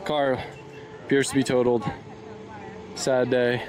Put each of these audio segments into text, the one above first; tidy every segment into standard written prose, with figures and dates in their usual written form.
Car appears to be totaled. Sad day.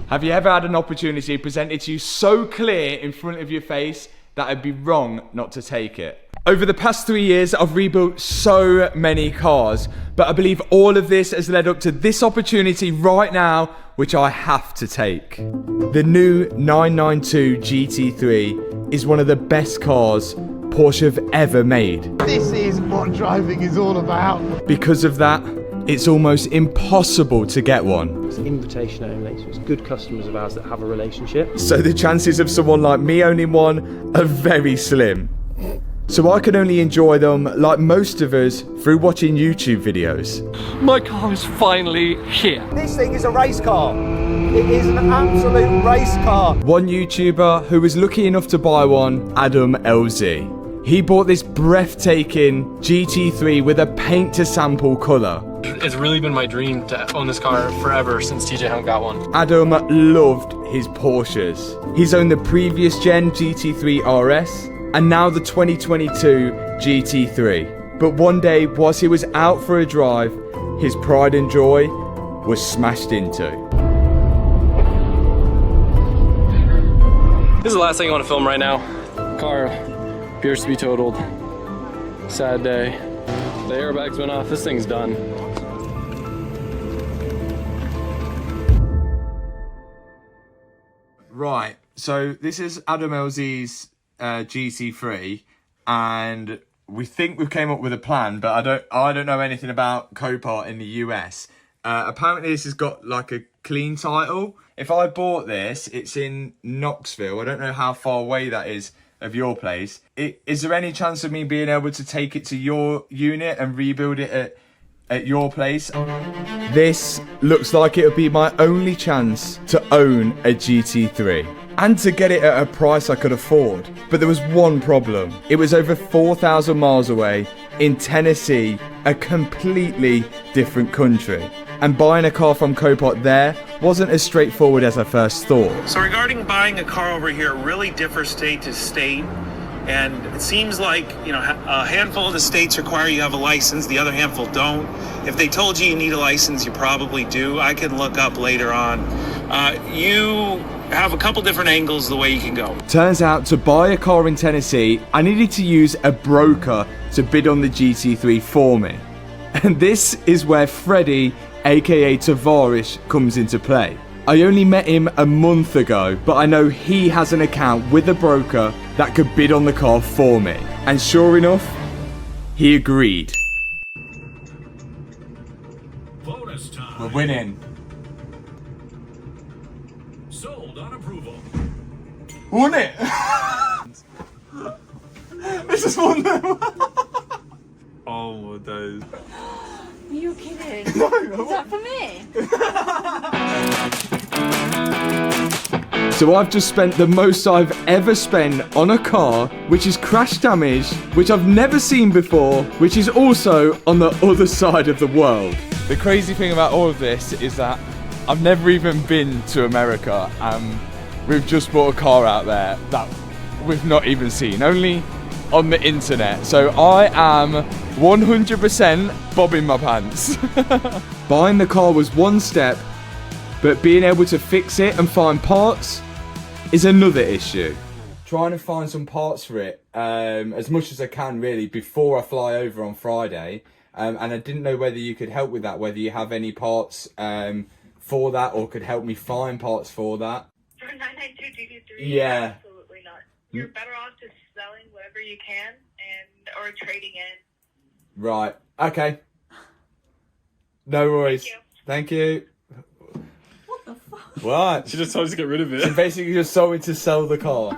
Have you ever had an opportunity presented to you so clear in front of your face that it'd be wrong not to take it? Over the past 3 years, I've rebuilt so many cars, but I believe all of this has led up to this opportunity right now, which I have to take. The new 992 GT3 is one of the best cars Porsche have ever made. This is what driving is all about. Because of that, it's almost impossible to get one. It's invitation only, so it's good customers of ours that have a relationship. So the chances of someone like me owning one are very slim. So I can only enjoy them, like most of us, through watching YouTube videos. My car is finally here. This thing is a race car. It is an absolute race car. One YouTuber who was lucky enough to buy one, Adam LZ. He bought this breathtaking GT3 with a paint to sample colour. It's really been my dream to own this car forever since TJ Hunt got one. Adam loved his Porsches. He's owned the previous gen GT3 RS and now the 2022 GT3. But one day, whilst he was out for a drive, his pride and joy was smashed into. This is the last thing I want to film right now. Car appears to be totaled. Sad day. The airbags went off. This thing's done. Right, so this is Adam LZ's GT3, and we think we've came up with a plan, but I don't know anything about Copart in the US. Apparently this has got like a clean title. If I bought this, it's in Knoxville. I don't know how far away that is of your place. Is there any chance of me being able to take it to your unit and rebuild it at your place? This looks like it would be my only chance to own a GT3 and to get it at a price I could afford. But there was one problem. It was over 4,000 miles away in Tennessee, a completely different country. And buying a car from Copart there wasn't as straightforward as I first thought. So regarding buying a car over here, it really differs state to state. And it seems like, you know, a handful of the states require you have a license, the other handful don't. If they told you you need a license, you probably do. I can look up later on. You have a couple different angles the way you can go. Turns out to buy a car in Tennessee, I needed to use a broker to bid on the GT3 for me. And this is where Freddie, aka Tavares, comes into play. I only met him a month ago, but I know he has an account with a broker that could bid on the car for me. And sure enough, he agreed. Bonus time. We're winning. Sold on approval. Won it! This is one them. Oh my days. Are you kidding? No. Is that for me? So I've just spent the most I've ever spent on a car, which is crash damaged, which I've never seen before, which is also on the other side of the world. The crazy thing about all of this is that I've never even been to America, and we've just bought a car out there that we've not even seen, only on the internet. So I am 100% bobbing my pants. Buying the car was one step, but being able to fix it and find parts is another issue. Trying to find some parts for it as much as I can really before I fly over on Friday. And I didn't know whether you could help with that, whether you have any parts for that or could help me find parts for that. For 992 GT3? Yeah. Absolutely not. You're better off just selling whatever you can or trading in. Right. Okay. No worries. Thank you. What the fuck? What? She just told us to get rid of it. So basically just told me to sell the car.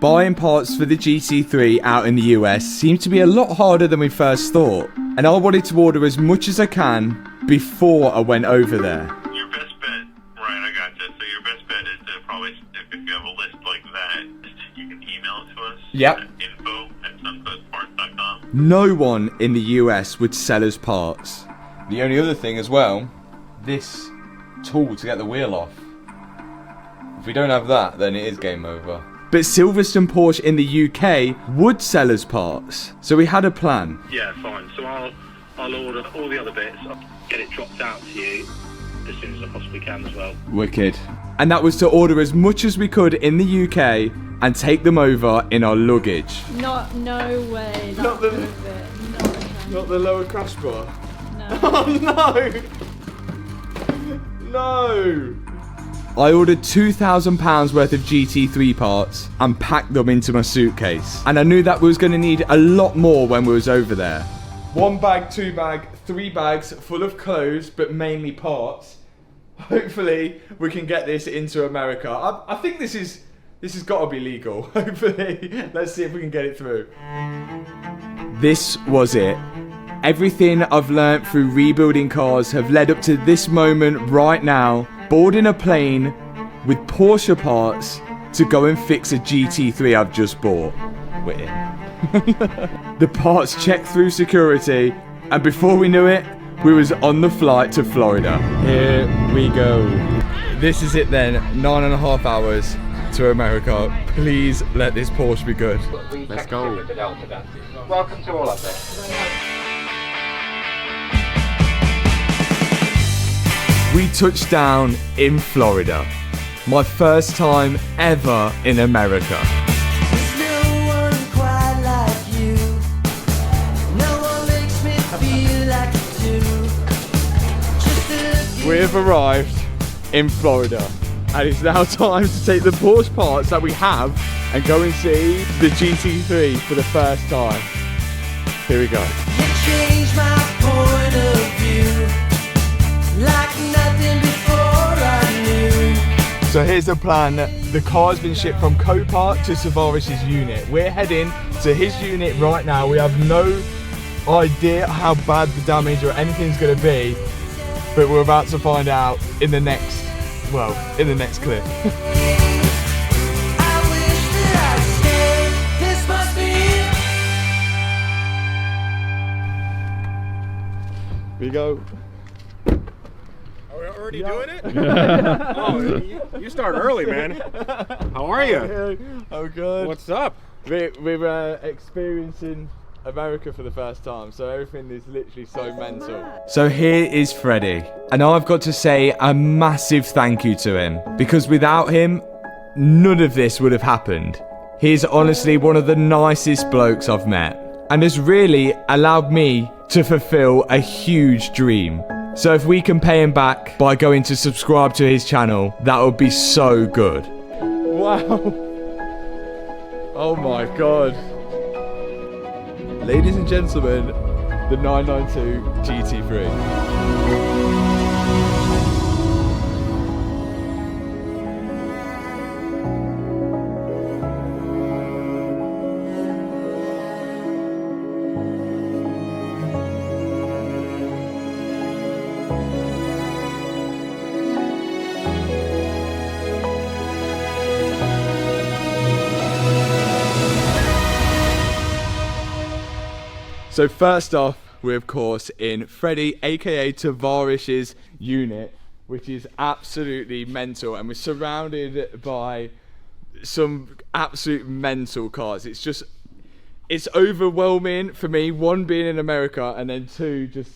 Buying parts for the GT3 out in the US seemed to be a lot harder than we first thought. And I wanted to order as much as I can before I went over there. Your best bet, Ryan, I got this. So your best bet is to probably, if you have a list like that, you can email it to us. Yep. At info@suncoastparts.com. No one in the US would sell us parts. The only other thing as well, this tool to get the wheel off. If we don't have that, then it is game over. But Silverstone Porsche in the UK would sell us parts, so we had a plan. Yeah, fine. So I'll order all the other bits. I'll get it dropped out to you as soon as I possibly can as well. Wicked. And that was to order as much as we could in the UK and take them over in our luggage. No way. Not the- No. Not the lower crash bar. No. Oh no! No! I ordered £2,000 worth of GT3 parts and packed them into my suitcase. And I knew that we was going to need a lot more when we was over there. 1 bag, 2 bag, 3 bags full of clothes, but mainly parts. Hopefully we can get this into America. I think this has got to be legal. Hopefully. Let's see if we can get it through. This was it. Everything I've learnt through rebuilding cars have led up to this moment right now. Boarding a plane with Porsche parts to go and fix a GT3 I've just bought. We're in. The parts checked through security, and before we knew it, we was on the flight to Florida. Here we go. This is it then, 9.5 hours to America. Please let this Porsche be good. Let's go. Welcome to all of this. We touched down in Florida. My first time ever in America. We have arrived in Florida, and it's now time to take the Porsche parts that we have and go and see the GT3 for the first time. Here we go. You changed my point of view, like nothing before I knew. So here's the plan. The car's been shipped from Copart to Tavares' unit. We're heading to his unit right now. We have no idea how bad the damage or anything's going to be, but we're about to find out in the next, in the next clip. We go. Are we already doing it? Oh, you start early, man. How are you? Oh, good. What's up? We're experiencing America for the first time, so everything is literally so mental. So here is Freddie, and I've got to say a massive thank you to him, because without him, none of this would have happened. He's honestly one of the nicest blokes I've met, and has really allowed me to fulfill a huge dream. So if we can pay him back by going to subscribe to his channel, that would be so good. Wow. Oh my god. Ladies and gentlemen, the 992 GT3. So first off, we're of course in Freddie, aka Tavares' unit, which is absolutely mental, and we're surrounded by some absolute mental cars. It's overwhelming for me, one being in America, and then two just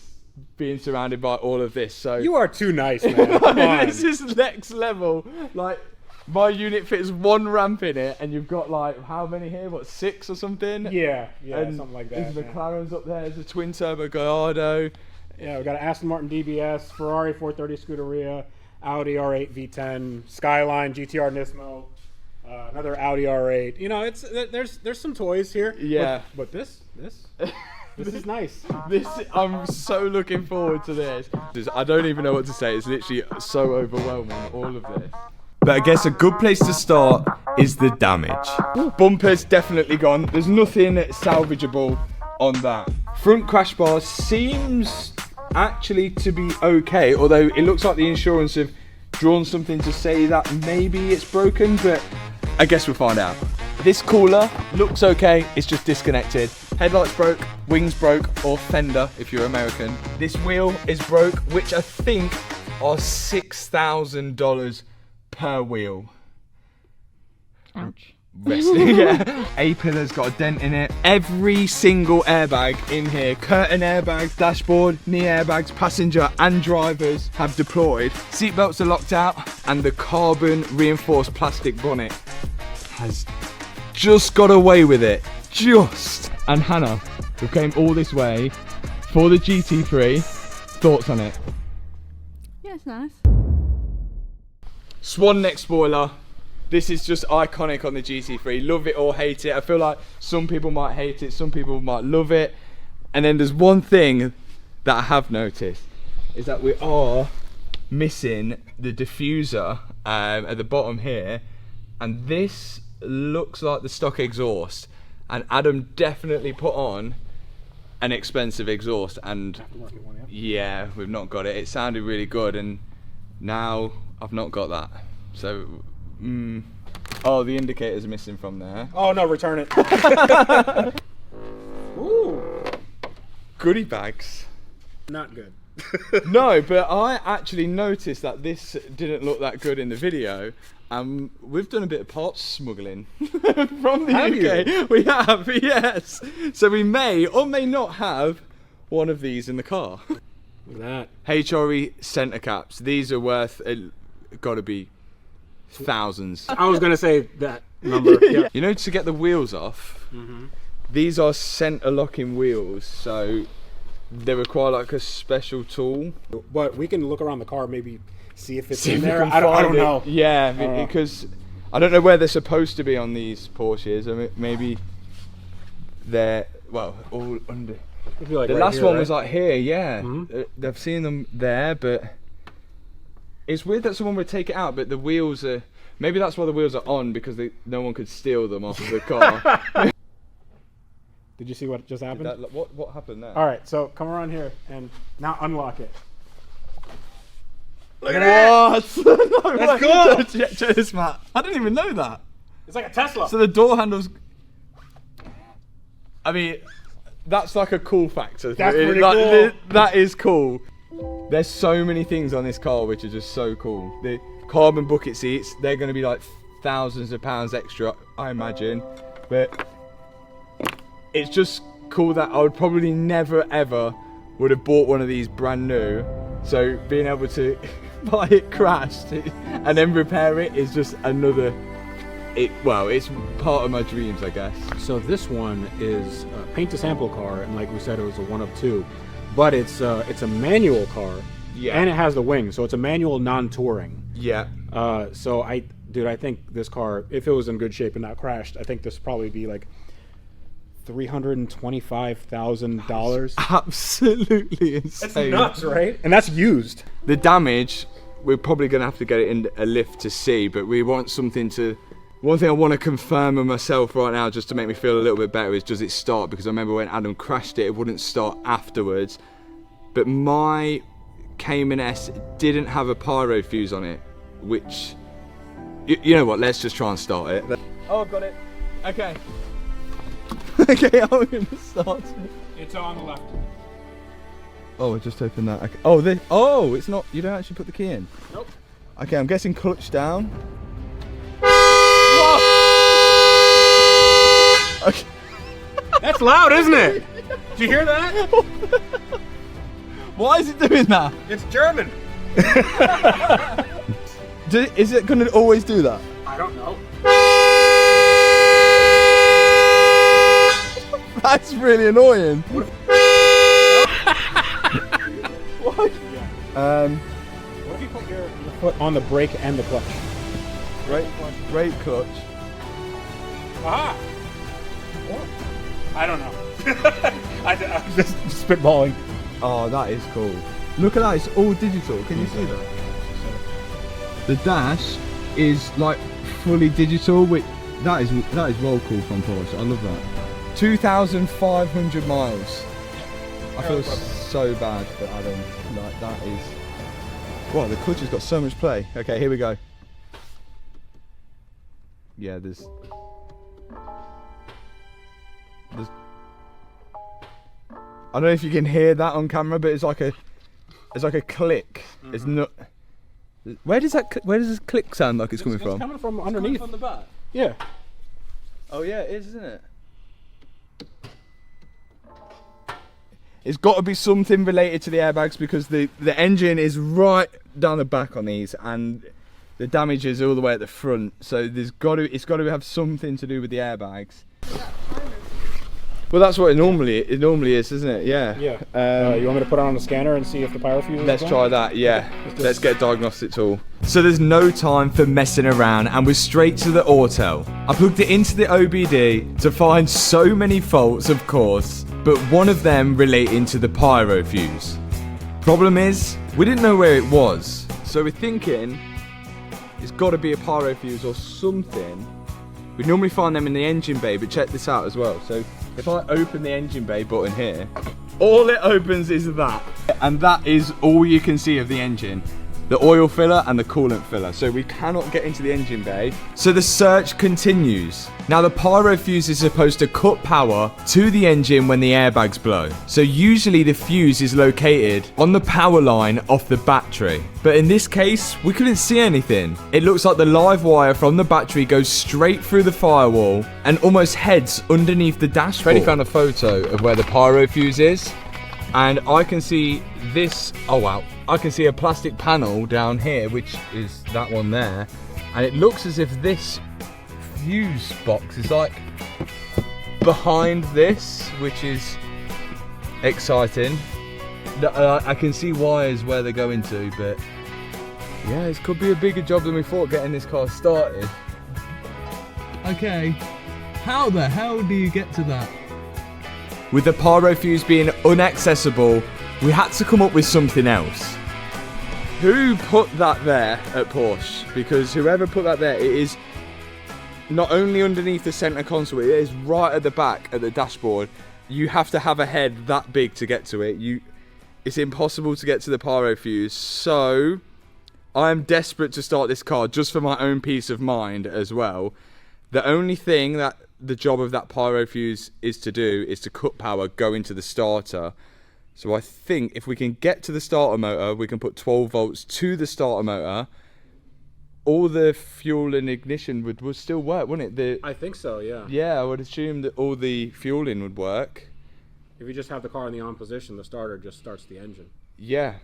being surrounded by all of this. So You are too nice, man. Come on. this is next level. Like, my unit fits one ramp in it, and you've got like, how many here? What, 6 or something? Yeah, And something like that. There's McLaren's up there, there's a twin turbo Gallardo. Yeah, we got an Aston Martin DBS, Ferrari 430 Scuderia, Audi R8 V10, Skyline GTR Nismo, another Audi R8. You know, there's some toys here. Yeah. But this is nice. I'm so looking forward to this. I don't even know what to say. It's literally so overwhelming, all of this. But I guess a good place to start is the damage. Bumper's definitely gone. There's nothing salvageable on that. Front crash bar seems actually to be okay, although it looks like the insurance have drawn something to say that maybe it's broken, but I guess we'll find out. This cooler looks okay, it's just disconnected. Headlights broke, wings broke, or fender if you're American. This wheel is broke, which I think are $6,000 per wheel. Ouch. resting. Yeah. A-pillar's got a dent in it. Every single airbag in here, curtain airbags, dashboard, knee airbags, passenger and drivers have deployed. Seatbelts are locked out, and the carbon reinforced plastic bonnet has just got away with it. Just. And Hannah, we came all this way for the GT3. Thoughts on it? Yeah, it's nice. Swan neck spoiler. This is just iconic on the GT3. Love it or hate it. I feel like some people might hate it, some people might love it. And then there's one thing that I have noticed, is that we are missing the diffuser at the bottom here. And this looks like the stock exhaust. And Adam definitely put on an expensive exhaust. And yeah, we've not got it. It sounded really good, and now I've not got that. So oh, the indicator's missing from there. Oh no, return it. Ooh. Goodie bags. Not good. No, but I actually noticed that this didn't look that good in the video. We've done a bit of parts smuggling from the UK. We have, yes. So we may or may not have one of these in the car. Look at that. HRE centre caps. These are worth, gotta be thousands. I was gonna say that number. Yeah. You know, to get the wheels off, these are centre locking wheels, so they require like a special tool. But we can look around the car, maybe see if it's See in if we there. can I don't find it. know. Yeah, because I don't know where they're supposed to be on these Porsches. I mean, maybe they're, well, all under. Like the right last here, one right? was like here, yeah. They've seen them there, but it's weird that someone would take it out, but the wheels are, maybe that's why the wheels are on, because no one could steal them off of the car. Did you see what just happened? What happened there? All right, so come around here and now unlock it. Look at that! No, That's way. cool! Cheers, Matt. I didn't even know that. It's like a Tesla. So the door handles, I mean, that's like a cool factor. That's pretty cool. That is cool. There's so many things on this car which are just so cool. The carbon bucket seats, they're going to be like thousands of pounds extra, I imagine. But it's just cool that I would probably never ever would have bought one of these brand new. So being able to buy it crashed and then repair it is just another, well, it's part of my dreams, I guess. So this one is a paint to sample car, and like we said, it was a one of two, but it's a manual car, Yeah. and it has the wing, so it's a manual non-touring. Yeah. So I think this car, if it was in good shape and not crashed, I think this would probably be like $325,000. Absolutely insane. That's nuts, right? And that's used. The damage, we're probably going to have to get it in a lift to see, but we want something to... One thing I want to confirm with myself right now, just to make me feel a little bit better, is does it start? Because I remember when Adam crashed it, it wouldn't start afterwards. But my Cayman S didn't have a pyro fuse on it, which... You know what, let's just try and start it. Oh, I've got it. Okay. Okay, I'm going to start it. It's on the left. Oh, I just opened that. Okay. Oh, oh, it's not. You don't actually put the key in. Nope. Okay, I'm guessing clutch down. Okay. That's loud, isn't it? Did you hear that? Why is it doing that? It's German. Is it going to always do that? I don't know. That's really annoying. What? What if you put your foot on the brake and the clutch? Brake clutch. Aha! What? I don't know. I'm just spitballing. Oh, that is cool. Look at that, it's all digital. Can you see that? The dash is like fully digital, which that is well cool from Porsche. I love that. 2,500 miles. I feel so bad for Adam. Like that is. Wow, the clutch has got so much play. Okay, here we go. Yeah, there's. I don't know if you can hear that on camera, but it's like a click. It's not. Where does this click sound like it's coming from? It's coming from underneath. From the back. Yeah. Oh yeah, it is, isn't it? It's got to be something related to the airbags because the engine is right down the back on these and the damage is all the way at the front. So it's got to have something to do with the airbags. Well, that's what it normally is, isn't it? Yeah. Yeah. You want me to put it on the scanner and see if the power fuse is Let's on? try that, yeah. Let's get a diagnostic tool. So there's no time for messing around and we're straight to the auto. I plugged it into the OBD to find so many faults, of course, but one of them relating to the pyro fuse. Problem is, we didn't know where it was. So we're thinking it's got to be a pyro fuse or something. We normally find them in the engine bay, but check this out as well. So if I open the engine bay button here, all it opens is that. And that is all you can see of the engine. The oil filler and the coolant filler. So we cannot get into the engine bay. So the search continues. Now the pyro fuse is supposed to cut power to the engine when the airbags blow. So usually the fuse is located on the power line off the battery. But in this case, we couldn't see anything. It looks like the live wire from the battery goes straight through the firewall and almost heads underneath the dashboard. Freddie found a photo of where the pyro fuse is. And I can see this, oh wow, I can see a plastic panel down here, which is that one there. And it looks as if this fuse box is like behind this, which is exciting. I can see wires where they're going to, but yeah, this could be a bigger job than we thought getting this car started. Okay, how the hell do you get to that? With the pyro fuse being inaccessible, we had to come up with something else. Who put that there at Porsche? Because whoever put that there, it is not only underneath the center console, it is right at the back at the dashboard. You have to have a head that big to get to it. It's impossible to get to the pyro fuse. So I am desperate to start this car just for my own peace of mind as well. The only thing that the job of that pyro fuse is to do is to cut power, go into the starter. So I think if we can get to the starter motor, we can put 12 volts to the starter motor. All the fuel and ignition would still work, wouldn't it? I think so, yeah. Yeah, I would assume that all the fueling would work. If you just have the car in the on position, the starter just starts the engine. Yeah.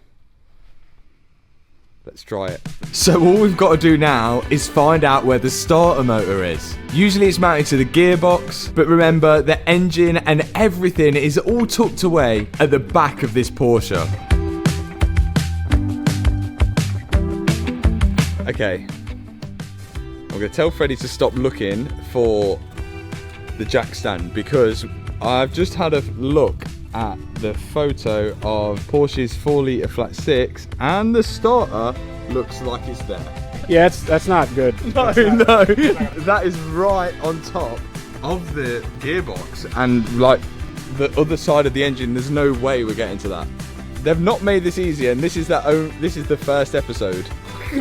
Let's try it. So all we've got to do now is find out where the starter motor is. Usually it's mounted to the gearbox, but remember the engine and everything is all tucked away at the back of this Porsche. Okay. I'm going to tell Freddie to stop looking for the jack stand because I've just had a look at the photo of Porsche's 4-litre flat 6 and the starter looks like it's there. Yeah, that's not good. No, that is right on top of the gearbox and like the other side of the engine. There's no way we're getting to that. They've not made this easy, and this is the first episode.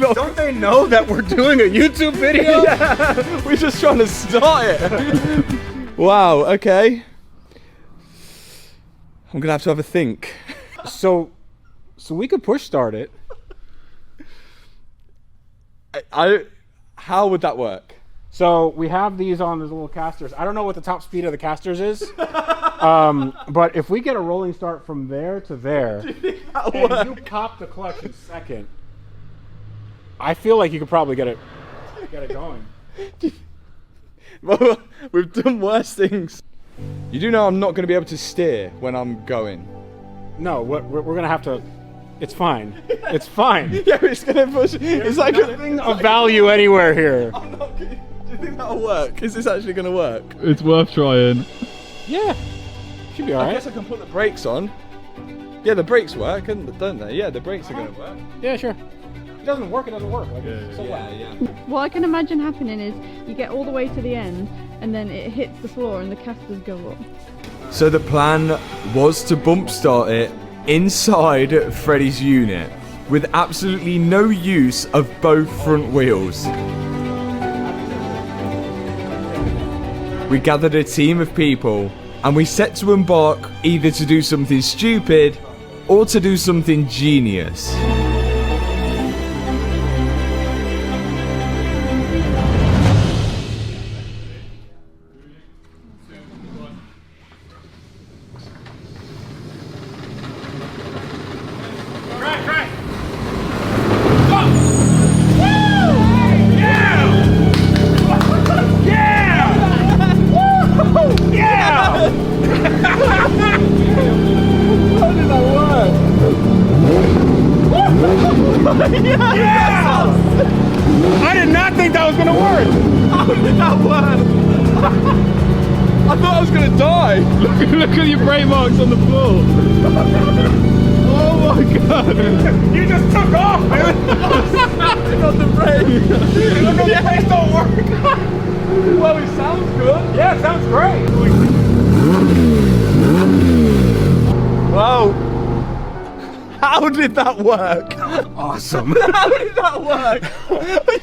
Don't they know that we're doing a YouTube video? Yeah, we're just trying to start it. Wow, okay. I'm gonna have to have a think. So we could push start it. How would that work? So we have these on these little casters. I don't know what the top speed of the casters is, but if we get a rolling start from there to there, and you pop the clutch in second, I feel like you could probably get it going. Well, we've done worse things. You do know I'm not going to be able to steer when I'm going. No, we're going to have to. It's fine. It's fine. Yeah, it's going to push. It's like nothing of value anywhere here. Do you think that'll work? Is this actually going to work? It's worth trying. Yeah, should be alright. I guess I can put the brakes on. Yeah, the brakes work, don't they? Yeah, the brakes are going to work. Yeah, sure. It doesn't work. It doesn't work. Like, so yeah. What I can imagine happening is you get all the way to the end and then it hits the floor and the casters go up. So the plan was to bump start it inside Freddie's unit with absolutely no use of both front wheels. We gathered a team of people and we set to embark either to do something stupid or to do something genius. Yeah! I did not think that was gonna work. How did that work? I thought I was gonna die. Look at your brake marks on the floor. Oh my god. You just took off, man. On the brake. The brakes don't work. Well, it sounds good. Yeah, it sounds great. Wow. How did that work? Awesome. How did that work?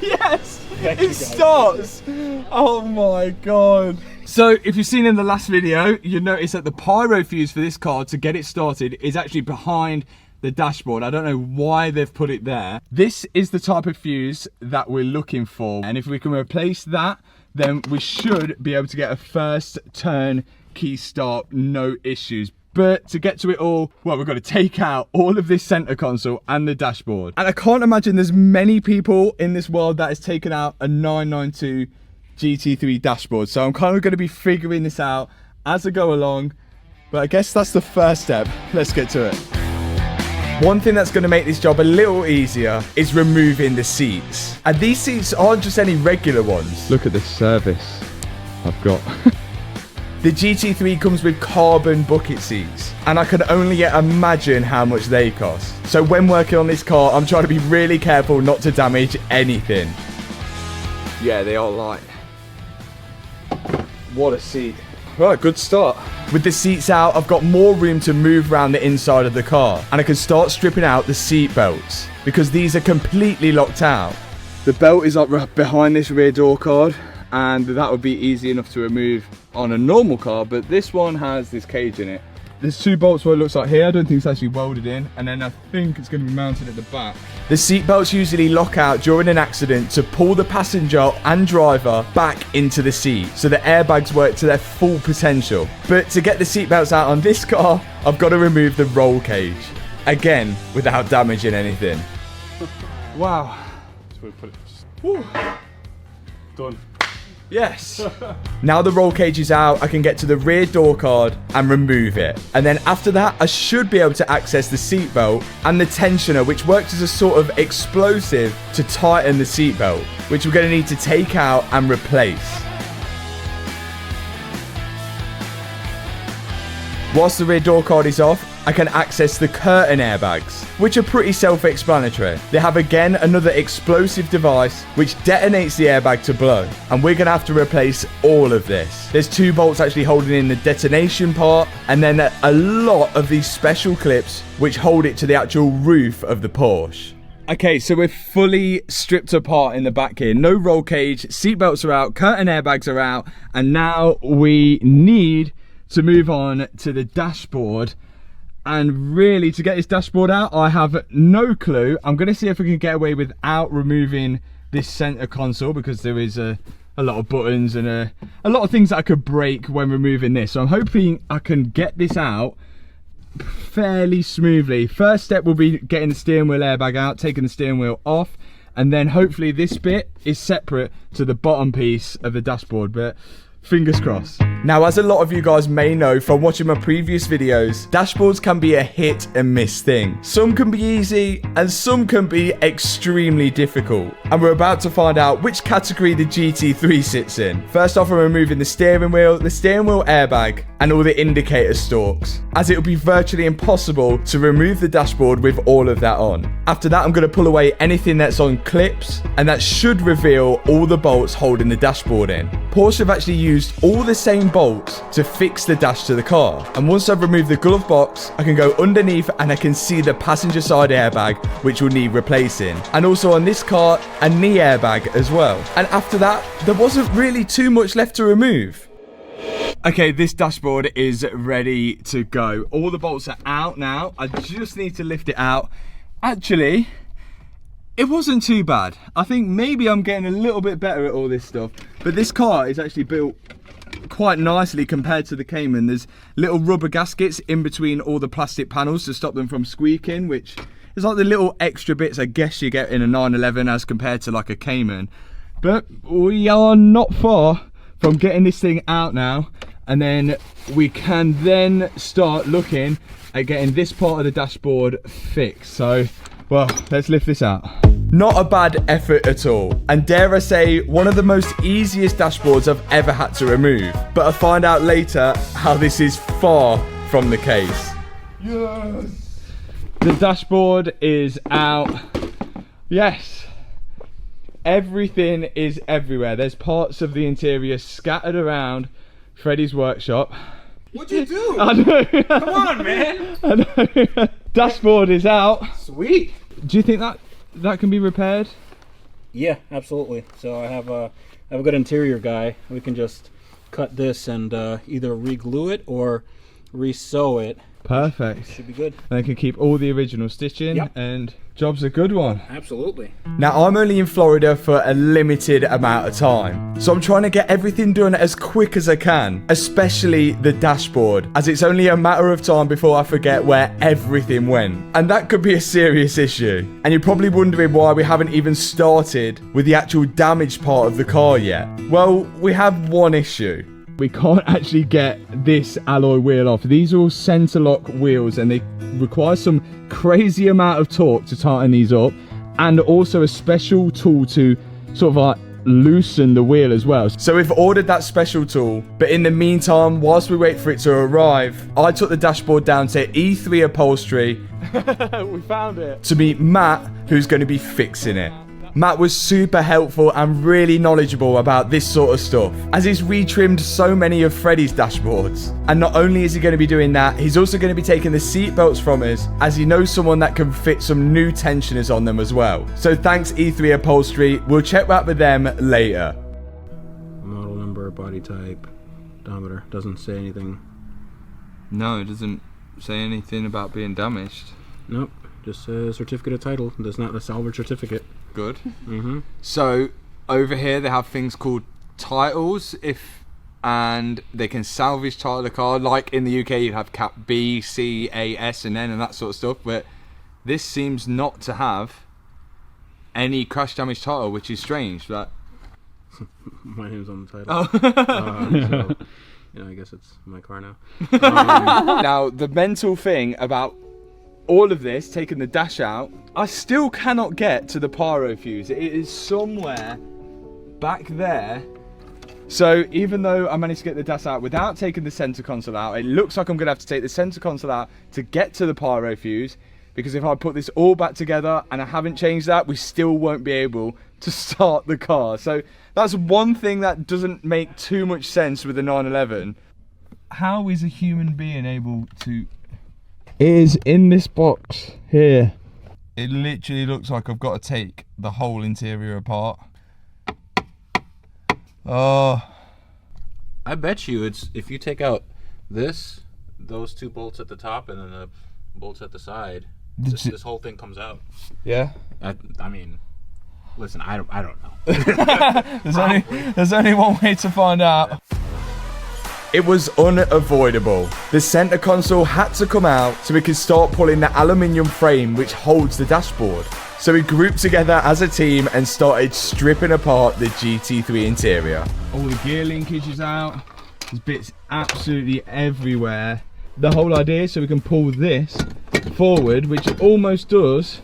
Yes, it starts. Oh my god. So if you've seen in the last video, you notice that the pyro fuse for this car to get it started is actually behind the dashboard. I don't know why they've put it there. This is the type of fuse that we're looking for. And if we can replace that, then we should be able to get a first turn key start, no issues. But to get to it all, well, we've got to take out all of this center console and the dashboard. And I can't imagine there's many people in this world that has taken out a 992 GT3 dashboard. So I'm kind of going to be figuring this out as I go along. But I guess that's the first step. Let's get to it. One thing that's going to make this job a little easier is removing the seats. And these seats aren't just any regular ones. Look at the service I've got. The GT3 comes with carbon bucket seats, and I can only yet imagine how much they cost. So when working on this car, I'm trying to be really careful not to damage anything. Yeah, they are light. What a seat. Right, good start. With the seats out, I've got more room to move around the inside of the car, and I can start stripping out the seat belts because these are completely locked out. The belt is up behind this rear door card, and that would be easy enough to remove on a normal car, but this one has this cage in it. There's two bolts where it looks like here. I don't think it's actually welded in, and then I think it's going to be mounted at the back. The seat belts usually lock out during an accident to pull the passenger and driver back into the seat, so the airbags work to their full potential. But to get the seat belts out on this car, I've got to remove the roll cage. Again, without damaging anything. Wow. That's where we put it. Whew. Done. Yes. Now the roll cage is out, I can get to the rear door card and remove it. And then after that, I should be able to access the seatbelt and the tensioner, which works as a sort of explosive to tighten the seatbelt, which we're going to need to take out and replace. Whilst the rear door card is off, I can access the curtain airbags, which are pretty self-explanatory. They have again another explosive device which detonates the airbag to blow, and we're going to have to replace all of this. There's two bolts actually holding in the detonation part, and then a lot of these special clips which hold it to the actual roof of the Porsche. Okay, so we're fully stripped apart in the back here. No roll cage, seatbelts are out, curtain airbags are out, and now we need to move on to the dashboard. And really, to get this dashboard out, I have no clue. I'm going to see if we can get away without removing this center console, because there is a lot of buttons and a lot of things that I could break when removing this. So I'm hoping I can get this out fairly smoothly. First step will be getting the steering wheel airbag out, taking the steering wheel off, and then hopefully this bit is separate to the bottom piece of the dashboard. But fingers crossed. Now, as a lot of you guys may know from watching my previous videos, dashboards can be a hit and miss thing. Some can be easy and some can be extremely difficult. And we're about to find out which category the GT3 sits in. First off, I'm removing the steering wheel airbag, and all the indicator stalks, as it will be virtually impossible to remove the dashboard with all of that on. After that, I'm going to pull away anything that's on clips, and that should reveal all the bolts holding the dashboard in. Porsche have actually used all the same bolts to fix the dash to the car, and once I've removed the glove box, I can go underneath and I can see the passenger side airbag, which will need replacing, and also on this car, a knee airbag as well. And after that, there wasn't really too much left to remove. Okay, this dashboard is ready to go. All the bolts are out now. I just need to lift it out. Actually, it wasn't too bad. I think maybe I'm getting a little bit better at all this stuff, but this car is actually built quite nicely compared to the Cayman. There's little rubber gaskets in between all the plastic panels to stop them from squeaking, which is like the little extra bits I guess you get in a 911 as compared to like a Cayman. But we are not far from getting this thing out now, and then we can then start looking at getting this part of the dashboard fixed. So Well, let's lift this out. Not a bad effort at all, and dare I say, one of the most easiest dashboards I've ever had to remove. But I find out later how this is far from the case. Yes! The dashboard is out. Yes! Everything is everywhere. There's parts of the interior scattered around Freddie's workshop. What'd you do? I know. Come on, man. I know. Dashboard is out. Sweet. Do you think that can be repaired? Yeah, absolutely. So I have a good interior guy. We can just cut this and either re-glue it or re-sew it. Perfect. Should be good. And they can keep all the original stitching, and job's a good one. Absolutely. Now, I'm only in Florida for a limited amount of time, so I'm trying to get everything done as quick as I can, especially the dashboard, as it's only a matter of time before I forget where everything went. And that could be a serious issue. And you're probably wondering why we haven't even started with the actual damaged part of the car yet. Well, we have one issue. We can't actually get this alloy wheel off. These are all center lock wheels, and they require some crazy amount of torque to tighten these up, and also a special tool to sort of like loosen the wheel as well. So we've ordered that special tool, but in the meantime, whilst we wait for it to arrive, I took the dashboard down to E3 Upholstery We found it. to meet Matt, who's going to be fixing it. Matt was super helpful and really knowledgeable about this sort of stuff, as he's retrimmed so many of Freddie's dashboards. And not only is he going to be doing that, he's also going to be taking the seat belts from us, as he knows someone that can fit some new tensioners on them as well. So thanks E3 Upholstery, we'll check back with them later. Model number, body type, odometer. Doesn't say anything. No, it doesn't say anything about being damaged. Nope. Just a certificate of title. There's not a salvage certificate. Good. So over here they have things called titles, and they can salvage title the car. Like in the UK, you'd have Cat B, C, A, S, and N, and that sort of stuff. But this seems not to have any crash damage title, which is strange. But My name's on the title. oh. So, yeah, I guess it's my car now. Now the mental thing about all of this, taking the dash out, I still cannot get to the pyro fuse. It is somewhere back there. So even though I managed to get the dash out without taking the center console out, it looks like I'm gonna have to take the center console out to get to the pyro fuse, because if I put this all back together and I haven't changed that, we still won't be able to start the car. So that's one thing that doesn't make too much sense with the 911. How is a human being able to... It is in this box here. It literally looks like I've got to take the whole interior apart. Oh. I bet you it's, if you take out those two bolts at the top and then the bolts at the side, this whole thing comes out. Yeah? I mean, listen, I don't know. There's only one way to find out. It was unavoidable. The center console had to come out so we could start pulling the aluminium frame which holds the dashboard. So we grouped together as a team and started stripping apart the GT3 interior. All the gear linkage is out. There's bits absolutely everywhere. The whole idea is so we can pull this forward, which almost does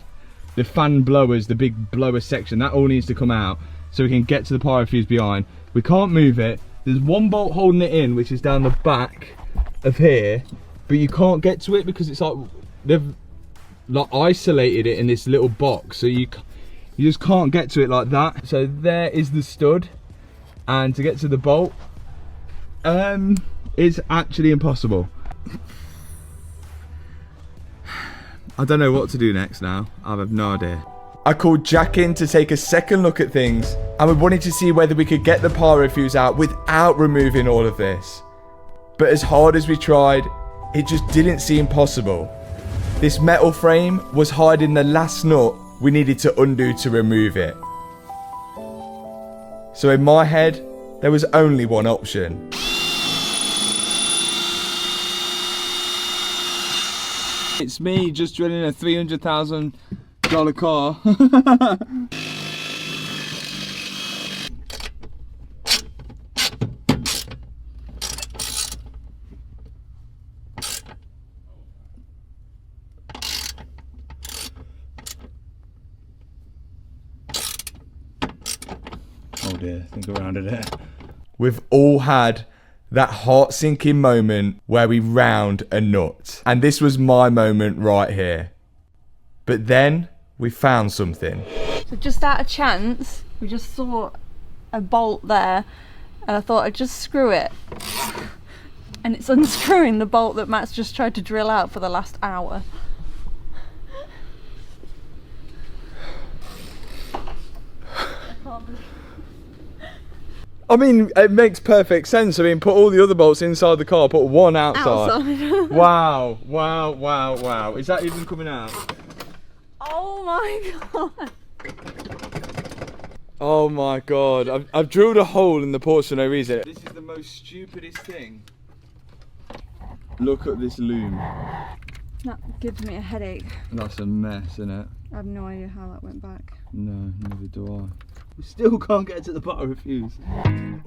the fan blowers, the big blower section. That all needs to come out so we can get to the pyro fuse behind. We can't move it. There's one bolt holding it in, which is down the back of here, but you can't get to it because it's like they've like isolated it in this little box, so you just can't get to it like that. So there is the stud, and to get to the bolt is actually impossible. I don't know what to do next now. I have no idea. I called Jack in to take a second look at things, and we wanted to see whether we could get the pyro fuse out without removing all of this. But as hard as we tried, it just didn't seem possible. This metal frame was hiding the last nut we needed to undo to remove it. So in my head, there was only one option. It's me just drilling a $300,000 car. dear. Think around it. We've all had that heart-sinking moment where we round a nut. And this was my moment right here. But then we found something. So just out of chance, we just saw a bolt there, and I thought I'd just screw it. And it's unscrewing the bolt that Matt's just tried to drill out for the last hour. I mean, it makes perfect sense. I mean, put all the other bolts inside the car, put one outside. Wow, wow, wow, wow. Is that even coming out? Oh my god. Oh my god. I've drilled a hole in the Porsche for no reason. This is the most stupidest thing. Look at this loom. That gives me a headache. That's a mess, isn't it? I have no idea how that went back. No, neither do I. We still can't get to the bottom fuse.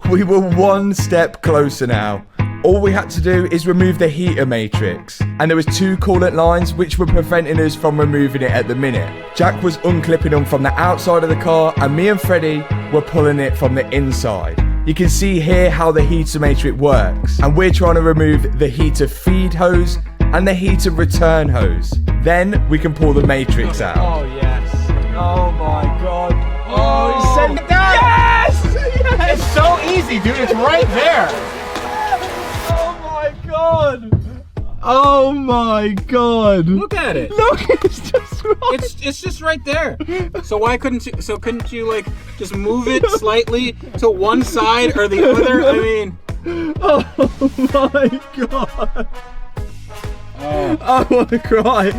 We were one step closer now. All we had to do is remove the heater matrix. And there was 2 coolant lines which were preventing us from removing it at the minute. Jack was unclipping them from the outside of the car and me and Freddie were pulling it from the inside. You can see here how the heater matrix works. And we're trying to remove the heater feed hose and the heater return hose. Then we can pull the matrix out. Oh yes. Oh my god. Oh, he sent it down. Yes! Yes! It's so easy, dude. It's right there. Oh my god. Oh my god. Look at it. Look, it's just right. It's just right there. So why couldn't you? So couldn't you like just move it slightly to one side or the other? I mean. Oh my god. Oh. I want to cry.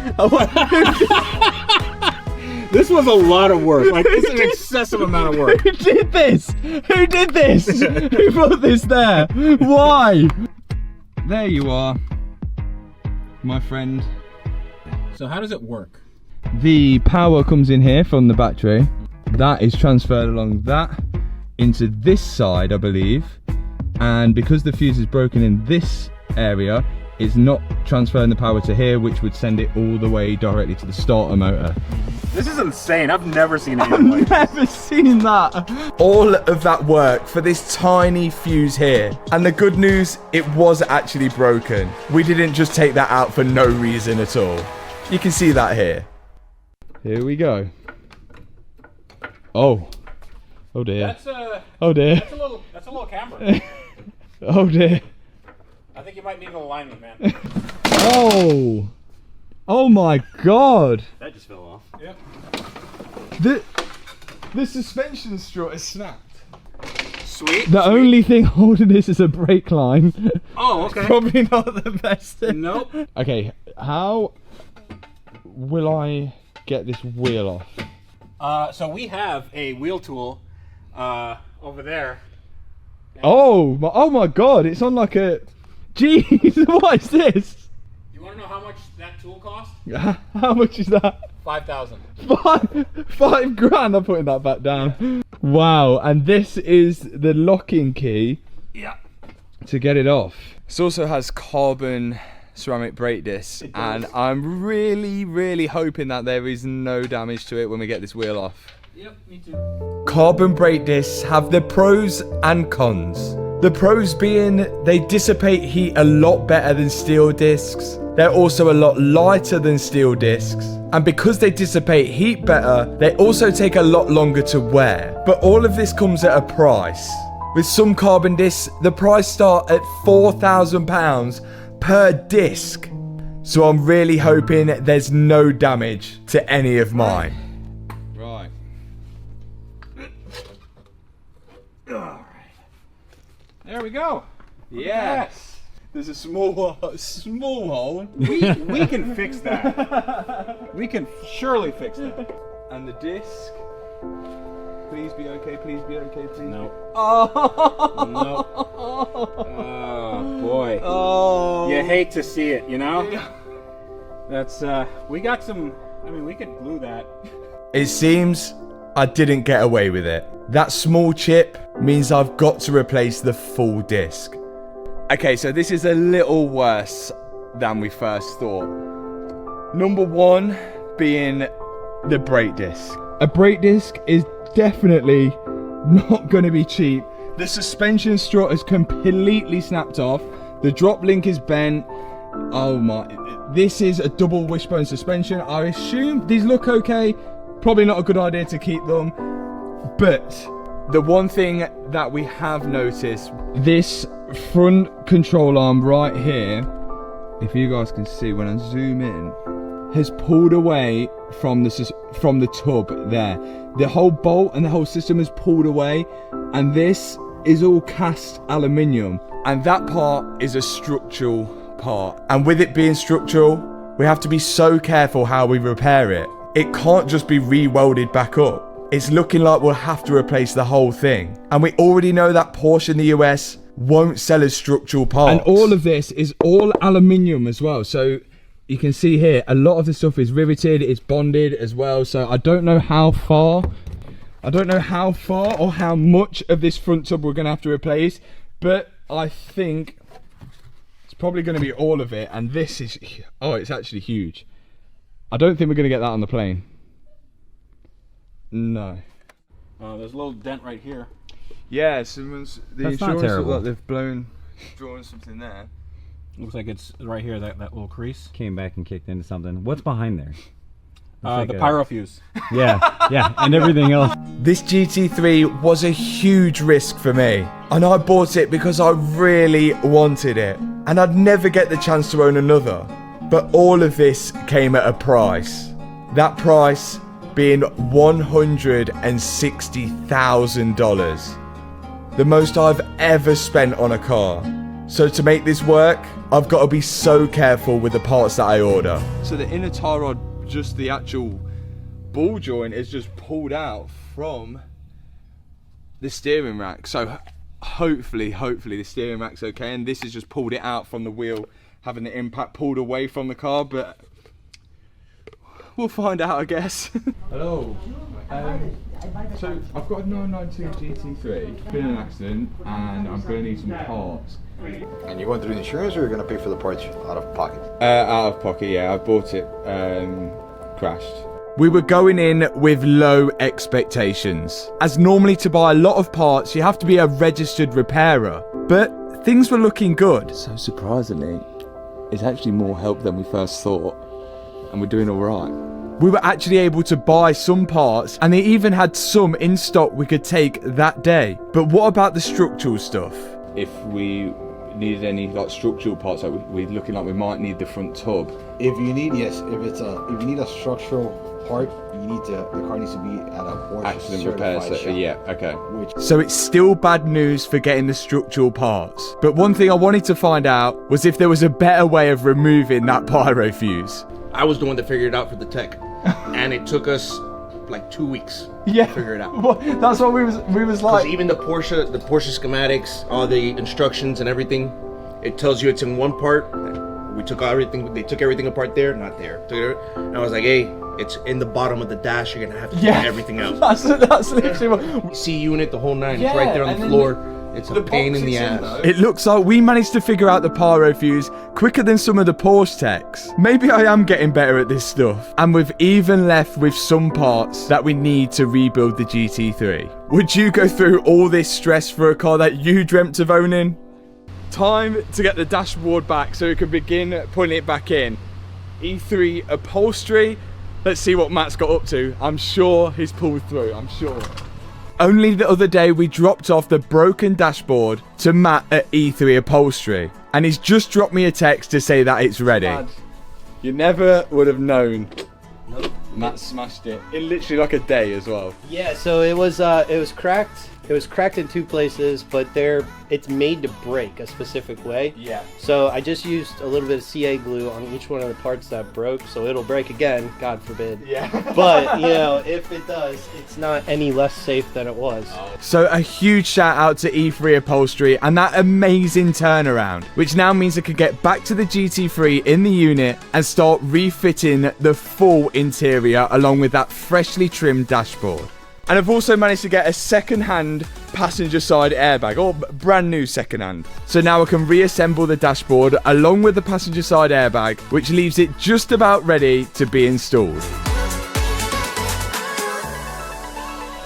This was a lot of work. Like, it's an excessive amount of work. Who did this? Who did this? Who put this there? Why? There you are, my friend. So how does it work? The power comes in here from the battery. That is transferred along that into this side, I believe. And because the fuse is broken in this area, it's not transferring the power to here, which would send it all the way directly to the starter motor. This is insane. I've never seen anything like this. I've never seen that. All of that work for this tiny fuse here. And the good news, it was actually broken. We didn't just take that out for no reason at all. You can see that here. Here we go. Oh. Oh dear. That's oh dear. That's a little camber. Oh dear. I think you might need an alignment, man. Oh. Oh my god. That just fell off. Yep. The suspension strut is snapped. Sweet. The only thing holding this is a brake line. Oh, okay. Probably not the best thing. Nope. Okay, how will I get this wheel off? So we have a wheel tool over there. Oh my god, it's on like a... Jeez, what is this? You want to know how much that tool cost? How much is that? 5,000. Five grand. I'm putting that back down. Wow, and this is the locking key. Yeah. To get it off. This also has carbon ceramic brake discs, and I'm really hoping that there is no damage to it when we get this wheel off. Yep, me too. Carbon brake discs have their pros and cons. The pros being they dissipate heat a lot better than steel discs. They're also a lot lighter than steel discs. And because they dissipate heat better, they also take a lot longer to wear. But all of this comes at a price. With some carbon discs, the price starts at £4,000 per disc. So I'm really hoping there's no damage to any of mine. Right. There we go. Yes. There's a small hole. We can fix that. We can surely fix that. And the disc. Please be okay, please be okay, please. No. Oh. No. Oh, boy. Oh. You hate to see it, you know? That's, we got some, I mean, we could glue that. It seems I didn't get away with it. That small chip means I've got to replace the full disc. Okay, so this is a little worse than we first thought. Number one being the brake disc. A brake disc is definitely not going to be cheap. The suspension strut is completely snapped off. The drop link is bent. Oh my, this is a double wishbone suspension. I assume these look okay. Probably not a good idea to keep them. But the one thing that we have noticed, this front control arm right here, if you guys can see when I zoom in, has pulled away from the tub there. The whole bolt and the whole system has pulled away, and this is all cast aluminium, and that part is a structural part. And with it being structural, we have to be so careful how we repair it. It can't just be re-welded back up. It's looking like we'll have to replace the whole thing. And we already know that Porsche in the US won't sell as structural parts. And all of this is all aluminium as well. So you can see here, a lot of the stuff is riveted, it's bonded as well. So I don't know how far or how much of this front tub we're gonna have to replace, but I think it's probably gonna be all of it. And this is, oh, it's actually huge. I don't think we're gonna get that on the plane. No. There's a little dent right here. Yeah, someone's, the That's insurance not terrible. looks like they've drawn something there. Looks like it's right here, that little crease. Came back and kicked into something. What's behind there? Like the pyro fuse. Yeah, yeah, and everything else. This GT3 was a huge risk for me, and I bought it because I really wanted it, and I'd never get the chance to own another. But all of this came at a price. That price being $160,000. The most I've ever spent on a car. So to make this work, I've got to be so careful with the parts that I order. So the inner tie rod, just the actual ball joint, is just pulled out from the steering rack. So hopefully the steering rack's okay, and this has just pulled it out from the wheel, having the impact pulled away from the car, but we'll find out, I guess. Hello. So I've got a 992 GT3, been in an accident, and I'm going to need some parts. And you want to do insurance, or you're going to pay for the parts out of pocket? Out of pocket, yeah. I bought it crashed. We were going in with low expectations, as normally to buy a lot of parts you have to be a registered repairer, but things were looking good. So surprisingly, it's actually more help than we first thought, and we're doing all right. We were actually able to buy some parts, and they even had some in stock we could take that day. But what about the structural stuff? If we needed any like structural parts, like we're looking like we might need the front tub. If you need, yes, if you need a structural part, the car needs to be at a Porsche accident repair certified center. shop. Yeah, okay. So it's still bad news for getting the structural parts. But one thing I wanted to find out was if there was a better way of removing that pyro fuse. I was the one that figured it out for the tech, and it took us like 2 weeks to figure it out. Well, that's what we was like. Even the Porsche schematics, all the instructions and everything, it tells you it's in one part. We took everything. They took everything apart there, not there. And I was like, hey, it's in the bottom of the dash. You're gonna have to take everything out. That's literally what. C unit, the whole nine. It's right there on the floor. It's a pain in the ass. It looks like we managed to figure out the pyro fuse quicker than some of the Porsche techs. Maybe I am getting better at this stuff. And we've even left with some parts that we need to rebuild the GT3. Would you go through all this stress for a car that you dreamt of owning? Time to get the dashboard back so we can begin putting it back in. E3 upholstery. Let's see what Matt's got up to. I'm sure he's pulled through, I'm sure. Only the other day we dropped off the broken dashboard to Matt at E3 Upholstery, and he's just dropped me a text to say that it's ready. Dad, you never would have known. Nope. Matt smashed it in literally like a day as well. Yeah, so it was cracked. It was cracked in 2 places, but it's made to break a specific way. Yeah. So I just used a little bit of CA glue on each one of the parts that broke, so it'll break again, God forbid. Yeah. But, you know, if it does, it's not any less safe than it was. So a huge shout out to E3 Upholstery and that amazing turnaround, which now means I can get back to the GT3 in the unit and start refitting the full interior along with that freshly trimmed dashboard. And I've also managed to get a second-hand passenger side airbag, or brand new second-hand. So now I can reassemble the dashboard along with the passenger side airbag, which leaves it just about ready to be installed.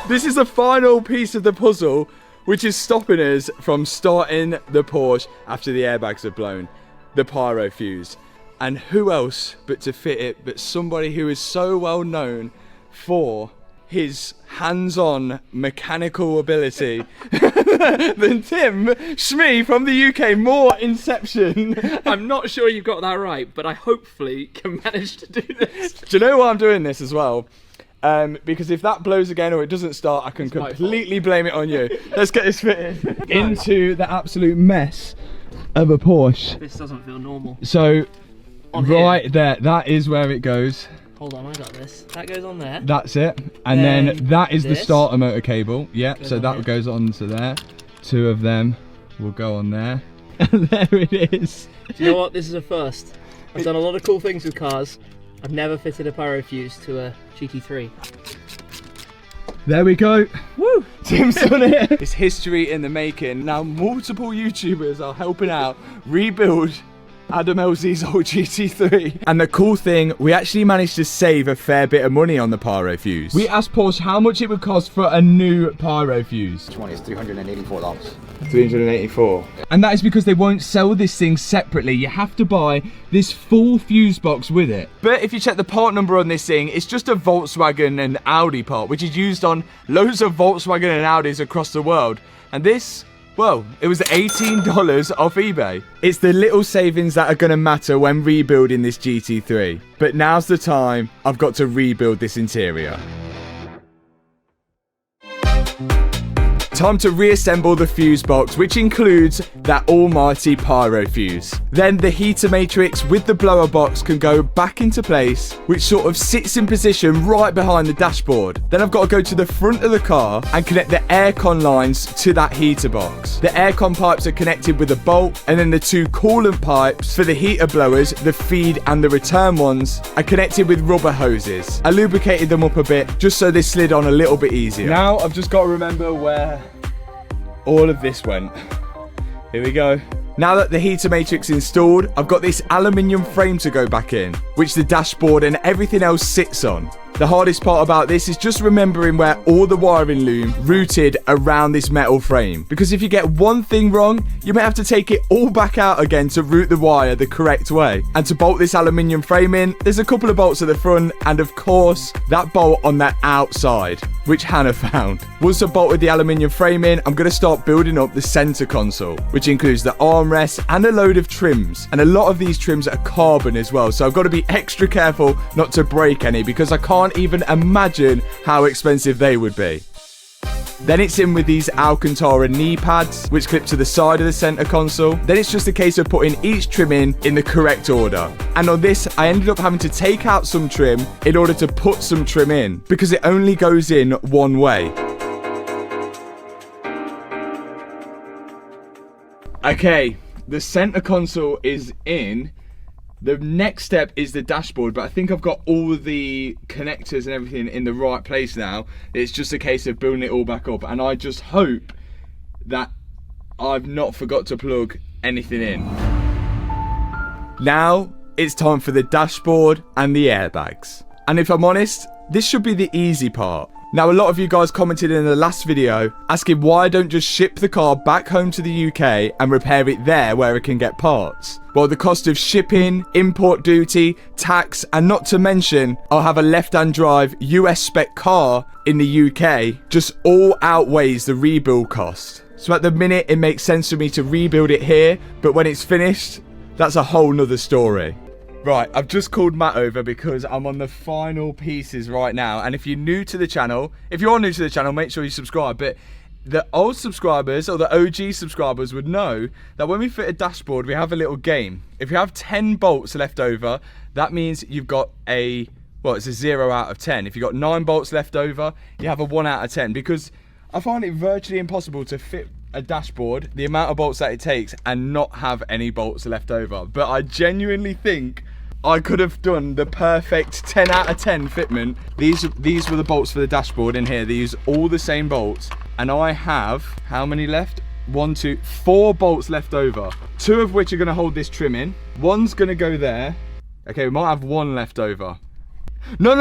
This is the final piece of the puzzle, which is stopping us from starting the Porsche after the airbags are blown. The pyro fuse. And who else but to fit it but somebody who is so well known for his hands-on mechanical ability than Tim Shmee from the UK. More Inception. I'm not sure you got that right, but I hopefully can manage to do this. Do you know why I'm doing this as well? Because if that blows again or it doesn't start, I can completely blame it on you. Let's get this fitted into the absolute mess of a Porsche. This doesn't feel normal. So, On right here. there, that is where it goes. Hold on, I got this. That goes on there. That's it. And then that is the this starter motor cable. Yep, goes so on that here. goes on to there. Two of them will go on there. And there it is. Do you know what? This is a first. I've done a lot of cool things with cars. I've never fitted a pyro fuse to a GT3. There we go. Woo! Tim's done it. It's history in the making. Now multiple YouTubers are helping out rebuild Adam LZ's old GT3. And the cool thing, we actually managed to save a fair bit of money on the pyro fuse. We asked Porsche how much it would cost for a new pyro fuse. It's $384. 384. And that is because they won't sell this thing separately. You have to buy this full fuse box with it. But if you check the part number on this thing, it's just a Volkswagen and Audi part, which is used on loads of Volkswagen and Audis across the world. And this, well, it was $18 off eBay. It's the little savings that are going to matter when rebuilding this GT3. But now's the time I've got to rebuild this interior. Time to reassemble the fuse box, which includes that almighty pyro fuse. Then the heater matrix with the blower box can go back into place, which sort of sits in position right behind the dashboard. Then I've got to go to the front of the car and connect the aircon lines to that heater box. The aircon pipes are connected with a bolt, and then the two coolant pipes for the heater blowers, the feed and the return ones, are connected with rubber hoses. I lubricated them up a bit just so they slid on a little bit easier. Now I've just got to remember where all of this went. Here we go. Now that the heater matrix is installed, I've got this aluminium frame to go back in, which the dashboard and everything else sits on. The hardest part about this is just remembering where all the wiring loom routed around this metal frame. Because if you get one thing wrong, you may have to take it all back out again to route the wire the correct way. And to bolt this aluminium frame in, there's a couple of bolts at the front and of course that bolt on the outside, which Hannah found. Once I've bolted the aluminium frame in, I'm going to start building up the center console, which includes the armrest and a load of trims. And a lot of these trims are carbon as well, so I've got to be extra careful not to break any because I can't even imagine how expensive they would be. Then it's in with these Alcantara knee pads, which clip to the side of the center console. Then it's just a case of putting each trim in the correct order. And on this, I ended up having to take out some trim in order to put some trim in, because it only goes in one way. Okay, the center console is in. The next step is the dashboard, but I think I've got all the connectors and everything in the right place now. It's just a case of building it all back up, and I just hope that I've not forgot to plug anything in. Now it's time for the dashboard and the airbags. And if I'm honest, this should be the easy part. Now, a lot of you guys commented in the last video asking why I don't just ship the car back home to the UK and repair it there where it can get parts. Well, the cost of shipping, import duty, tax, and not to mention, I'll have a left-hand drive US spec car in the UK, just all outweighs the rebuild cost. So at the minute, it makes sense for me to rebuild it here, but when it's finished, that's a whole nother story. Right, I've just called Matt over because I'm on the final pieces right now. And if you're new to the channel, if you are new to the channel, make sure you subscribe. But the old subscribers or the OG subscribers would know that when we fit a dashboard, we have a little game. If you have 10 bolts left over, that means you've got a, well, it's a 0 out of 10. If you've got 9 bolts left over, you have a 1 out of 10. Because I find it virtually impossible to fit a dashboard, the amount of bolts that it takes, and not have any bolts left over. But I genuinely think I could have done the perfect 10 out of 10 fitment. These were the bolts for the dashboard in here. They use all the same bolts, and I have, how many left? 1, 2, 4 bolts left over. 2 of which are going to hold this trim in. 1's going to go there. Okay, we might have 1 left over. No.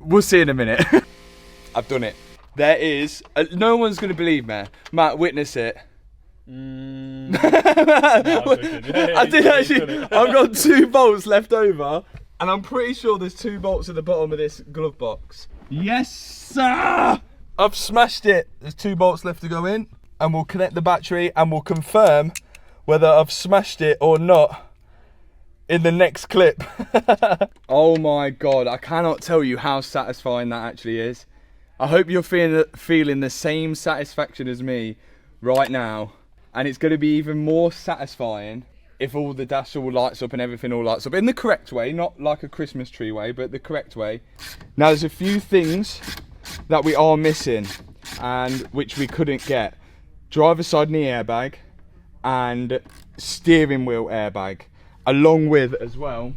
We'll see in a minute. I've done it. There is, no one's going to believe me. Matt, witness it. I did actually, I've got 2 bolts left over, and I'm pretty sure there's 2 bolts at the bottom of this glove box. Yes, sir! I've smashed it. There's 2 bolts left to go in, and we'll connect the battery, and we'll confirm whether I've smashed it or not in the next clip. Oh my God, I cannot tell you how satisfying that actually is. I hope you're feeling the same satisfaction as me right now. And it's going to be even more satisfying if all the dash all lights up and everything all lights up in the correct way, not like a Christmas tree way, but the correct way. Now there's a few things that we are missing and which we couldn't get. Driver side knee airbag and steering wheel airbag, along with as well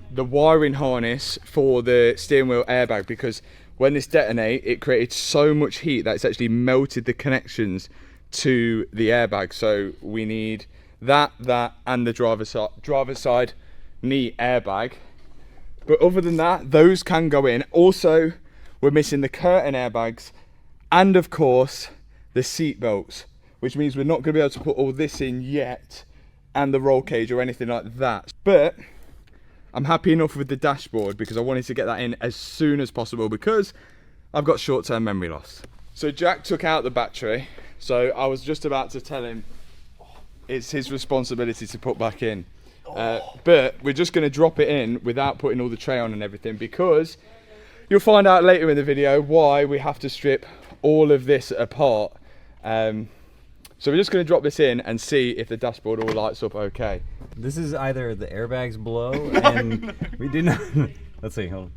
the wiring harness for the steering wheel airbag, because when this detonated, it created so much heat that it's actually melted the connections to the airbag. So we need that and the driver side knee airbag. But other than that, those can go in. Also, we're missing the curtain airbags and of course the seat belts, which means we're not going to be able to put all this in yet, and the roll cage or anything like that. But I'm happy enough with the dashboard because I wanted to get that in as soon as possible because I've got short-term memory loss. So Jack took out the battery, so I was just about to tell him it's his responsibility to put back in. But we're just going to drop it in without putting all the tray on and everything, because you'll find out later in the video why we have to strip all of this apart. So we're just going to drop this in and see if the dashboard all lights up okay. This is either the airbags below and we did not. Let's see, hold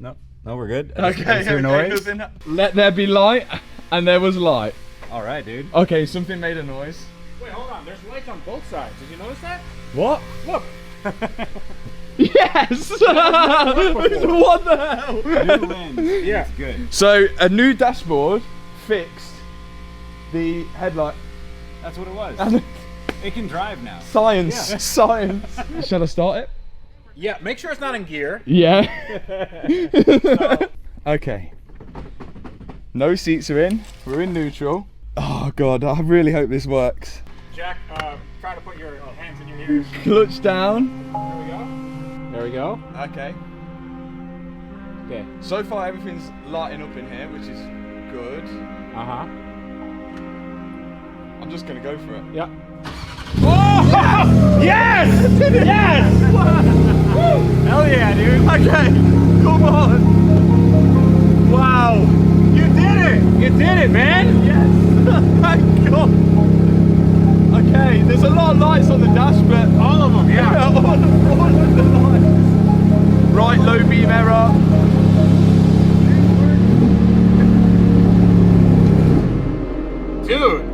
on. No, we're good. Okay, is there noise? Let there be light, and there was light. All right, dude. Okay, something made a noise. Wait, hold on. There's lights on both sides. Did you notice that? What? Look. Yes! What the hell? New lens. Yeah. It's good. So, a new dashboard fixed the headlight. That's what it was. It can drive now. Science. Yeah. Science. Shall I start it? Yeah, make sure it's not in gear. Yeah. Okay. No seats are in. We're in neutral. Oh God, I really hope this works. Jack, try to put your hands in your ears. Clutch down. There we go. Okay. Okay. So far everything's lighting up in here, which is good. Uh-huh. I'm just gonna go for it. Yeah. Oh! Yes! Yes! Hell yeah, dude. Okay, come on. Wow. You did it! You did it, man! Yes! Thank God. Okay, there's a lot of lights on the dash, but all of them, yeah. all of the lights. Right, low beam error. Dude.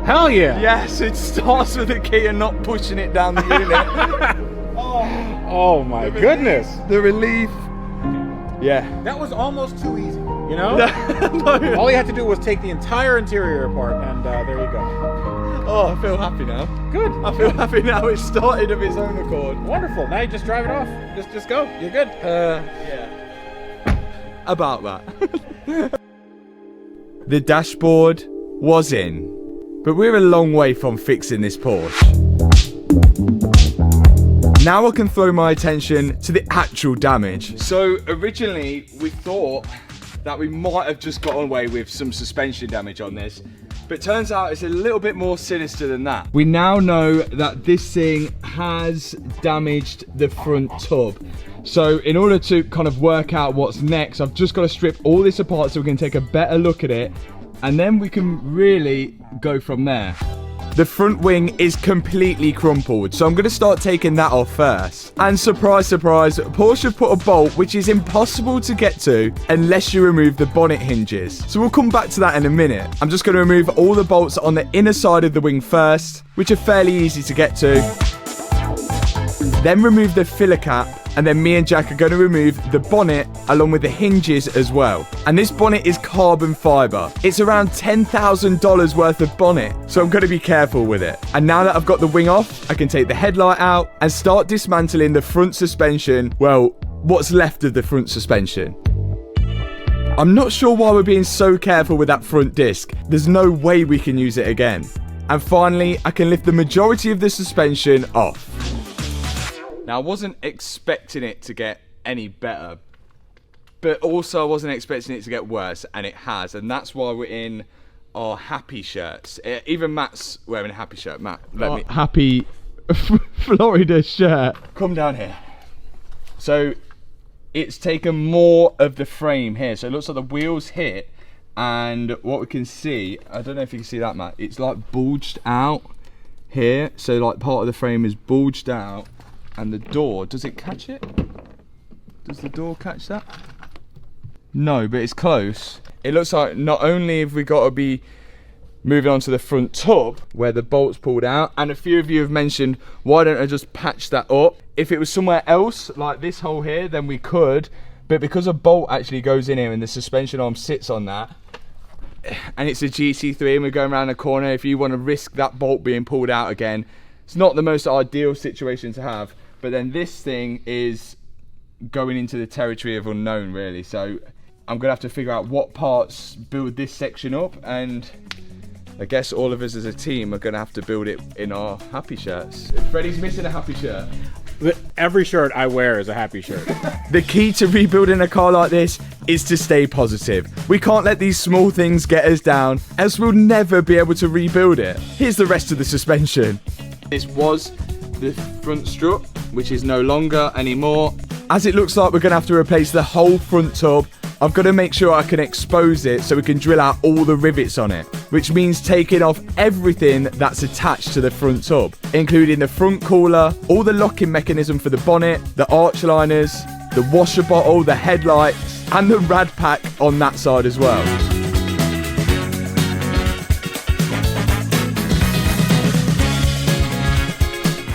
Hell yeah. Yes, it starts with the key and not pushing it down the unit. Oh my goodness. The relief. Yeah. That was almost too easy, you know? No. All you had to do was take the entire interior apart, and there you go. Oh, I feel happy now. Good. I feel happy now. It started of its own accord. Wonderful. Now you just drive it off. Just go. You're good. Yeah. About that. The dashboard was in, but we're a long way from fixing this Porsche. Now I can throw my attention to the actual damage. So originally we thought that we might have just got away with some suspension damage on this, but turns out it's a little bit more sinister than that. We now know that this thing has damaged the front tub. So in order to kind of work out what's next, I've just got to strip all this apart so we can take a better look at it, and then we can really go from there. The front wing is completely crumpled, so I'm going to start taking that off first. And surprise, surprise, Porsche put a bolt which is impossible to get to unless you remove the bonnet hinges. So we'll come back to that in a minute. I'm just going to remove all the bolts on the inner side of the wing first, which are fairly easy to get to. Then remove the filler cap, and then me and Jack are going to remove the bonnet along with the hinges as well. And this bonnet is carbon fiber. It's around $10,000 worth of bonnet, so I'm going to be careful with it. And now that I've got the wing off, I can take the headlight out and start dismantling the front suspension, well, what's left of the front suspension. I'm not sure why we're being so careful with that front disc. There's no way we can use it again. And finally, I can lift the majority of the suspension off. Now, I wasn't expecting it to get any better, but also I wasn't expecting it to get worse, and it has. And that's why we're in our happy shirts. Even Matt's wearing a happy shirt. Matt, let me... Happy Florida shirt. Come down here. So, it's taken more of the frame here. So it looks like the wheels hit, and what we can see, I don't know if you can see that, Matt, it's like bulged out here. So like part of the frame is bulged out, and the door, does it catch it? Does the door catch that? No, but it's close. It looks like not only have we got to be moving on to the front tub where the bolt's pulled out, and a few of you have mentioned, why don't I just patch that up? If it was somewhere else, like this hole here, then we could, but because a bolt actually goes in here and the suspension arm sits on that, and it's a GT3 and we're going around a corner, if you want to risk that bolt being pulled out again, it's not the most ideal situation to have. But then this thing is going into the territory of unknown, really, so I'm gonna have to figure out what parts build this section up, and I guess all of us as a team are gonna have to build it in our happy shirts. Freddie's missing a happy shirt. Every shirt I wear is a happy shirt. The key to rebuilding a car like this is to stay positive. We can't let these small things get us down, else we'll never be able to rebuild it. Here's the rest of the suspension. This was the front strut, which is no longer anymore. As it looks like we're gonna have to replace the whole front tub, I've got to make sure I can expose it so we can drill out all the rivets on it, which means taking off everything that's attached to the front tub, including the front cooler, all the locking mechanism for the bonnet, the arch liners, the washer bottle, the headlights, and the rad pack on that side as well.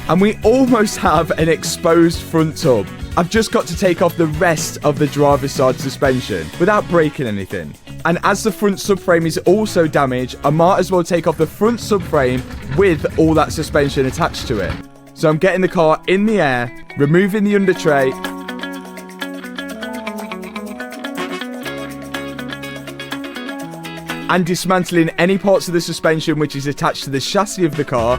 And we almost have an exposed front tub. I've just got to take off the rest of the driver's side suspension without breaking anything. And as the front subframe is also damaged, I might as well take off the front subframe with all that suspension attached to it. So I'm getting the car in the air, removing the under tray, and dismantling any parts of the suspension which is attached to the chassis of the car,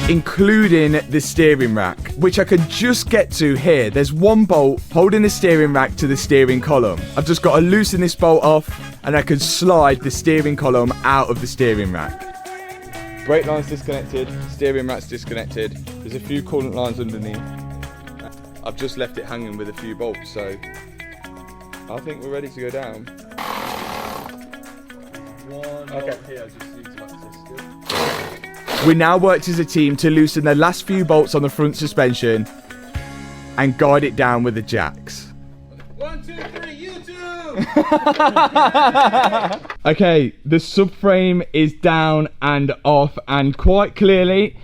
including the steering rack, which I can just get to here. There's one bolt holding the steering rack to the steering column. I've just got to loosen this bolt off and I can slide the steering column out of the steering rack. Brake line's disconnected, steering rack's disconnected. There's a few coolant lines underneath. I've just left it hanging with a few bolts, so I think we're ready to go down. One bolt here, I just need to access it. We now worked as a team to loosen the last few bolts on the front suspension and guide it down with the jacks. 1, 2, 3, YouTube! Okay, the subframe is down and off, and quite clearly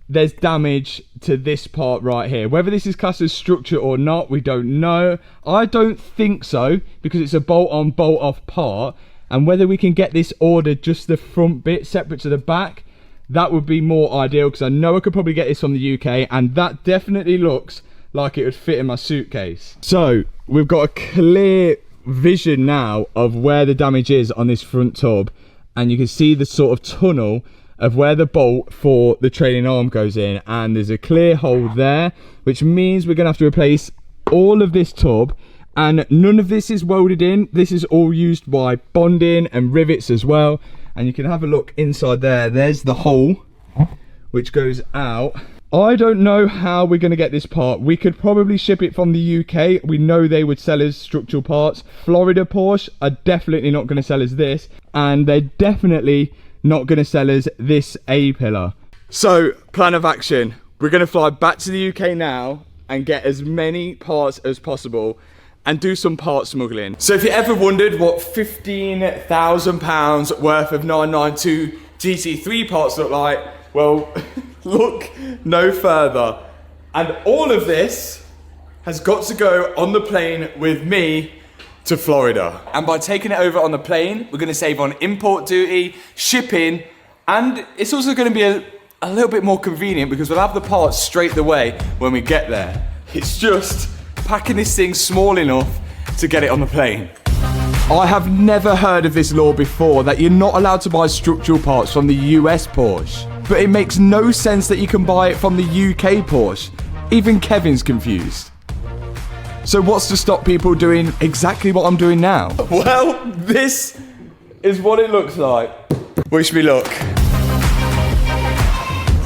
there's damage to this part right here. Whether this is classed as structure or not, we don't know. I don't think so, because it's a bolt-on, bolt-off part, and whether we can get this ordered just the front bit separate to the back, that would be more ideal, because I know I could probably get this from the UK, and that definitely looks like it would fit in my suitcase. So we've got a clear vision now of where the damage is on this front tub, and you can see the sort of tunnel of where the bolt for the trailing arm goes in, and there's a clear hole there, which means we're gonna have to replace all of this tub, and none of this is welded in. This is all used by bonding and rivets as well. And you can have a look inside there. There's the hole which goes out. I don't know how we're going to get this part. We could probably ship it from the UK. We know they would sell us structural parts. Florida Porsche are definitely not going to sell us this, and they're definitely not going to sell us this A-pillar. So, plan of action. We're going to fly back to the UK now and get as many parts as possible and do some part smuggling. So if you ever wondered what £15,000 worth of 992 GT3 parts look like, well, look no further. And all of this has got to go on the plane with me to Florida. And by taking it over on the plane, we're gonna save on import duty, shipping, and it's also gonna be a little bit more convenient because we'll have the parts straight away when we get there. It's just packing this thing small enough to get it on the plane. I have never heard of this law before, that you're not allowed to buy structural parts from the US Porsche. But it makes no sense that you can buy it from the UK Porsche. Even Kevin's confused. So what's to stop people doing exactly what I'm doing now? Well, this is what it looks like. Wish me luck.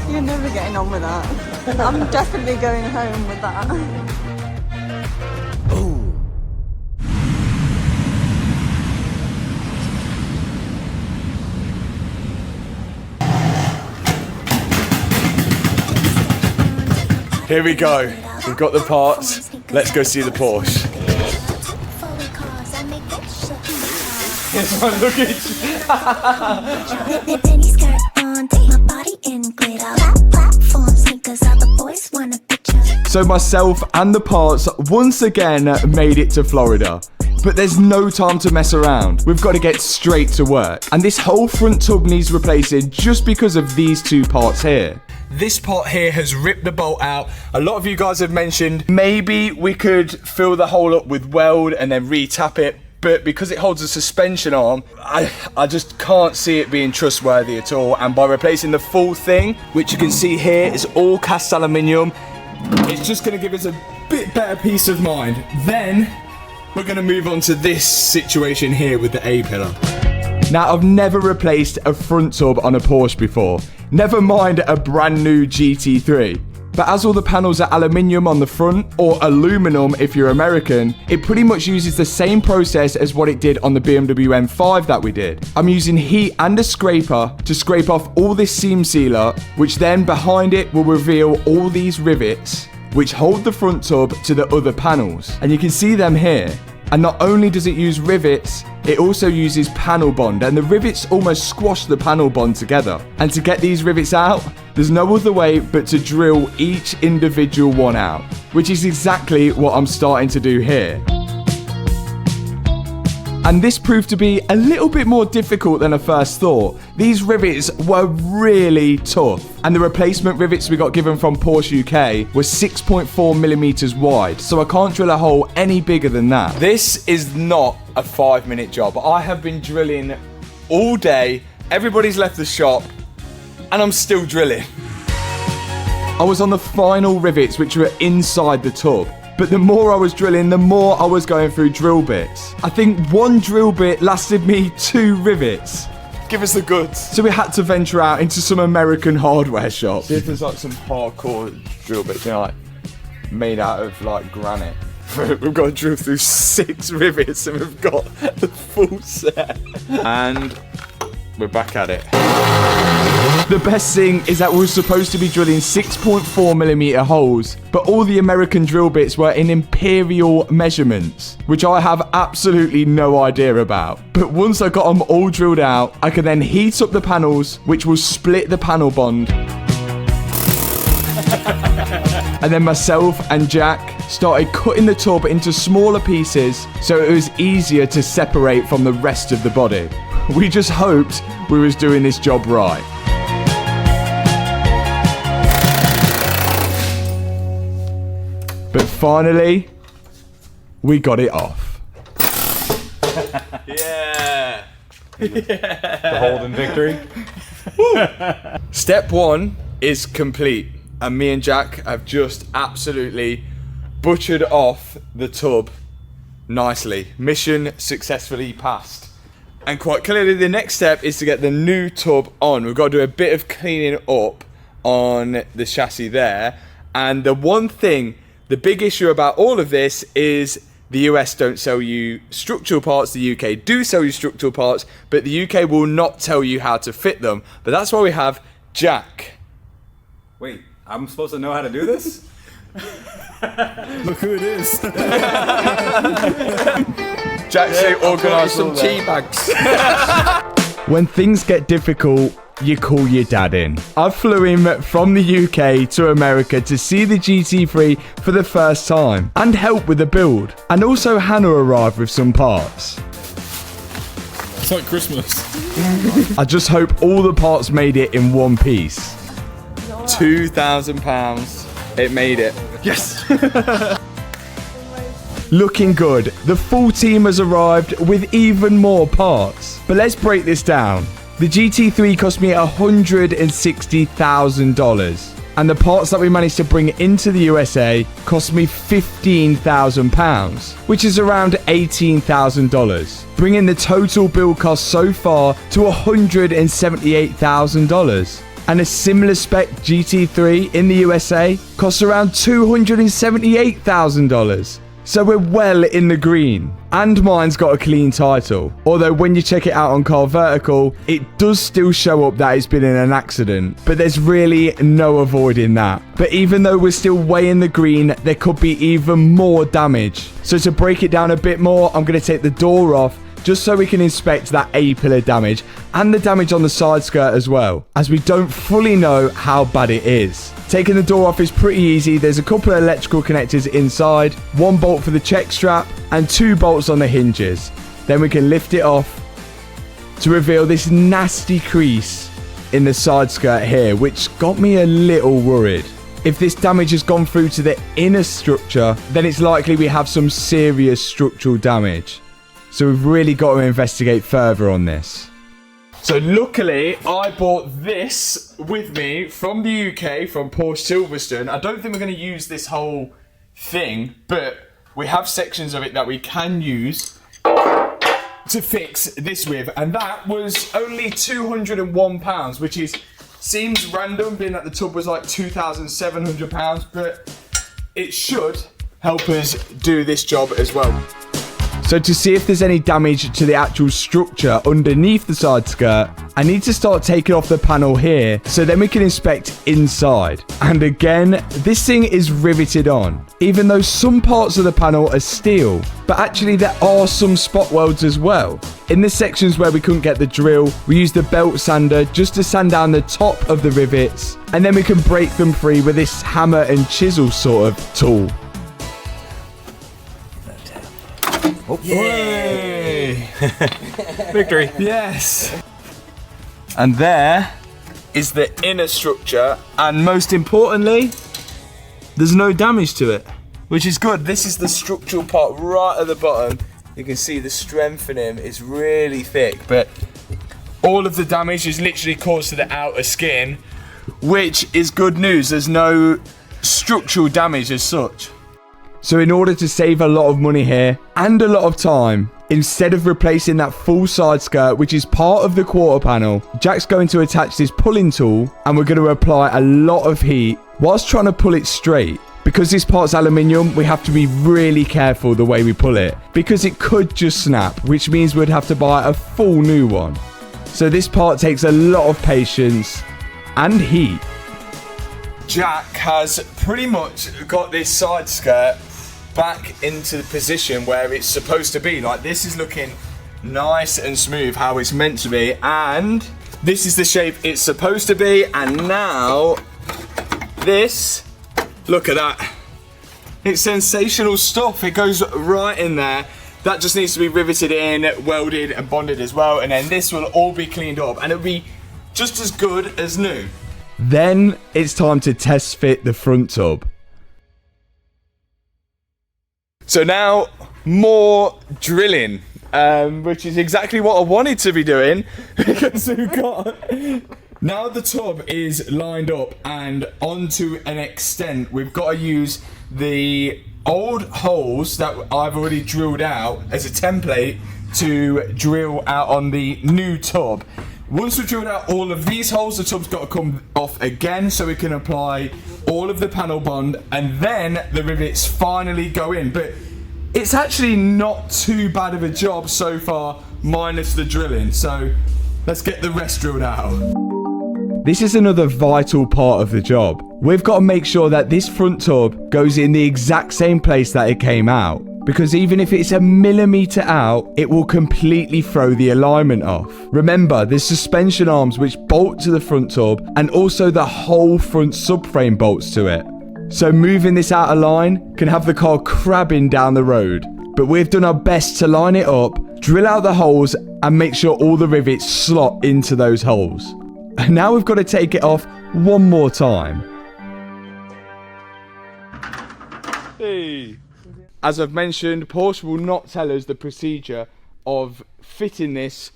You're never getting on with that. I'm definitely going home with that. Here we go. We've got the parts. Let's go see the Porsche. Here's my luggage. So myself and the parts once again made it to Florida. But there's no time to mess around. We've got to get straight to work. And this whole front tub needs replacing just because of these two parts here. This part here has ripped the bolt out. A lot of you guys have mentioned maybe we could fill the hole up with weld and then re-tap it. But because it holds a suspension arm, I just can't see it being trustworthy at all. And by replacing the full thing, which you can see here is all cast aluminium, it's just going to give us a bit better peace of mind. Then we're going to move on to this situation here with the A-pillar. Now, I've never replaced a front tub on a Porsche before, never mind a brand new GT3. But as all the panels are aluminium on the front, or aluminum if you're American, it pretty much uses the same process as what it did on the BMW M5 that we did. I'm using heat and a scraper to scrape off all this seam sealer, which then behind it will reveal all these rivets, which hold the front tub to the other panels. And you can see them here. And not only does it use rivets, it also uses panel bond, and the rivets almost squash the panel bond together. And to get these rivets out, there's no other way but to drill each individual one out, which is exactly what I'm starting to do here. And this proved to be a little bit more difficult than I first thought. These rivets were really tough. And the replacement rivets we got given from Porsche UK were 6.4 millimeters wide. So I can't drill a hole any bigger than that. This is not a 5-minute job. I have been drilling all day. Everybody's left the shop and I'm still drilling. I was on the final rivets, which were inside the tub. But the more I was drilling, the more I was going through drill bits. I think one drill bit lasted me 2 rivets. Give us the goods. So we had to venture out into some American hardware shops. See if there's like some hardcore drill bits, you know, like made out of like granite. We've got to drill through 6 rivets and we've got the full set. And we're back at it. The best thing is that we were supposed to be drilling 6.4 millimeter holes, but all the American drill bits were in imperial measurements, which I have absolutely no idea about. But once I got them all drilled out, I can then heat up the panels, which will split the panel bond. And then myself and Jack started cutting the tub into smaller pieces so it was easier to separate from the rest of the body. We just hoped we was doing this job right. But finally, we got it off. Yeah. The Holden victory. Step 1 is complete. And me and Jack have just absolutely butchered off the tub nicely. Mission successfully passed. And quite clearly the next step is to get the new tub on. We've got to do a bit of cleaning up on the chassis there. And the one thing, the big issue about all of this is the US don't sell you structural parts, the UK do sell you structural parts, but the UK will not tell you how to fit them. But that's why we have Jack. Wait, I'm supposed to know how to do this? Look who it is. Jack's organised some tea bags. When things get difficult, you call your dad in. I flew him from the UK to America to see the GT3 for the first time and help with the build. And also Hannah arrived with some parts. It's like Christmas. I just hope all the parts made it in one piece. £2,000. It made it. Yes! Looking good. The full team has arrived with even more parts. But let's break this down. The GT3 cost me $160,000. And the parts that we managed to bring into the USA cost me £15,000, which is around $18,000, bringing the total build cost so far to $178,000. And a similar spec GT3 in the USA costs around $278,000. So we're well in the green. And mine's got a clean title. Although when you check it out on Car Vertical, it does still show up that it's been in an accident. But there's really no avoiding that. But even though we're still way in the green, there could be even more damage. So to break it down a bit more, I'm going to take the door off just so we can inspect that A-pillar damage and the damage on the side skirt as well, as we don't fully know how bad it is. Taking the door off is pretty easy. There's a couple of electrical connectors inside, 1 bolt for the check strap and 2 bolts on the hinges. Then we can lift it off to reveal this nasty crease in the side skirt here, which got me a little worried. If this damage has gone through to the inner structure, then it's likely we have some serious structural damage. So we've really got to investigate further on this. So luckily, I bought this with me from the UK, from Porsche Silverstone. I don't think we're going to use this whole thing, but we have sections of it that we can use to fix this with. And that was only £201, which seems random, being that the tub was like £2,700, but it should help us do this job as well. So to see if there's any damage to the actual structure underneath the side skirt, I need to start taking off the panel here so then we can inspect inside. And again, this thing is riveted on, even though some parts of the panel are steel, but actually there are some spot welds as well. In the sections where we couldn't get the drill, we used the belt sander just to sand down the top of the rivets, and then we can break them free with this hammer and chisel sort of tool. Oh. Yay! Victory. Yes. And there is the inner structure, and most importantly, there's no damage to it, which is good. This is the structural part right at the bottom. You can see the strengthening is really thick, but all of the damage is literally caused to the outer skin, which is good news. There's no structural damage as such. So in order to save a lot of money here and a lot of time, instead of replacing that full side skirt, which is part of the quarter panel, Jack's going to attach this pulling tool and we're going to apply a lot of heat whilst trying to pull it straight. Because this part's aluminium, we have to be really careful the way we pull it, because it could just snap, which means we'd have to buy a full new one. So this part takes a lot of patience and heat. Jack has pretty much got this side skirt back into the position where it's supposed to be. Like, this is looking nice and smooth how it's meant to be, and this is the shape it's supposed to be. And now this, look at that, it's sensational stuff. It goes right in there. That just needs to be riveted in, welded and bonded as well, and then this will all be cleaned up and it'll be just as good as new. Then it's time to test fit the front tub. So now, more drilling, which is exactly what I wanted to be doing, because we've got... Now the tub is lined up, and onto an extent, we've got to use the old holes that I've already drilled out as a template to drill out on the new tub. Once we've drilled out all of these holes, the tub's got to come off again so we can apply all of the panel bond, and then the rivets finally go in. But it's actually not too bad of a job so far, minus the drilling. So let's get the rest drilled out. This is another vital part of the job. We've got to make sure that this front tub goes in the exact same place that it came out, because even if it's a millimetre out, it will completely throw the alignment off. Remember, there's suspension arms which bolt to the front tub, and also the whole front subframe bolts to it. So moving this out of line can have the car crabbing down the road. But we've done our best to line it up, drill out the holes, and make sure all the rivets slot into those holes. And now we've got to take it off one more time. Hey. As I've mentioned, Porsche will not tell us the procedure of fitting this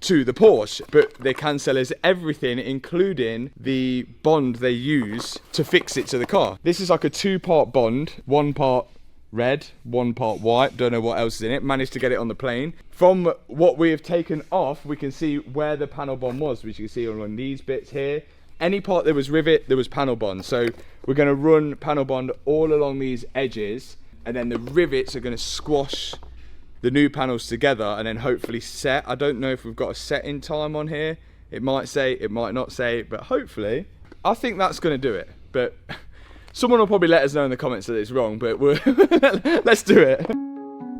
to the Porsche, but they can sell us everything, including the bond they use to fix it to the car. This is like a 2-part bond, 1 part red, 1 part white, don't know what else is in it. Managed to get it on the plane. From what we have taken off, we can see where the panel bond was, which you can see on these bits here. Any part there was rivet, there was panel bond. So we're going to run panel bond all along these edges, and then the rivets are going to squash the new panels together and then hopefully set. I don't know if we've got a setting time on here. It might say, it might not say, but hopefully, I think that's going to do it. But someone will probably let us know in the comments that it's wrong, but let's do it.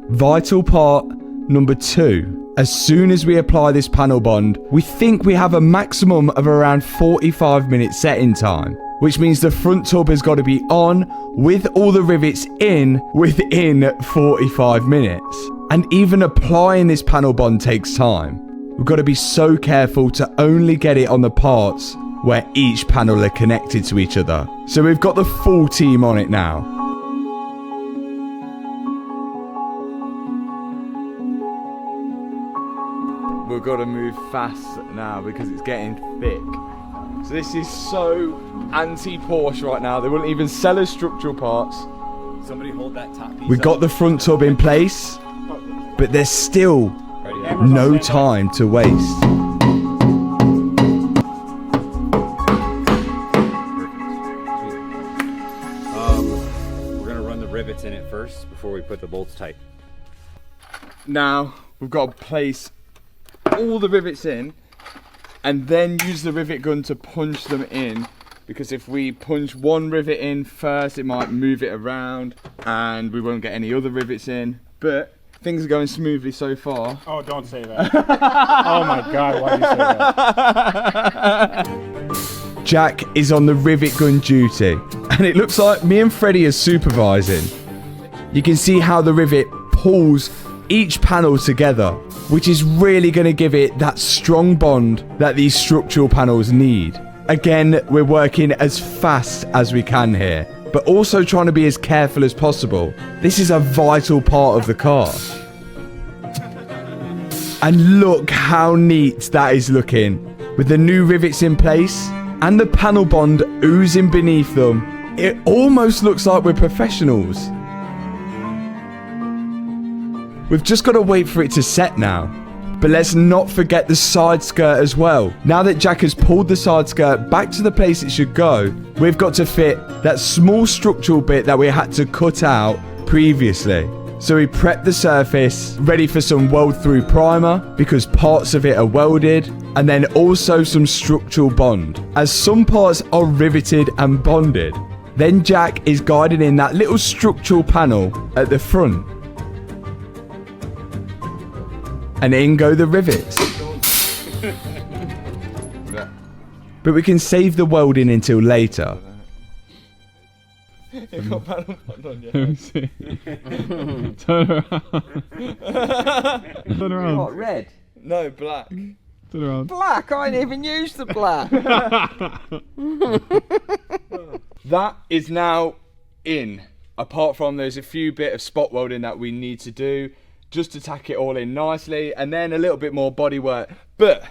Vital part number 2. As soon as we apply this panel bond, we think we have a maximum of around 45 minutes setting time, which means the front tub has got to be on with all the rivets in within 45 minutes. And even applying this panel bond takes time. We've got to be so careful to only get it on the parts where each panel are connected to each other. So we've got the full team on it now. We've got to move fast now because it's getting thick. So this is so anti-Porsche right now. They wouldn't even sell us structural parts. Somebody hold that top piece. We've got the front tub in place, but there's still no time to waste. We're gonna run the rivets in it first before we put the bolts tight. Now we've got to place all the rivets in and then use the rivet gun to punch them in, because if we punch one rivet in first it might move it around and we won't get any other rivets in. But things are going smoothly so far. Oh, don't say that. Oh my God, why do you say that? Jack is on the rivet gun duty, and it looks like me and Freddie are supervising. You can see how the rivet pulls each panel together, which is really going to give it that strong bond that these structural panels need. Again, we're working as fast as we can here, but also trying to be as careful as possible. This is a vital part of the car. And look how neat that is looking. With the new rivets in place and the panel bond oozing beneath them, it almost looks like we're professionals. We've just got to wait for it to set now. But let's not forget the side skirt as well. Now that Jack has pulled the side skirt back to the place it should go, we've got to fit that small structural bit that we had to cut out previously. So we prepped the surface, ready for some weld through primer, because parts of it are welded, and then also some structural bond, as some parts are riveted and bonded. Then Jack is guiding in that little structural panel at the front. And in go the rivets. But we can save the welding until later. You've got panel bond on your head. Turn around. Turn around. What, red? No, black. Turn around. Black? I didn't even use the black. That is now in. Apart from there's a few bit of spot welding that we need to do just to tack it all in nicely, and then a little bit more body work. But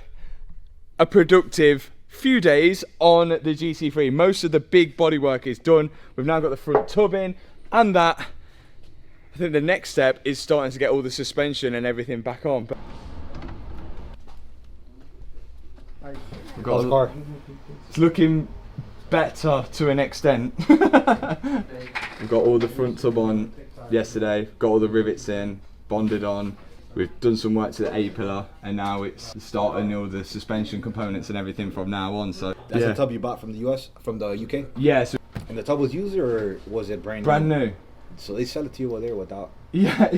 a productive few days on the GT3. Most of the big body work is done. We've now got the front tub in, and that, I think the next step is starting to get all the suspension and everything back on. We've got the car. It's looking better to an extent. We've got all the front tub on yesterday, got all the rivets in, bonded on. We've done some work to the A-pillar, and now it's starting all the suspension components and everything from now on. So that's the tub you bought from the US, from the UK? Yeah. So, and the tub was used, or was it brand new? Brand new. So they sell it to you over there without... Yeah.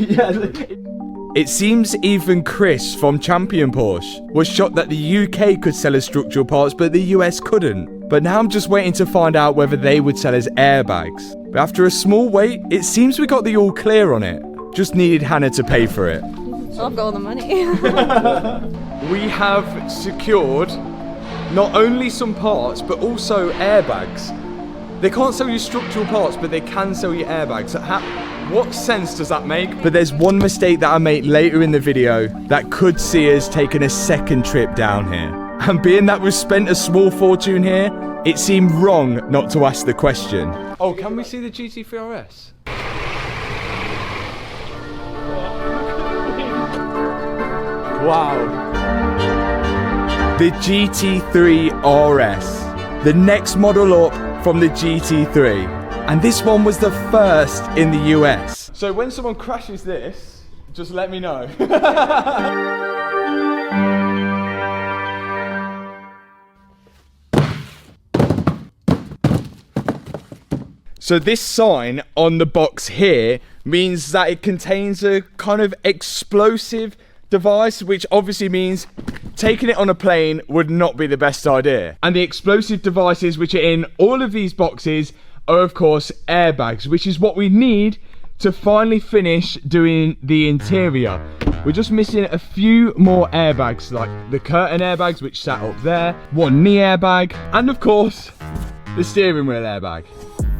It seems even Chris from Champion Porsche was shocked that the UK could sell us structural parts, but the US couldn't. But now I'm just waiting to find out whether they would sell us airbags. But after a small wait, it seems we got the all clear on it. Just needed Hannah to pay for it. I've got all the money. We have secured not only some parts, but also airbags. They can't sell you structural parts, but they can sell you airbags. So what sense does that make? But there's one mistake that I made later in the video that could see us taking a second trip down here. And being that we've spent a small fortune here, it seemed wrong not to ask the question. Oh, can we see the GT3 RS? Wow. The GT3 RS. The next model up from the GT3. And this one was the first in the US. So when someone crashes this, just let me know. So this sign on the box here means that it contains a kind of explosive device, which obviously means taking it on a plane would not be the best idea. And the explosive devices which are in all of these boxes are of course airbags, which is what we need to finally finish doing the interior. We're just missing a few more airbags, like the curtain airbags which sat up there, one knee airbag, and of course the steering wheel airbag.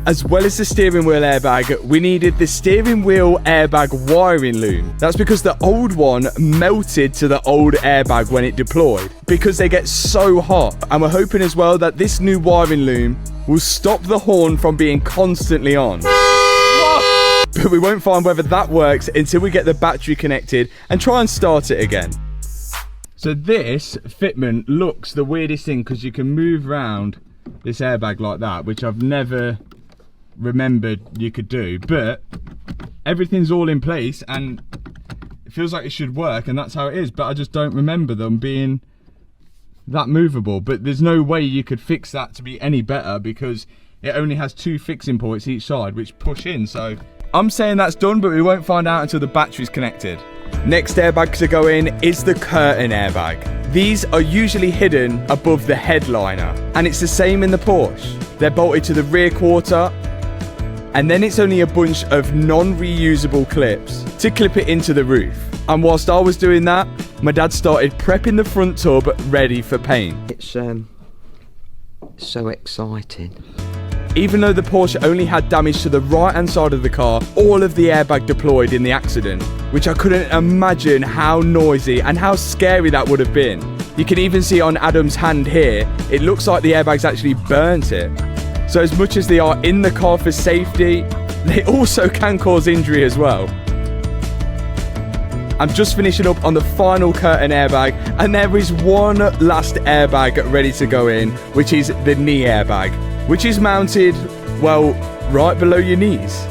As well as the steering wheel airbag, we needed the steering wheel airbag wiring loom. That's because the old one melted to the old airbag when it deployed, because they get so hot. And we're hoping as well that this new wiring loom will stop the horn from being constantly on. But we won't find whether that works until we get the battery connected and try and start it again. So this fitment looks the weirdest thing, because you can move around this airbag like that, which I've never remembered you could do, but everything's all in place and it feels like it should work, and that's how it is. But I just don't remember them being that movable. But there's no way you could fix that to be any better, because it only has 2 fixing points each side which push in. So I'm saying that's done, but we won't find out until the battery's connected. Next airbag to go in is the curtain airbag. These are usually hidden above the headliner, and it's the same in the Porsche. They're bolted to the rear quarter, and then it's only a bunch of non-reusable clips to clip it into the roof. And whilst I was doing that, my dad started prepping the front tub ready for paint. It's so exciting. Even though the Porsche only had damage to the right hand side of the car, all of the airbag deployed in the accident, which I couldn't imagine how noisy and how scary that would have been. You can even see on Adam's hand here, it looks like the airbags actually burnt it. So as much as they are in the car for safety, they also can cause injury as well. I'm just finishing up on the final curtain airbag, and there is one last airbag ready to go in, which is the knee airbag, which is mounted, well, right below your knees.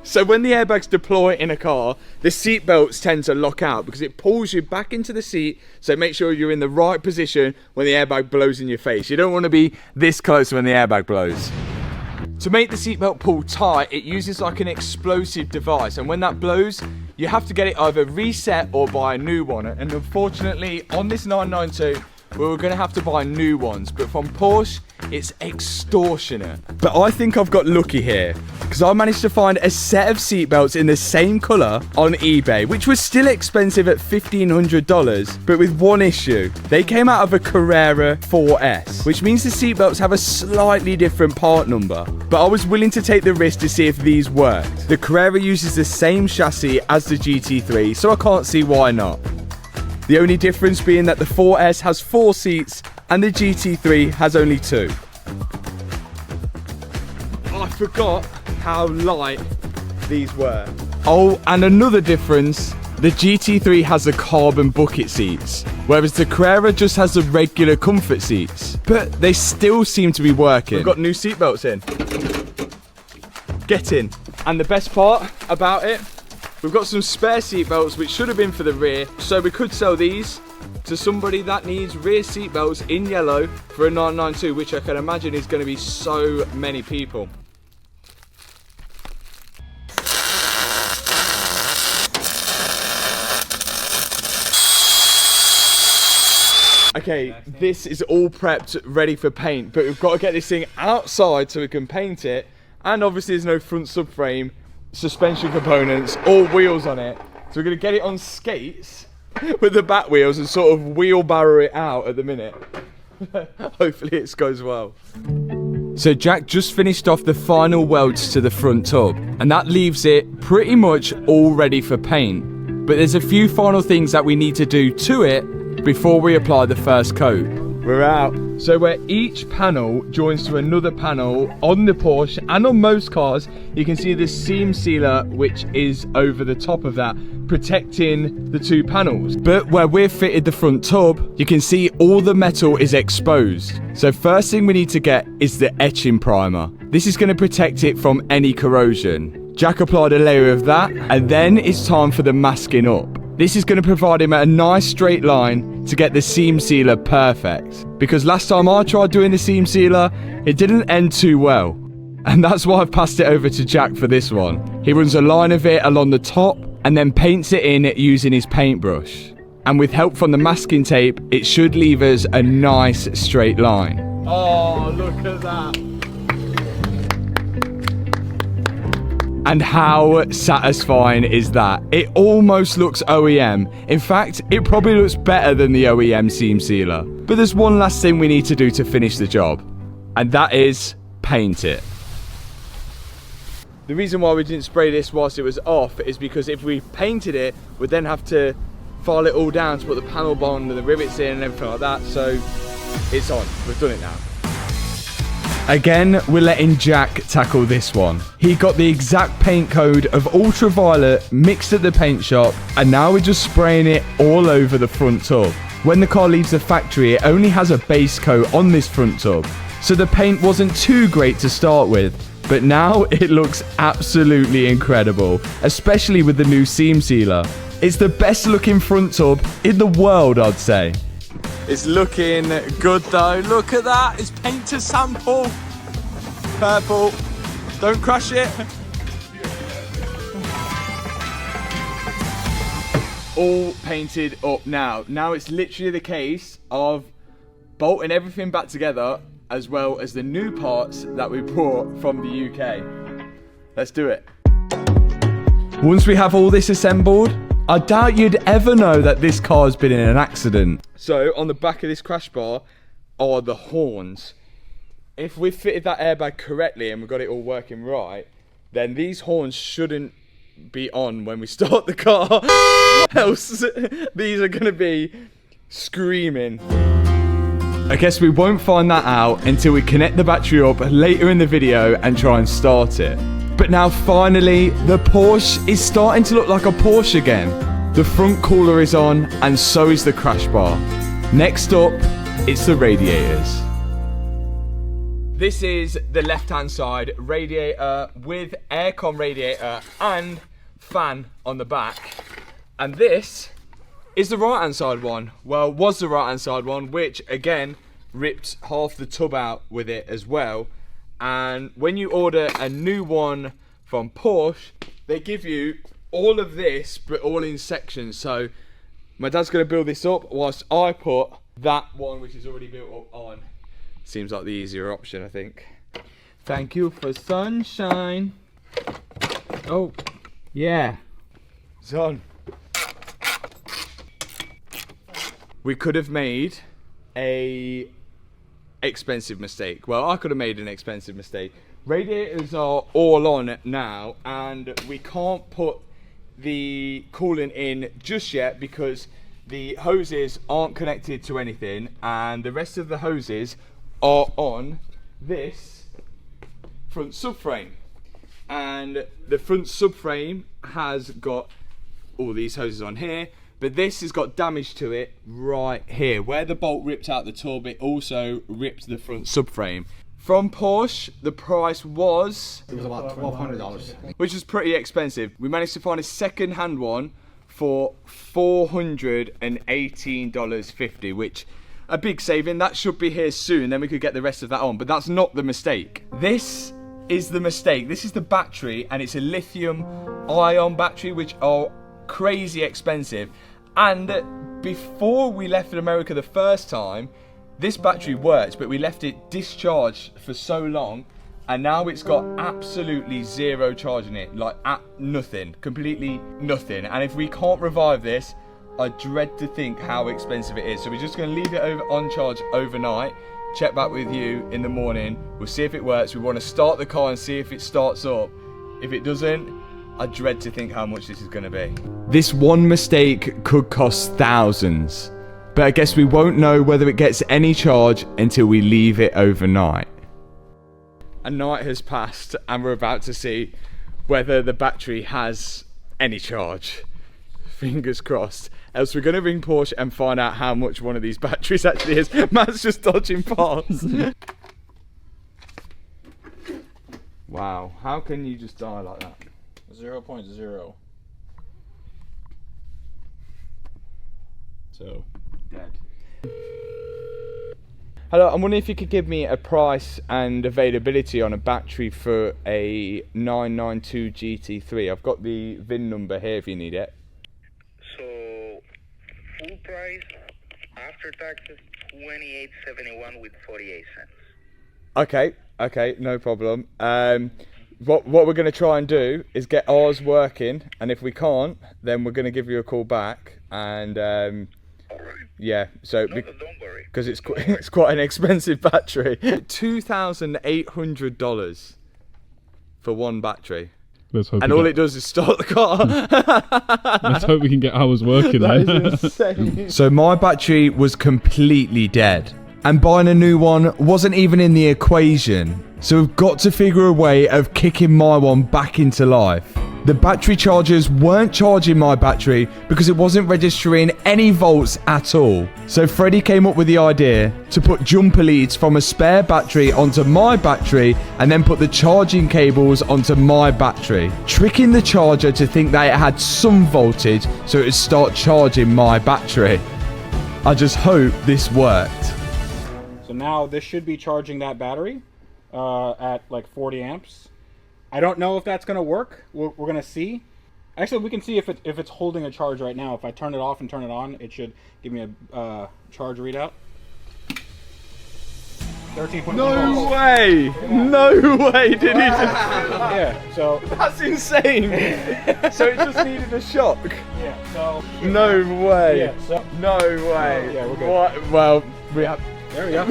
So when the airbags deploy in a car, the seat belts tend to lock out because it pulls you back into the seat, so make sure you're in the right position when the airbag blows in your face. You don't want to be this close when the airbag blows. To make the seatbelt pull tight, it uses like an explosive device, and when that blows, you have to get it either reset or buy a new one. And unfortunately, on this 992, we were going to have to buy new ones, but from Porsche, it's extortionate. But I think I've got lucky here, because I managed to find a set of seatbelts in the same colour on eBay, which was still expensive at $1,500, but with one issue. They came out of a Carrera 4S, which means the seatbelts have a slightly different part number. But I was willing to take the risk to see if these worked. The Carrera uses the same chassis as the GT3, so I can't see why not. The only difference being that the 4S has 4 seats and the GT3 has only 2. I forgot how light these were. Oh, and another difference, the GT3 has the carbon bucket seats, whereas the Carrera just has the regular comfort seats. But they still seem to be working. We've got new seat belts in. Get in. And the best part about it, we've got some spare seat belts which should have been for the rear, so we could sell these to somebody that needs rear seat belts in yellow for a 992, which I can imagine is going to be so many people. Okay, this is all prepped, ready for paint, but we've got to get this thing outside so we can paint it, and obviously there's no front subframe, suspension components or wheels on it, so we're going to get it on skates with the back wheels and sort of wheelbarrow it out at the minute. Hopefully it goes well. So Jack just finished off the final welds to the front tub, and that leaves it pretty much all ready for paint. But there's a few final things that we need to do to it before we apply the first coat. We're out. So where each panel joins to another panel on the Porsche and on most cars, you can see the seam sealer which is over the top of that, protecting the two panels. But where we've fitted the front tub, you can see all the metal is exposed. So first thing we need to get is the etching primer. This is going to protect it from any corrosion. Jack applied a layer of that, and then it's time for the masking up. This is going to provide him a nice straight line to get the seam sealer perfect. Because last time I tried doing the seam sealer, it didn't end too well. And that's why I've passed it over to Jack for this one. He runs a line of it along the top and then paints it in using his paintbrush. And with help from the masking tape, it should leave us a nice straight line. Oh, look at that. And how satisfying is that? It almost looks OEM. In fact, it probably looks better than the OEM seam sealer. But there's one last thing we need to do to finish the job, and that is paint it. The reason why we didn't spray this whilst it was off is because if we painted it, we'd then have to file it all down to put the panel bond and the rivets in and everything like that. So it's on, we've done it now. Again, we're letting Jack tackle this one. He got the exact paint code of ultraviolet mixed at the paint shop, and now we're just spraying it all over the front tub. When the car leaves the factory, it only has a base coat on this front tub, so the paint wasn't too great to start with, but now it looks absolutely incredible, especially with the new seam sealer. It's the best looking front tub in the world, I'd say. It's looking good though. Look at that. It's paint to sample. Purple. Don't crush it. All painted up now. Now it's literally the case of bolting everything back together, as well as the new parts that we brought from the UK. Let's do it. Once we have all this assembled, I doubt you'd ever know that this car's been in an accident. So on the back of this crash bar are the horns. If we've fitted that airbag correctly and we've got it all working right, then these horns shouldn't be on when we start the car. Else these are going to be screaming. I guess we won't find that out until we connect the battery up later in the video and try and start it. But now finally, the Porsche is starting to look like a Porsche again. The front cooler is on, and so is the crash bar. Next up, it's the radiators. This is the left-hand side radiator with aircon radiator and fan on the back. And this is the right-hand side one. Well, was the right-hand side one, which again, ripped half the tub out with it as well. And when you order a new one from Porsche, they give you all of this, but all in sections. So my dad's going to build this up whilst I put that one, which is already built up, on. Seems like the easier option, I think. Thank you for sunshine. Oh, yeah. It's on. We could have made a expensive mistake. Well, I could have made an expensive mistake. Radiators are all on now, and we can't put the coolant in just yet because the hoses aren't connected to anything, and the rest of the hoses are on this front subframe. And the front subframe has got all these hoses on here, but this has got damage to it right here. Where the bolt ripped out the tub, it also ripped the front subframe. From Porsche, the price was... It was about $1,200. Which is pretty expensive. We managed to find a second-hand one for $418.50, which a big saving. That should be here soon, then we could get the rest of that on. But that's not the mistake. This is the mistake. This is the battery, and it's a lithium-ion battery, which are crazy expensive. And before we left in America the first time, this battery worked, but we left it discharged for so long, and now it's got absolutely zero charge in it, like at nothing, completely nothing. And if we can't revive this, I dread to think how expensive it is. So we're just going to leave it on charge overnight. Check back with you in the morning. We'll see if it works. We want to start the car and see if it starts up. If it doesn't, I dread to think how much this is going to be. This one mistake could cost thousands. But I guess we won't know whether it gets any charge until we leave it overnight. A night has passed and we're about to see whether the battery has any charge. Fingers crossed. Else we're going to ring Porsche and find out how much one of these batteries actually is. Matt's just dodging parts. Wow, how can you just die like that? 0.0. So, dead. Hello, I'm wondering if you could give me a price and availability on a battery for a 992 GT3. I've got the VIN number here if you need it. So, full price after taxes, $28.71 with 48 cents. Okay, no problem. What we're going to try and do is get ours working, and if we can't, then we're going to give you a call back. And yeah, so don't worry, because it's quite an expensive battery. $2,800 for one battery. Let's hope. And all it does is start the car. Let's hope we can get ours working. That then. is insane. So my battery was completely dead, and buying a new one wasn't even in the equation. So we've got to figure a way of kicking my one back into life. The battery chargers weren't charging my battery because it wasn't registering any volts at all. So Freddie came up with the idea to put jumper leads from a spare battery onto my battery and then put the charging cables onto my battery, tricking the charger to think that it had some voltage so it would start charging my battery. I just hope this worked. So now this should be charging that battery at like 40 amps. I don't know if that's going to work. We're going to see. Actually, we can see if it's holding a charge right now. If I turn it off and turn it on, it should give me a charge readout. 13.1 No volts. way! No way did he just... Yeah, so... That's insane! So it just needed a shock? Yeah, so... No way! Yeah, so... No way! Yeah, we're good. What? Well, we have... There we go.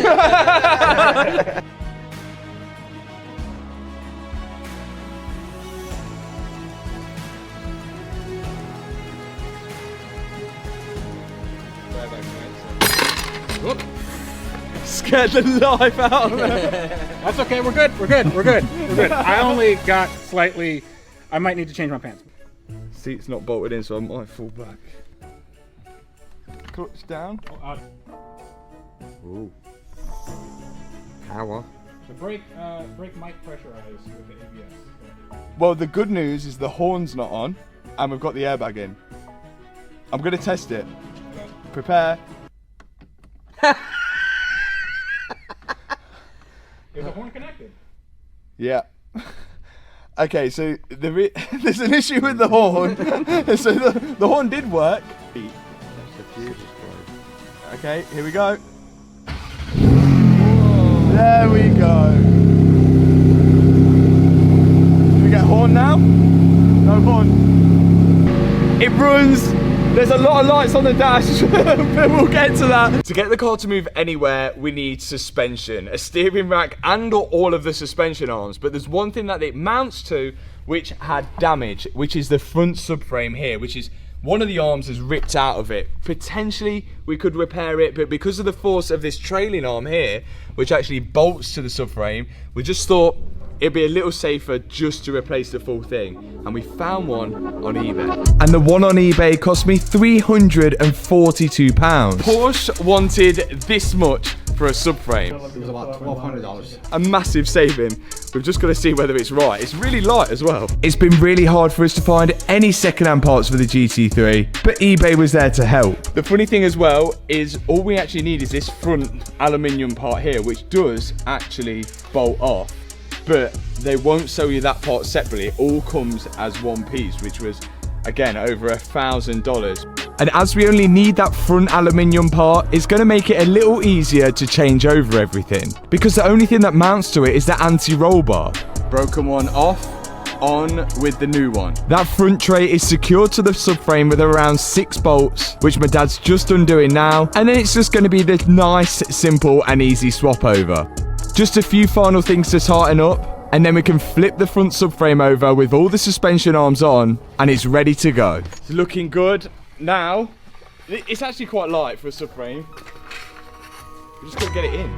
Scared the life out of me. That's okay, we're good. I only got slightly... I might need to change my pants. Seat's not bolted in, so I might fall back. Clutch down. Ooh. Power. The brake might pressurize with the ABS. Well, the good news is the horn's not on, and we've got the airbag in. I'm going to test it. Prepare. Is the horn connected? Yeah. Okay, so there's an issue with the horn. So the horn did work. Okay, here we go. There we go. Do we get horn now? No horn. It runs. There's a lot of lights on the dash, but we'll get to that. To get the car to move anywhere, we need suspension, a steering rack and all of the suspension arms. But there's one thing that it mounts to which had damage, which is the front subframe here, which is one of the arms is ripped out of it. Potentially we could repair it, but because of the force of this trailing arm here, which actually bolts to the subframe, we just thought it'd be a little safer just to replace the full thing. And we found one on eBay. And the one on eBay cost me £342. Porsche wanted this much for a subframe. It was about $1,200. A massive saving. We've just got to see whether it's right. It's really light as well. It's been really hard for us to find any second-hand parts for the GT3, but eBay was there to help. The funny thing as well is all we actually need is this front aluminium part here, which does actually bolt off. But they won't sell you that part separately. It all comes as one piece, which was, again, over $1,000. And as we only need that front aluminium part, it's going to make it a little easier to change over everything. Because the only thing that mounts to it is the anti-roll bar. Broken one off. on with the new one. That front tray is secured to the subframe with around 6 bolts, which my dad's just undoing now, and then it's just going to be this nice, simple and easy swap over. Just a few final things to tighten up, and then we can flip the front subframe over with all the suspension arms on, and it's ready to go. It's looking good. Now, it's actually quite light for a subframe. We're just going to get it in.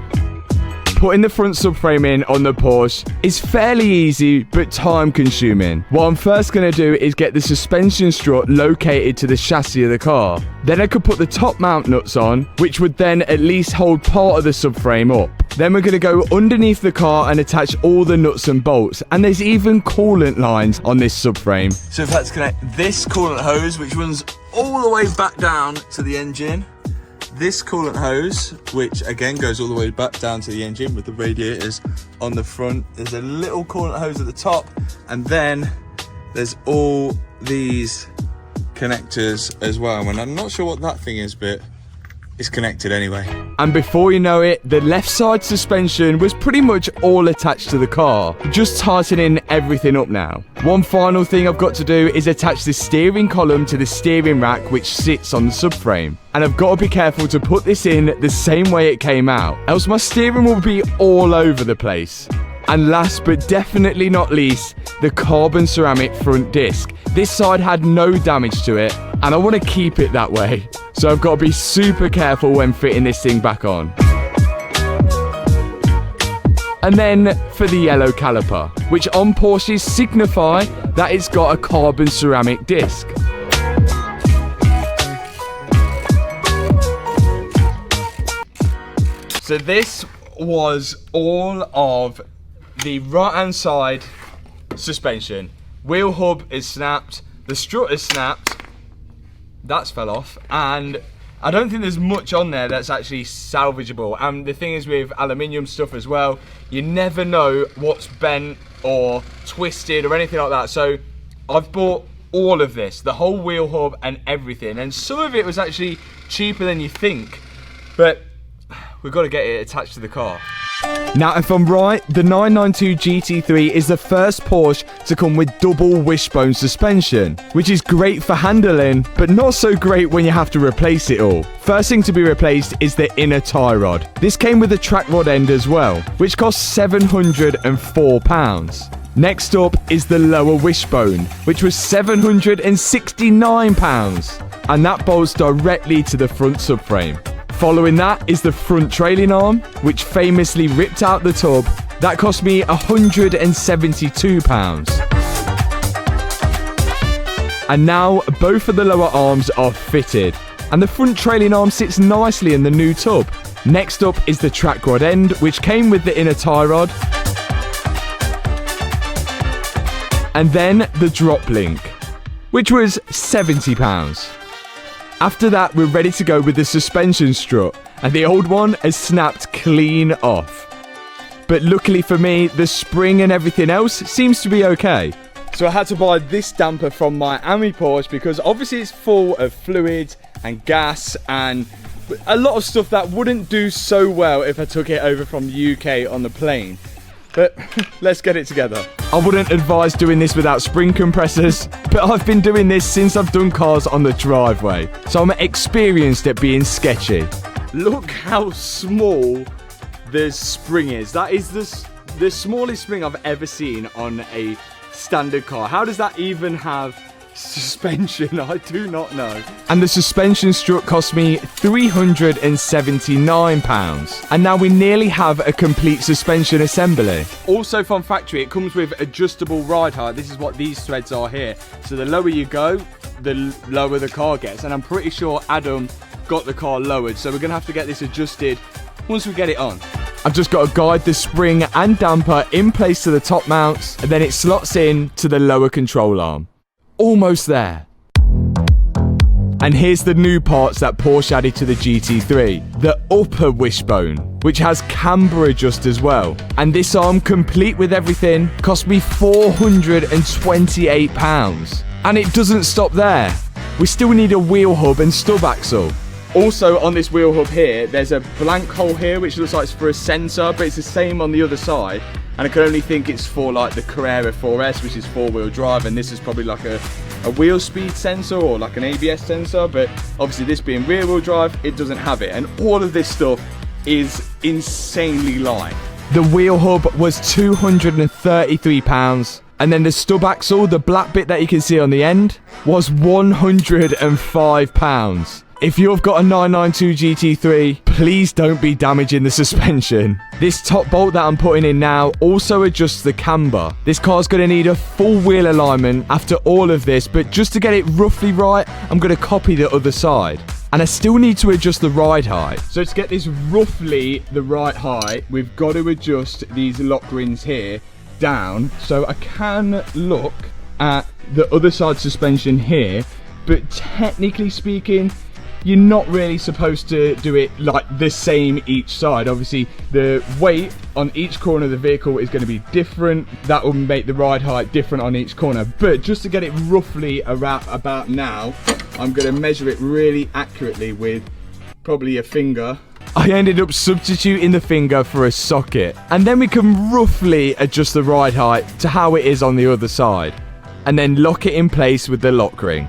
Putting the front subframe in on the Porsche is fairly easy but time consuming. What I'm first going to do is get the suspension strut located to the chassis of the car. Then I could put the top mount nuts on, which would then at least hold part of the subframe up. Then we're going to go underneath the car and attach all the nuts and bolts, and there's even coolant lines on this subframe. So if that's connect this coolant hose, which runs all the way back down to the engine, this coolant hose, which again goes all the way back down to the engine with the radiators on the front. There's a little coolant hose at the top, and then there's all these connectors as well. And I'm not sure what that thing is, but it's connected anyway. And before you know it, the left side suspension was pretty much all attached to the car. Just tightening everything up now. One final thing I've got to do is attach the steering column to the steering rack, which sits on the subframe. And I've got to be careful to put this in the same way it came out, else my steering will be all over the place. And last but definitely not least, the carbon ceramic front disc. This side had no damage to it, and I want to keep it that way. So I've got to be super careful when fitting this thing back on. And then for the yellow caliper, which on Porsches signify that it's got a carbon ceramic disc. So this was all of the right hand side suspension. Wheel hub is snapped, the strut is snapped, that's fell off, and I don't think there's much on there that's actually salvageable. And the thing is with aluminium stuff as well, you never know what's bent or twisted or anything like that. So I've bought all of this, the whole wheel hub and everything, and some of it was actually cheaper than you think, but we've got to get it attached to the car. Now, if I'm right, the 992 GT3 is the first Porsche to come with double wishbone suspension, which is great for handling, but not so great when you have to replace it all. First thing to be replaced is the inner tie rod. This came with a track rod end as well, which cost £704. Next up is the lower wishbone, which was £769, and that bolts directly to the front subframe. Following that is the front trailing arm, which famously ripped out the tub. That cost me £172. And now both of the lower arms are fitted, and the front trailing arm sits nicely in the new tub. Next up is the track rod end, which came with the inner tie rod. And then the drop link, which was £70. After that, we're ready to go with the suspension strut, and the old one has snapped clean off. But luckily for me, the spring and everything else seems to be okay. So I had to buy this damper from my Ami Porsche because obviously it's full of fluids and gas and a lot of stuff that wouldn't do so well if I took it over from the UK on the plane. But let's get it together. I wouldn't advise doing this without spring compressors, but I've been doing this since I've done cars on the driveway, so I'm experienced at being sketchy. Look how small the spring is. That is the smallest spring I've ever seen on a standard car. How does that even have suspension? I do not know. And the suspension strut cost me £379, and now we nearly have a complete suspension assembly. Also from factory, it comes with adjustable ride height. This is what these threads are here. So the lower you go, the lower the car gets, and I'm pretty sure Adam got the car lowered, so we're gonna have to get this adjusted once we get it on. I've just got to guide the spring and damper in place to the top mounts, and then it slots in to the lower control arm. Almost there. And here's the new parts that Porsche added to the GT3. The upper wishbone, which has camber adjust as well. And this arm, complete with everything, cost me £428. And it doesn't stop there. We still need a wheel hub and stub axle. Also on this wheel hub here, there's a blank hole here which looks like it's for a sensor, but it's the same on the other side. and I can only think it's for like the Carrera 4S, which is 4-wheel drive, and this is probably like a wheel speed sensor or like an ABS sensor, but obviously this being rear wheel drive, it doesn't have it, and all of this stuff is insanely light. The wheel hub was £233, and then the stub axle, the black bit that you can see on the end, was £105. If you've got a 992 GT3, please don't be damaging the suspension. This top bolt that I'm putting in now also adjusts the camber. This car's going to need a full wheel alignment after all of this, but just to get it roughly right, I'm going to copy the other side. And I still need to adjust the ride height. So to get this roughly the right height, we've got to adjust these lock rings here down. So I can look at the other side suspension here, but technically speaking, you're not really supposed to do it like the same each side. Obviously, the weight on each corner of the vehicle is going to be different. That will make the ride height different on each corner. But just to get it roughly around about now, I'm going to measure it really accurately with probably a finger. I ended up substituting the finger for a socket. And then we can roughly adjust the ride height to how it is on the other side. And then lock it in place with the lock ring.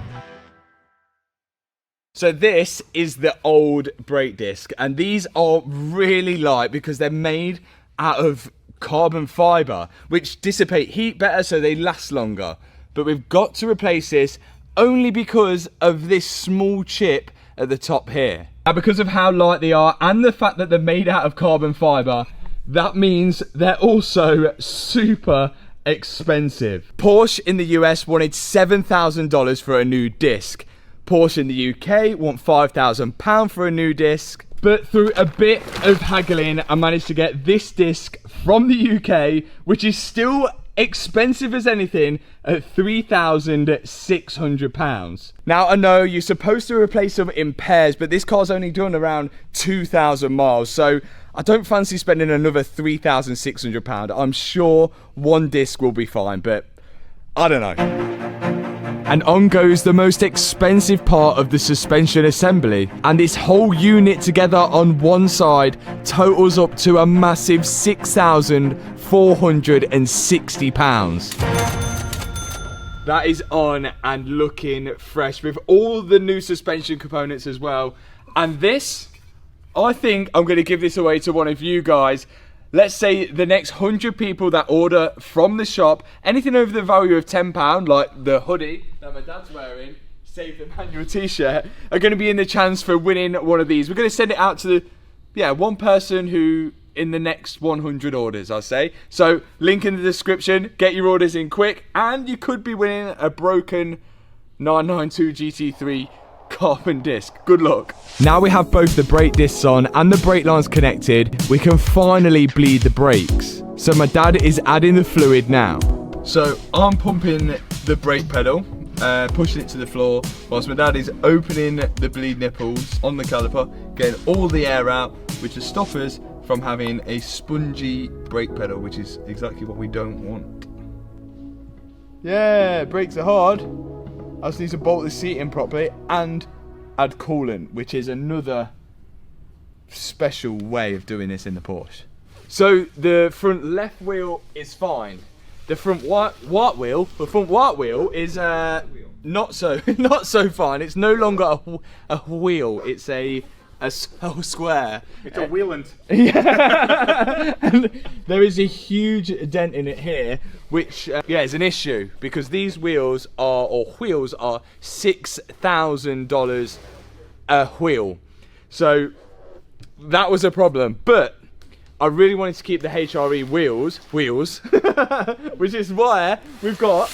So this is the old brake disc, and these are really light because they're made out of carbon fibre, which dissipate heat better so they last longer. But we've got to replace this only because of this small chip at the top here. Now, because of how light they are and the fact that they're made out of carbon fibre, that means they're also super expensive. Porsche in the US wanted $7,000 for a new disc. Porsche in the UK want £5,000 for a new disc, but through a bit of haggling, I managed to get this disc from the UK, which is still expensive as anything, at £3,600. Now, I know you're supposed to replace them in pairs, but this car's only done around 2,000 miles, so I don't fancy spending another £3,600. I'm sure one disc will be fine, but I don't know. And on goes the most expensive part of the suspension assembly. And this whole unit together on one side totals up to a massive £6,460. That is on and looking fresh with all the new suspension components as well. And this, I think I'm going to give this away to one of you guys. Let's say the next 100 people that order from the shop, anything over the value of £10, like the hoodie that my dad's wearing, Save the Manual t-shirt, are going to be in the chance for winning one of these. We're going to send it out to one person who in the next 100 orders, I'll say. So link in the description, get your orders in quick, and you could be winning a broken 992 GT3 carbon disc. Good luck. Now we have both the brake discs on and the brake lines connected, we can finally bleed the brakes. So my dad is adding the fluid now. So I'm pumping the brake pedal, pushing it to the floor, whilst my dad is opening the bleed nipples on the caliper, getting all the air out, which will stop us from having a spongy brake pedal, which is exactly what we don't want. Yeah, brakes are hard. I just need to bolt the seat in properly and add coolant, which is another special way of doing this in the Porsche. So the front left wheel is fine. The front white wheel is not so fine. It's no longer a wheel. It's a square. It's a wheelant. Yeah. And there is a huge dent in it here, which is an issue because these wheels are $6,000 a wheel. So that was a problem, but I really wanted to keep the HRE wheels, which is why we've got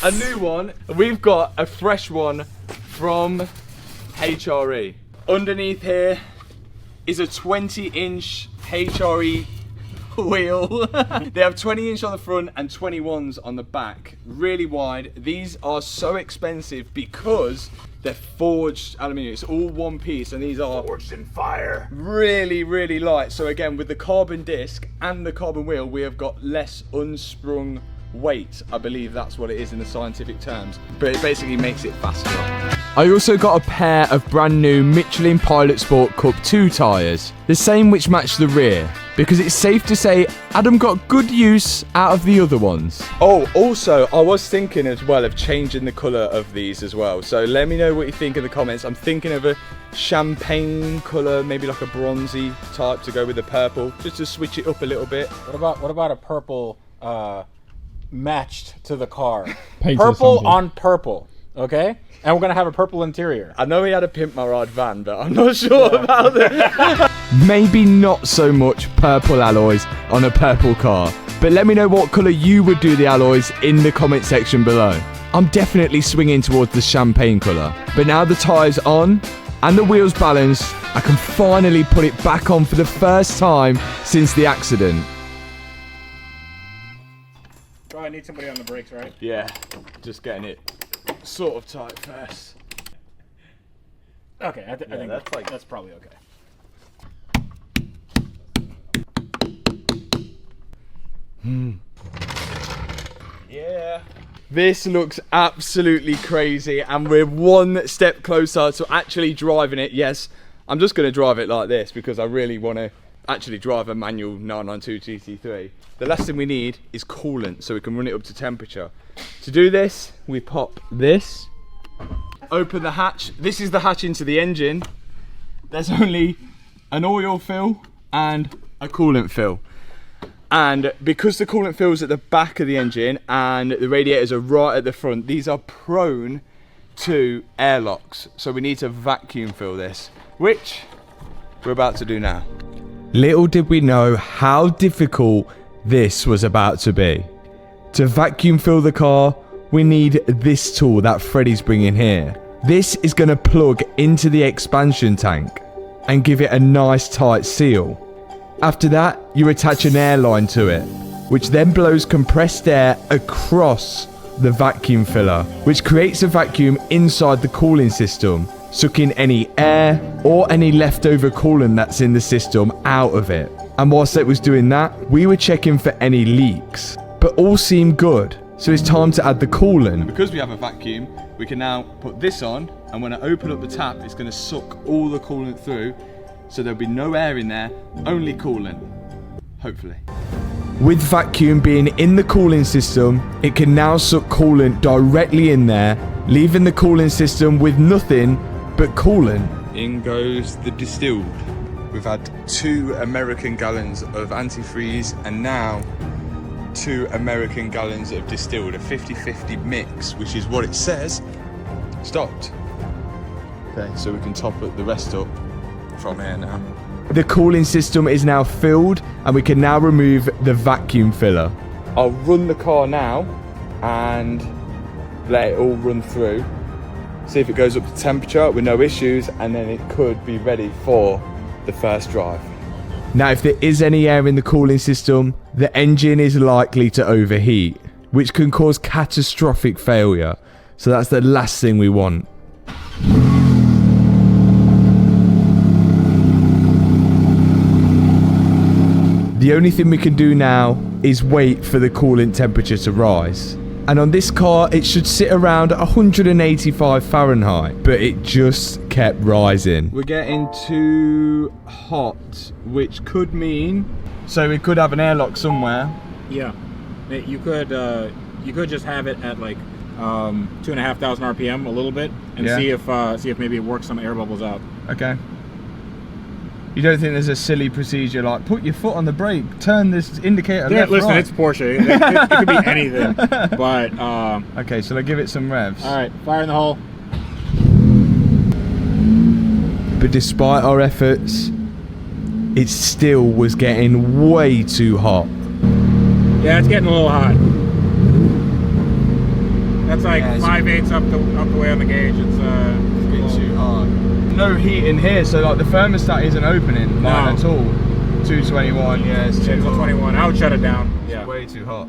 a new one. We've got a fresh one from HRE. Underneath here is a 20-inch HRE wheel. They have 20-inch on the front and 21s on the back. Really wide. These are so expensive because they're forged aluminium. It's all one piece, and these are forged in fire. Really, really light. So again, with the carbon disc and the carbon wheel, we have got less unsprung weight. I believe that's what it is in the scientific terms, but it basically makes it faster. I also got a pair of brand new Michelin Pilot Sport Cup 2 tyres, the same which match the rear. because it's safe to say Adam got good use out of the other ones. Oh, also, I was thinking as well of changing the colour of these as well. So let me know what you think in the comments. I'm thinking of a champagne colour, maybe like a bronzy type to go with the purple, just to switch it up a little bit. What about a purple matched to the car? Painted Purple something. on purple, okay? And we're gonna have a purple interior. I know he had a Pimp My Ride van, but I'm not sure about that. Maybe not so much purple alloys on a purple car, but let me know what colour you would do the alloys in the comment section below. I'm definitely swinging towards the champagne colour, but now the tyres on and the wheels balanced, I can finally put it back on for the first time since the accident. Oh, I need somebody on the brakes, right? Yeah, just getting it sort of tight first. Okay, I think that's probably okay. Yeah. This looks absolutely crazy, and we're one step closer to actually driving it. Yes, I'm just going to drive it like this because I really want to actually drive a manual 992 GT3. The last thing we need is coolant so we can run it up to temperature. To do this, we pop this, open the hatch. This is the hatch into the engine. There's only an oil fill and a coolant fill. And because the coolant fills at the back of the engine and the radiators are right at the front, these are prone to airlocks. So we need to vacuum fill this, which we're about to do now. Little did we know how difficult this was about to be. To vacuum fill the car, we need this tool that Freddie's bringing here. This is going to plug into the expansion tank and give it a nice tight seal. After that, you attach an airline to it, which then blows compressed air across the vacuum filler, which creates a vacuum inside the cooling system, sucking any air or any leftover coolant that's in the system out of it. And whilst it was doing that, we were checking for any leaks, but all seemed good. So it's time to add the coolant. Because we have a vacuum, we can now put this on, and when I open up the tap, it's going to suck all the coolant through. So there'll be no air in there, only coolant, hopefully. With vacuum being in the cooling system, it can now suck coolant directly in there, leaving the cooling system with nothing but coolant. In goes the distilled. We've had 2 American gallons of antifreeze and now 2 American gallons of distilled, a 50-50 mix, which is what it says, stopped. Okay, so we can top the rest up from here now. The cooling system is now filled and we can now remove the vacuum filler. I'll run the car now and let it all run through. See if it goes up to temperature with no issues, and then it could be ready for the first drive. Now if there is any air in the cooling system, the engine is likely to overheat, which can cause catastrophic failure. So that's the last thing we want. The only thing we can do now is wait for the coolant temperature to rise. And on this car, it should sit around 185 Fahrenheit, but it just kept rising. We're getting too hot, which could mean, so we could have an airlock somewhere. Yeah, you could just have it at like 2,500 RPM a little bit, and see if maybe it works some air bubbles out. Okay. You don't think there's a silly procedure like put your foot on the brake, turn this indicator left, listen, right? it's Porsche. It could be anything. But okay, so let's give it some revs. All right, fire in the hole. But despite our efforts, it still was getting way too hot. Yeah, it's getting a little hot. That's like 5/8 up the way on the gauge. It's getting too hot. No heat in here, so like the thermostat isn't opening at all. 221, yeah, it's too hot. 221. I would shut it down. Yeah, it's way too hot.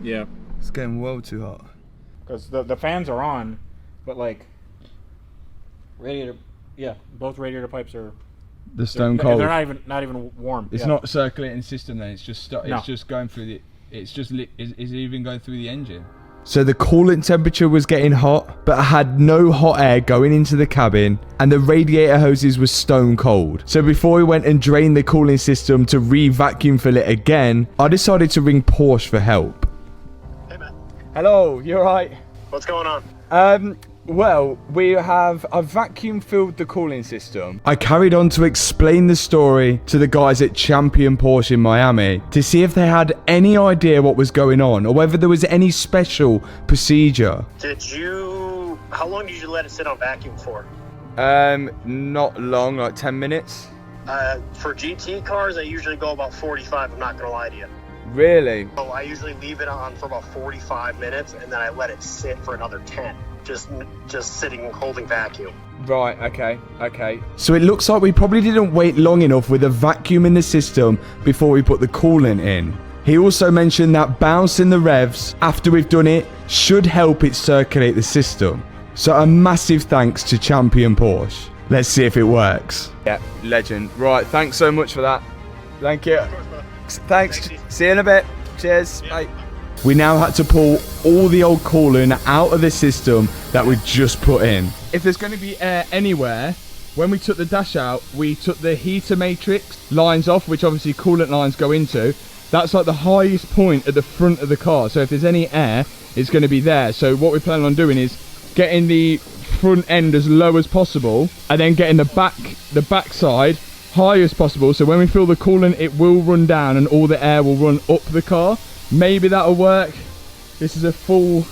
Yeah, it's getting well too hot. Because the fans are on, but like radiator, both radiator pipes are. The stone cold. They're not even warm. It's not circulating system then. It's just it's just going through the. It's just is it even going through the engine? So the coolant temperature was getting hot, but I had no hot air going into the cabin, and the radiator hoses were stone cold. So before we went and drained the cooling system to re-vacuum fill it again, I decided to ring Porsche for help. Hey man. Hello, you alright? What's going on? Well, I've vacuum filled the cooling system. I carried on to explain the story to the guys at Champion Porsche in Miami to see if they had any idea what was going on or whether there was any special procedure. How long did you let it sit on vacuum for? Not long, like 10 minutes. For GT cars, I usually go about 45, I'm not gonna lie to you. Really? So I usually leave it on for about 45 minutes and then I let it sit for another 10. Just sitting, holding vacuum. Right, okay. So it looks like we probably didn't wait long enough with a vacuum in the system before we put the coolant in. He also mentioned that bouncing the revs after we've done it should help it circulate the system. So a massive thanks to Champion Porsche. Let's see if it works. Yeah, legend. Right, thanks so much for that. Thank you. Thanks. See you in a bit. Cheers. Bye. We now had to pull all the old coolant out of the system that we just put in. If there's going to be air anywhere, when we took the dash out, we took the heater matrix lines off, which obviously coolant lines go into. That's like the highest point at the front of the car. So if there's any air, it's going to be there. So what we plan on doing is getting the front end as low as possible and then getting the back side high as possible. So when we fill the coolant, it will run down and all the air will run up the car. Maybe that'll work. This is a full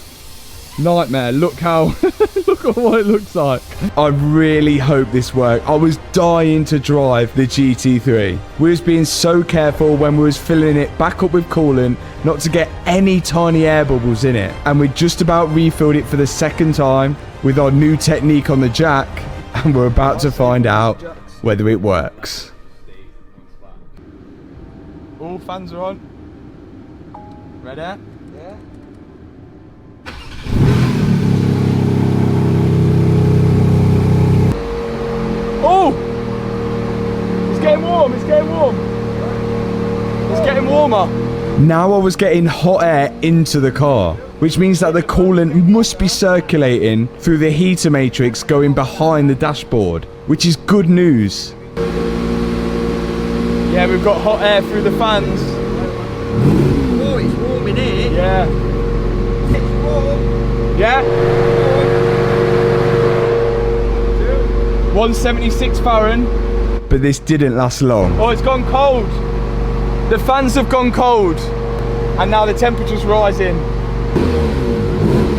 nightmare. Look look at what it looks like. I really hope this worked. I was dying to drive the GT3. We was being so careful when we was filling it back up with coolant not to get any tiny air bubbles in it. And we just about refilled it for the second time with our new technique on the jack, and we're about to find out whether it works. All fans are on. Ready? Yeah. Oh! It's getting warm, it's getting warm. It's getting warmer. Now I was getting hot air into the car, which means that the coolant must be circulating through the heater matrix going behind the dashboard, which is good news. Yeah, we've got hot air through the fans. Oh, it's warm in here. Yeah. It's warm. Yeah? 176 Fahrenheit. But this didn't last long. Oh, it's gone cold. The fans have gone cold. And now the temperature's rising.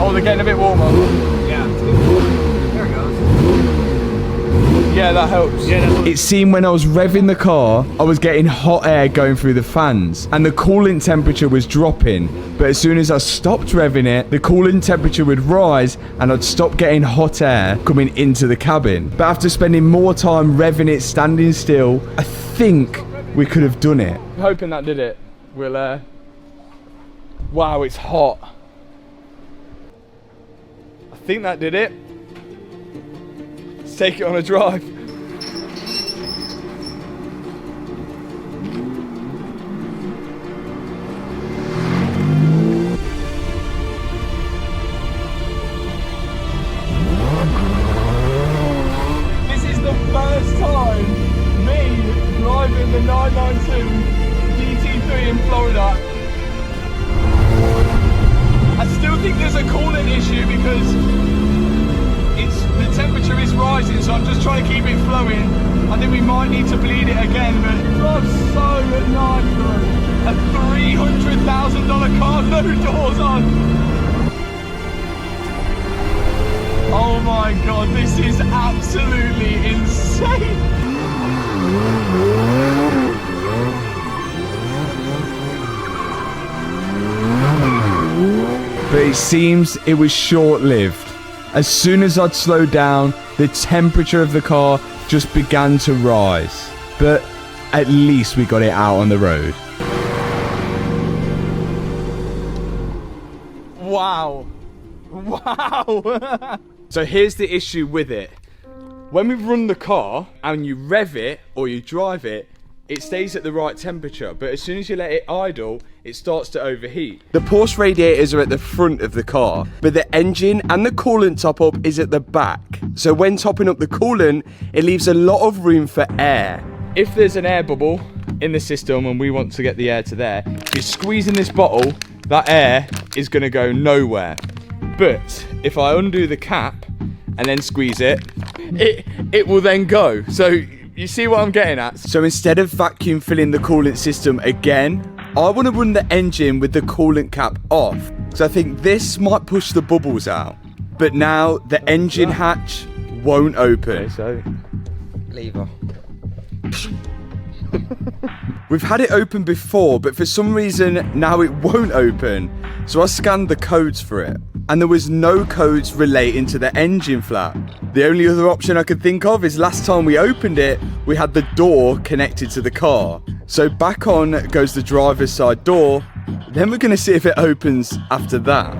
Oh, they're getting a bit warmer. Yeah. There it goes. Yeah, that helps. Yeah, it seemed when I was revving the car, I was getting hot air going through the fans and the coolant temperature was dropping. But as soon as I stopped revving it, the coolant temperature would rise and I'd stop getting hot air coming into the cabin. But after spending more time revving it standing still, I think we could have done it. I'm hoping that did it. We'll, wow, it's hot. I think that did it. Let's take it on a drive. This is the first time me driving the 992 GT3 in Florida. I still think there's a coolant issue because the temperature is rising, so I'm just trying to keep it flowing. I think we might need to bleed it again, but it drives so nice for a $300,000 car, no doors on. Oh my god, this is absolutely insane. But it seems it was short-lived. As soon as I'd slowed down, the temperature of the car just began to rise. But at least we got it out on the road. Wow. Wow. So here's the issue with it. When we run the car and you rev it or you drive it, it stays at the right temperature, but as soon as you let it idle, it starts to overheat. The Porsche radiators are at the front of the car, but the engine and the coolant top up is at the back. So when topping up the coolant, it leaves a lot of room for air. If there's an air bubble in the system and we want to get the air to there, if you're squeezing this bottle, that air is going to go nowhere. But if I undo the cap and then squeeze it, it will then go. So you see what I'm getting at? So instead of vacuum filling the coolant system again, I want to run the engine with the coolant cap off. So I think this might push the bubbles out. But now the engine hatch won't open. Okay, so lever. We've had it open before, but for some reason now it won't open. So I scanned the codes for it, and there was no codes relating to the engine flap. The only other option I could think of is last time we opened it, we had the door connected to the car. So back on goes the driver's side door, then we're going to see if it opens after that.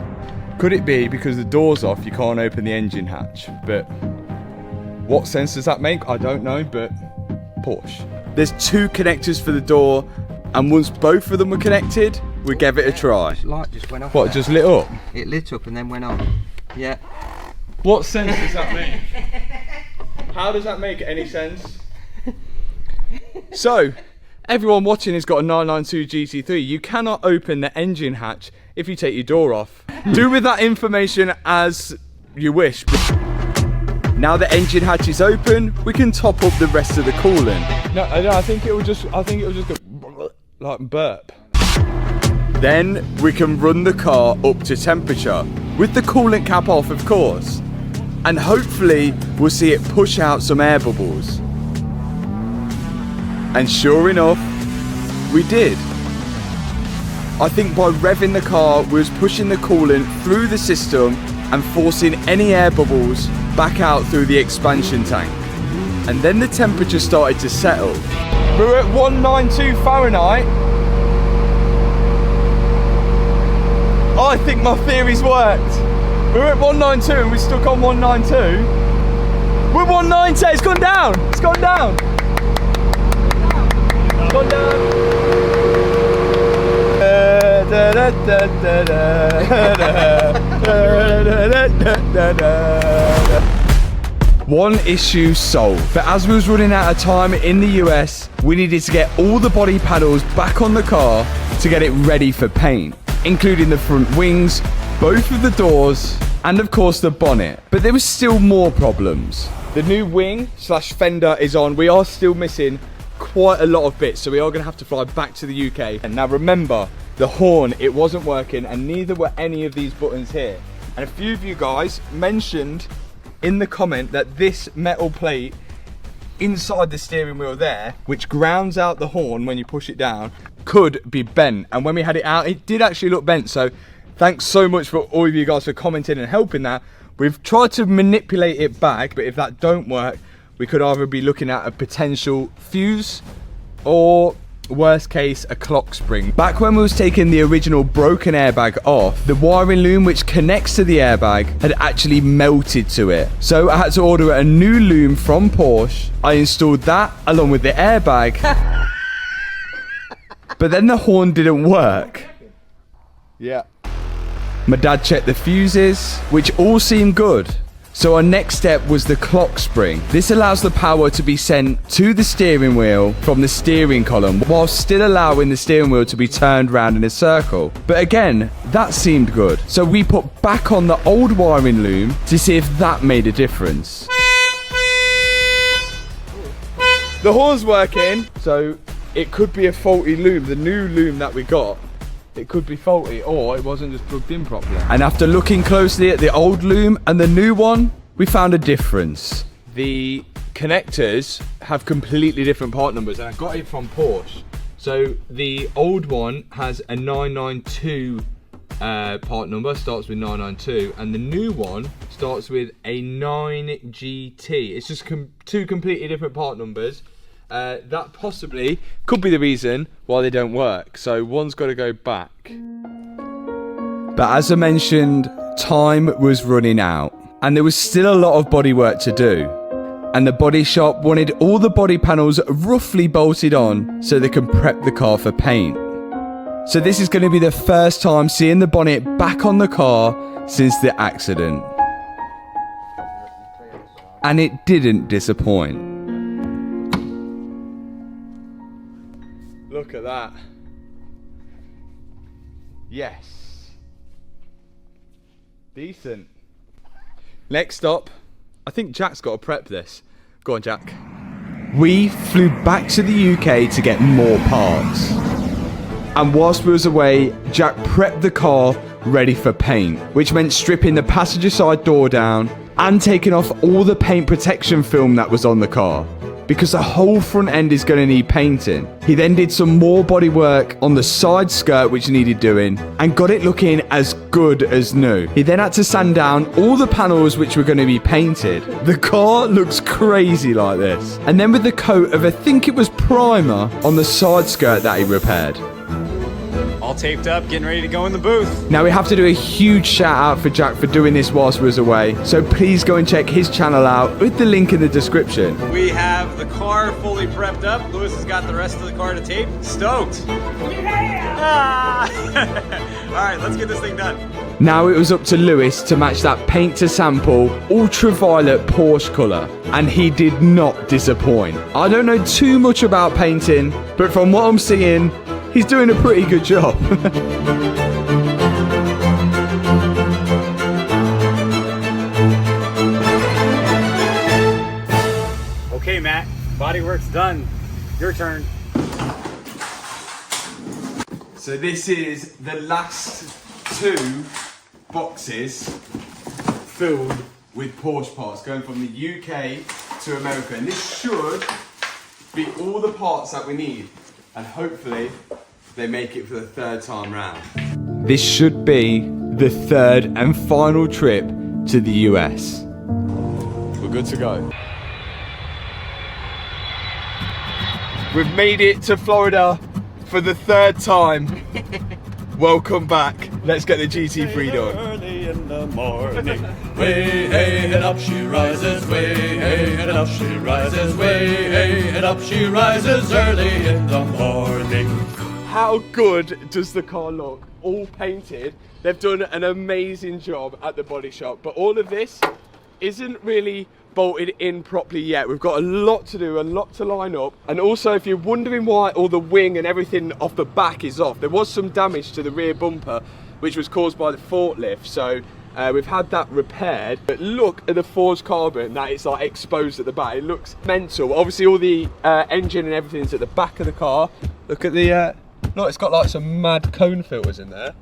Could it be because the door's off, you can't open the engine hatch? But what sense does that make? I don't know, but Porsche. There's 2 connectors for the door, and once both of them were connected, we gave it a try. Light just went off. What, there. just lit up? It lit up and then went on. Yeah. What sense does that make? How does that make any sense? So, everyone watching has got a 992 GT3. You cannot open the engine hatch if you take your door off. Do with that information as you wish. Now the engine hatch is open, we can top up the rest of the coolant. No, I think it will just go like burp. Then we can run the car up to temperature with the coolant cap off, of course, and hopefully we'll see it push out some air bubbles. And sure enough, we did. I think by revving the car, we was pushing the coolant through the system and forcing any air bubbles back out through the expansion tank. And then the temperature started to settle. We're at 192 Fahrenheit. Oh, I think my theory's worked. We're at 192 and we're stuck on 192. We're 190, it's gone down. It's gone down. It's gone down. One issue solved, but as we was running out of time in the US, we needed to get all the body panels back on the car to get it ready for paint, including the front wings, both of the doors, and of course the bonnet. But there was still more problems. The new wing / fender is on. We are still missing quite a lot of bits, so we are going to have to fly back to the UK. And now remember, the horn, it wasn't working, and neither were any of these buttons here. And a few of you guys mentioned in the comment that this metal plate inside the steering wheel there, which grounds out the horn when you push it down, could be bent. And when we had it out, it did actually look bent. So thanks so much for all of you guys for commenting and helping that. We've tried to manipulate it back, but if that don't work, we could either be looking at a potential fuse or worst case a clock spring. Back when we was taking the original broken airbag off, the wiring loom which connects to the airbag had actually melted to it. So I had to order a new loom from Porsche. I installed that along with the airbag. But then the horn didn't work. Yeah. My dad checked the fuses, which all seemed good. So our next step was the clock spring. This allows the power to be sent to the steering wheel from the steering column, while still allowing the steering wheel to be turned round in a circle. But again, that seemed good. So we put back on the old wiring loom to see if that made a difference. The horn's working, so it could be a faulty loom. The new loom that we got, it could be faulty, or it wasn't just plugged in properly. And after looking closely at the old loom and the new one, we found a difference. The connectors have completely different part numbers, and I got it from Porsche. So the old one has a 992 part number, starts with 992, and the new one starts with a 9GT. It's just two completely different part numbers. That possibly could be the reason why they don't work. So one's got to go back. But as I mentioned, time was running out and there was still a lot of bodywork to do. and the body shop wanted all the body panels roughly bolted on so they can prep the car for paint. So this is going to be the first time seeing the bonnet back on the car since the accident. And it didn't disappoint. Look at that. Yes. Decent. Next up, I think Jack's got to prep this. Go on, Jack. We flew back to the UK to get more parts. And whilst we was away, Jack prepped the car ready for paint, which meant stripping the passenger side door down and taking off all the paint protection film that was on the car, because the whole front end is going to need painting. He then did some more body work on the side skirt which needed doing and got it looking as good as new. He then had to sand down all the panels which were going to be painted. The car looks crazy like this. And then with the coat of, I think it was primer, on the side skirt that he repaired. All taped up, getting ready to go in the booth. Now we have to do a huge shout out for Jack for doing this whilst we was away, so please go and check his channel out with the link in the description. We have the car fully prepped up. Lewis has got the rest of the car to tape. Stoked. Yeah! Ah! All right, let's get this thing done. Now it was up to Lewis to match that paint to sample ultraviolet Porsche colour, and he did not disappoint. I don't know too much about painting, but from what I'm seeing, he's doing a pretty good job. Okay, Matt, bodywork's done. Your turn. So this is the last 2 boxes filled with Porsche parts going from the UK to America, and this should be all the parts that we need, and hopefully they make it for the 3rd time round. This should be the 3rd and final trip to the US. We're good to go. We've made it to Florida for the 3rd time. Welcome back. Let's get the GT3 done. Early in the morning, way hey and up she rises, way hey and up she rises, way hey and up she rises early in the morning. How good does the car look? All painted. They've done an amazing job at the body shop, but all of this isn't really bolted in properly yet. We've got a lot to do, a lot to line up. And also, if you're wondering why all the wing and everything off the back is off, there was some damage to the rear bumper, which was caused by the forklift. So we've had that repaired. But look at the forged carbon that it's like exposed at the back. It looks mental. Obviously all the engine and everything's at the back of the car. Look at the, look, it's got like some mad cone filters in there.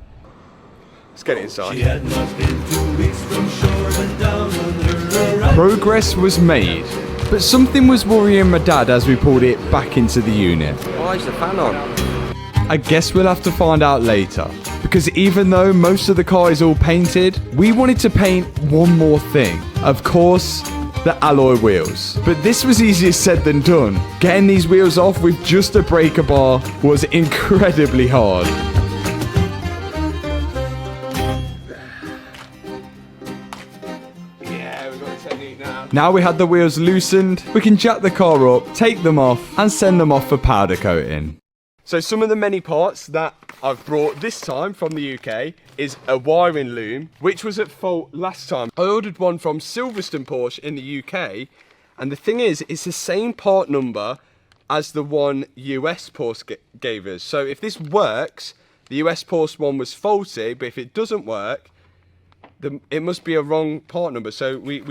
Let's get it inside. She had not been 2 weeks from shore when down under her. Progress was made, but something was worrying my dad as we pulled it back into the unit. Why is the fan on? I guess we'll have to find out later, because even though most of the car is all painted, we wanted to paint one more thing. Of course, the alloy wheels. But this was easier said than done. Getting these wheels off with just a breaker bar was incredibly hard. Now we had the wheels loosened, we can jack the car up, take them off, and send them off for powder coating. So some of the many parts that I've brought this time from the UK is a wiring loom, which was at fault last time. I ordered one from Silverstone Porsche in the UK, and the thing is, it's the same part number as the one US Porsche gave us. So if this works, the US Porsche one was faulty, but if it doesn't work, it must be a wrong part number. So we're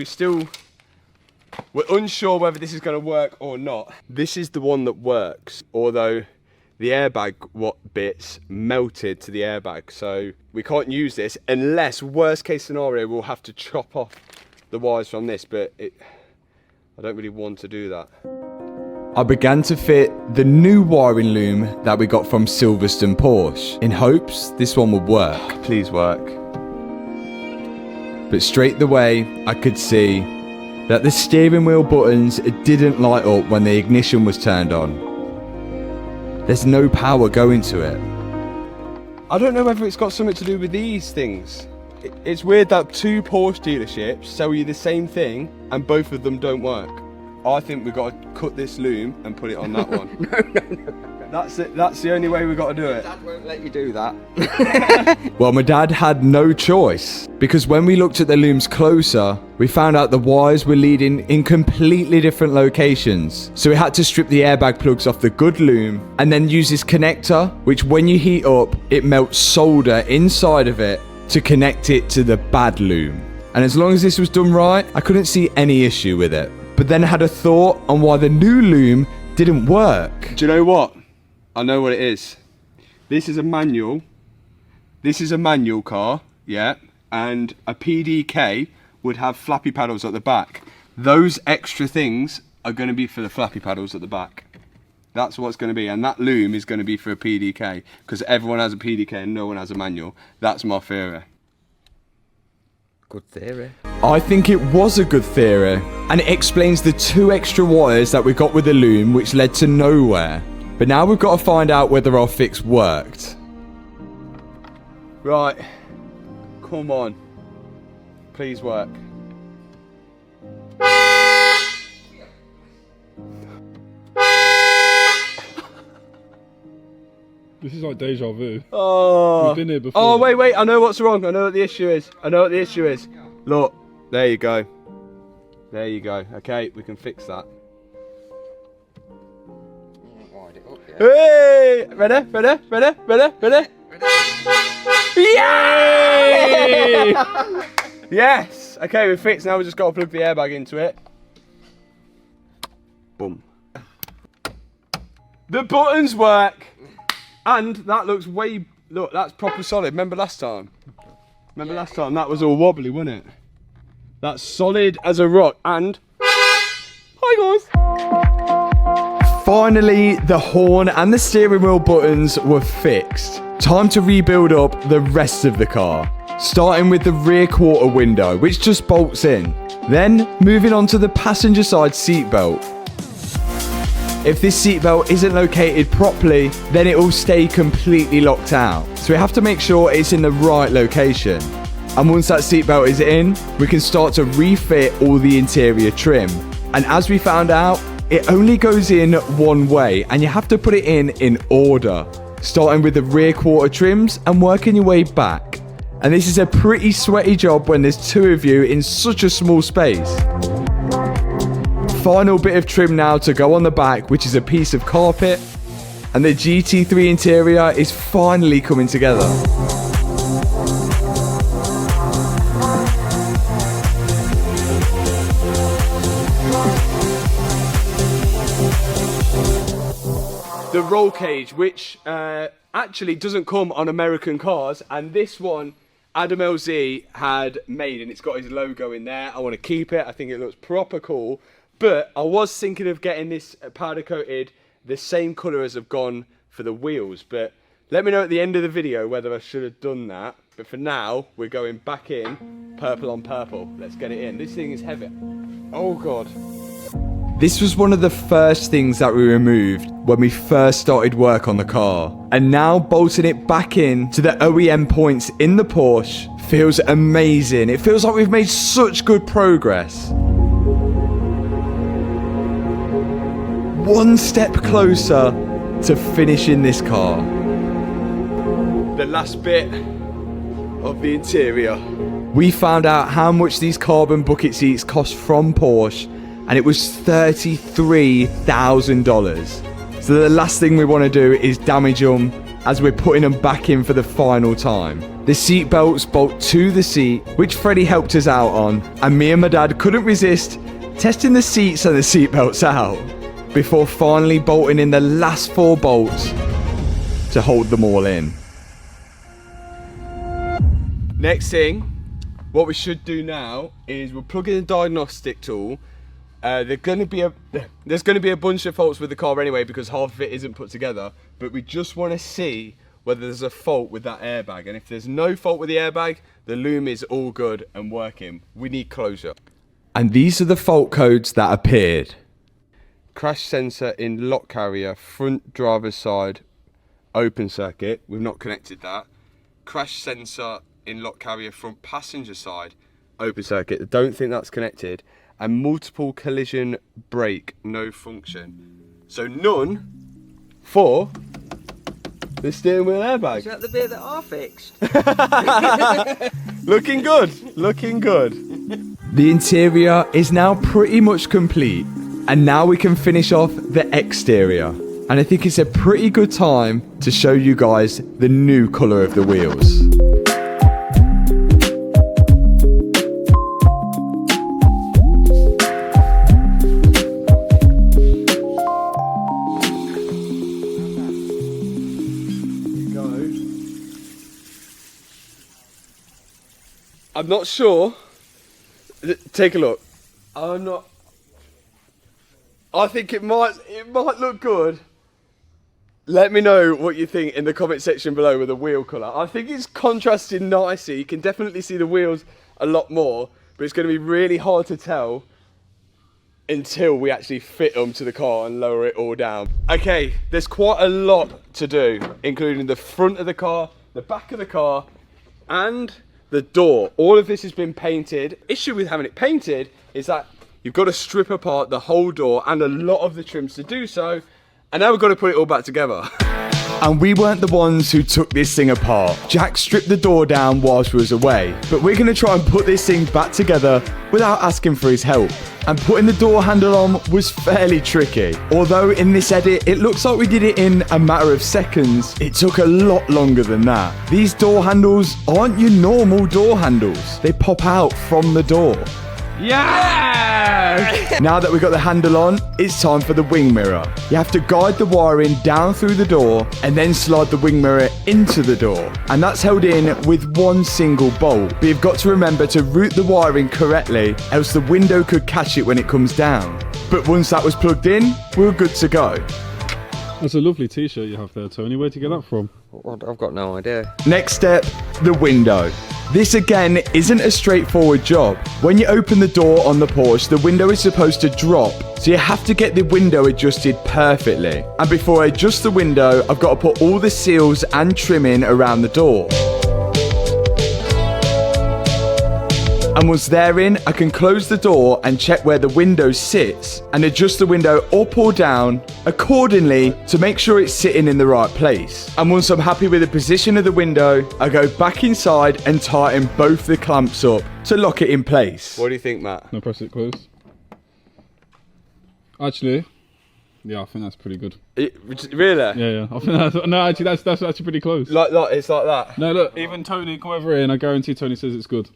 unsure whether this is going to work or not. This is the one that works, although the airbag bits melted to the airbag, so we can't use this unless, worst case scenario, we'll have to chop off the wires from this, but I don't really want to do that. I began to fit the new wiring loom that we got from Silverstone Porsche, in hopes this one would work. Please work. But straight away, I could see that the steering wheel buttons didn't light up when the ignition was turned on. There's no power going to it. I don't know whether it's got something to do with these things. It's weird that 2 Porsche dealerships sell you the same thing and both of them don't work. I think we've got to cut this loom and put it on that one. No. That's it. That's the only way we've got to do it. Dad won't let you do that. Well, my dad had no choice, because when we looked at the looms closer, we found out the wires were leading in completely different locations. So we had to strip the airbag plugs off the good loom and then use this connector, which when you heat up, it melts solder inside of it to connect it to the bad loom. And as long as this was done right, I couldn't see any issue with it. But then I had a thought on why the new loom didn't work. Do you know what? I know what it is. This is a manual. This is a manual car, yeah, and a PDK would have flappy paddles at the back. Those extra things are going to be for the flappy paddles at the back. That's what it's going to be, and that loom is going to be for a PDK, because everyone has a PDK and no one has a manual. That's my theory. Good theory. I think it was a good theory, and it explains the 2 extra wires that we got with the loom, which led to nowhere. But now we've got to find out whether our fix worked. Right, come on, please work. This is like deja vu. Oh. We've been here before. Oh, wait, I know what's wrong. I know what the issue is. Look, there you go. Okay, we can fix that. Hey! Ready? Yay! Yes! Okay, we're fixed. Now we just got to plug the airbag into it. Boom. The buttons work! And that looks look, that's proper solid. Remember last time? That was all wobbly, wasn't it? That's solid as a rock. And hi guys! Finally, the horn and the steering wheel buttons were fixed. Time to rebuild up the rest of the car. Starting with the rear quarter window, which just bolts in. Then moving on to the passenger side seatbelt. If this seatbelt isn't located properly, then it will stay completely locked out. So we have to make sure it's in the right location. And once that seatbelt is in, we can start to refit all the interior trim. And as we found out, it only goes in one way, and you have to put it in order. Starting with the rear quarter trims and working your way back. And this is a pretty sweaty job when there's 2 of you in such a small space. Final bit of trim now to go on the back, which is a piece of carpet. And the GT3 interior is finally coming together. The roll cage, which actually doesn't come on American cars, and this one Adam LZ had made, and it's got his logo in there. I want to keep it. I think it looks proper cool. But I was thinking of getting this powder coated the same colour as I've gone for the wheels. But let me know at the end of the video whether I should have done that. But for now, we're going back in purple on purple. Let's get it in. This thing is heavy. Oh God. This was one of the first things that we removed when we first started work on the car. And now bolting it back in to the OEM points in the Porsche feels amazing. It feels like we've made such good progress. One step closer to finishing this car. The last bit of the interior. We found out how much these carbon bucket seats cost from Porsche, and it was $33,000. So the last thing we want to do is damage them as we're putting them back in for the final time. The seat belts bolt to the seat, which Freddie helped us out on, and me and my dad couldn't resist testing the seats and the seat belts out before finally bolting in the last 4 bolts to hold them all in. Next thing, what we should do now is we'll plug in the diagnostic tool. There's going to be a bunch of faults with the car anyway because half of it isn't put together, but we just want to see whether there's a fault with that airbag, and if there's no fault with the airbag, the loom is all good and working. We need closure. And these are the fault codes that appeared. Crash sensor in lock carrier, front driver's side, open circuit. We've not connected that. Crash sensor in lock carrier, front passenger side, open circuit. I don't think that's connected. and multiple collision brake, no function. So none for the steering wheel airbag. Is that the bit that I fixed? Looking good, looking good. The interior is now pretty much complete, and now we can finish off the exterior. And I think it's a pretty good time to show you guys the new colour of the wheels. I'm not sure. Take a look. I'm not. I think it might look good. Let me know what you think in the comment section below with the wheel colour. I think it's contrasted nicely. You can definitely see the wheels a lot more, but it's going to be really hard to tell until we actually fit them to the car and lower it all down. Okay, there's quite a lot to do, including the front of the car, the back of the car, and the door. All of this has been painted. Issue with having it painted is that you've got to strip apart the whole door and a lot of the trims to do so, and now we've got to put it all back together. And we weren't the ones who took this thing apart. Jack stripped the door down whilst we was away, but we're going to try and put this thing back together without asking for his help. And putting the door handle on was fairly tricky. Although in this edit, it looks like we did it in a matter of seconds, it took a lot longer than that. These door handles aren't your normal door handles. They pop out from the door. Yeah! Now that we've got the handle on, it's time for the wing mirror. You have to guide the wiring down through the door and then slide the wing mirror into the door. And that's held in with one single bolt. But you've got to remember to route the wiring correctly, else the window could catch it when it comes down. But once that was plugged in, we were good to go. That's a lovely t-shirt you have there, Tony. Where'd you get that from? I've got no idea. Next step, the window. This again isn't a straightforward job. When you open the door on the Porsche, the window is supposed to drop, so you have to get the window adjusted perfectly. And before I adjust the window, I've got to put all the seals and trim in around the door. And once they're in, I can close the door and check where the window sits and adjust the window up or down accordingly to make sure it's sitting in the right place. And once I'm happy with the position of the window, I go back inside and tighten both the clamps up to lock it in place. What do you think, Matt? No, press it close. Actually, yeah, I think that's pretty good. Really? Yeah. I think no, actually, that's actually pretty close. Like it's like that. No, look, even Tony, come over here, and I guarantee Tony says it's good.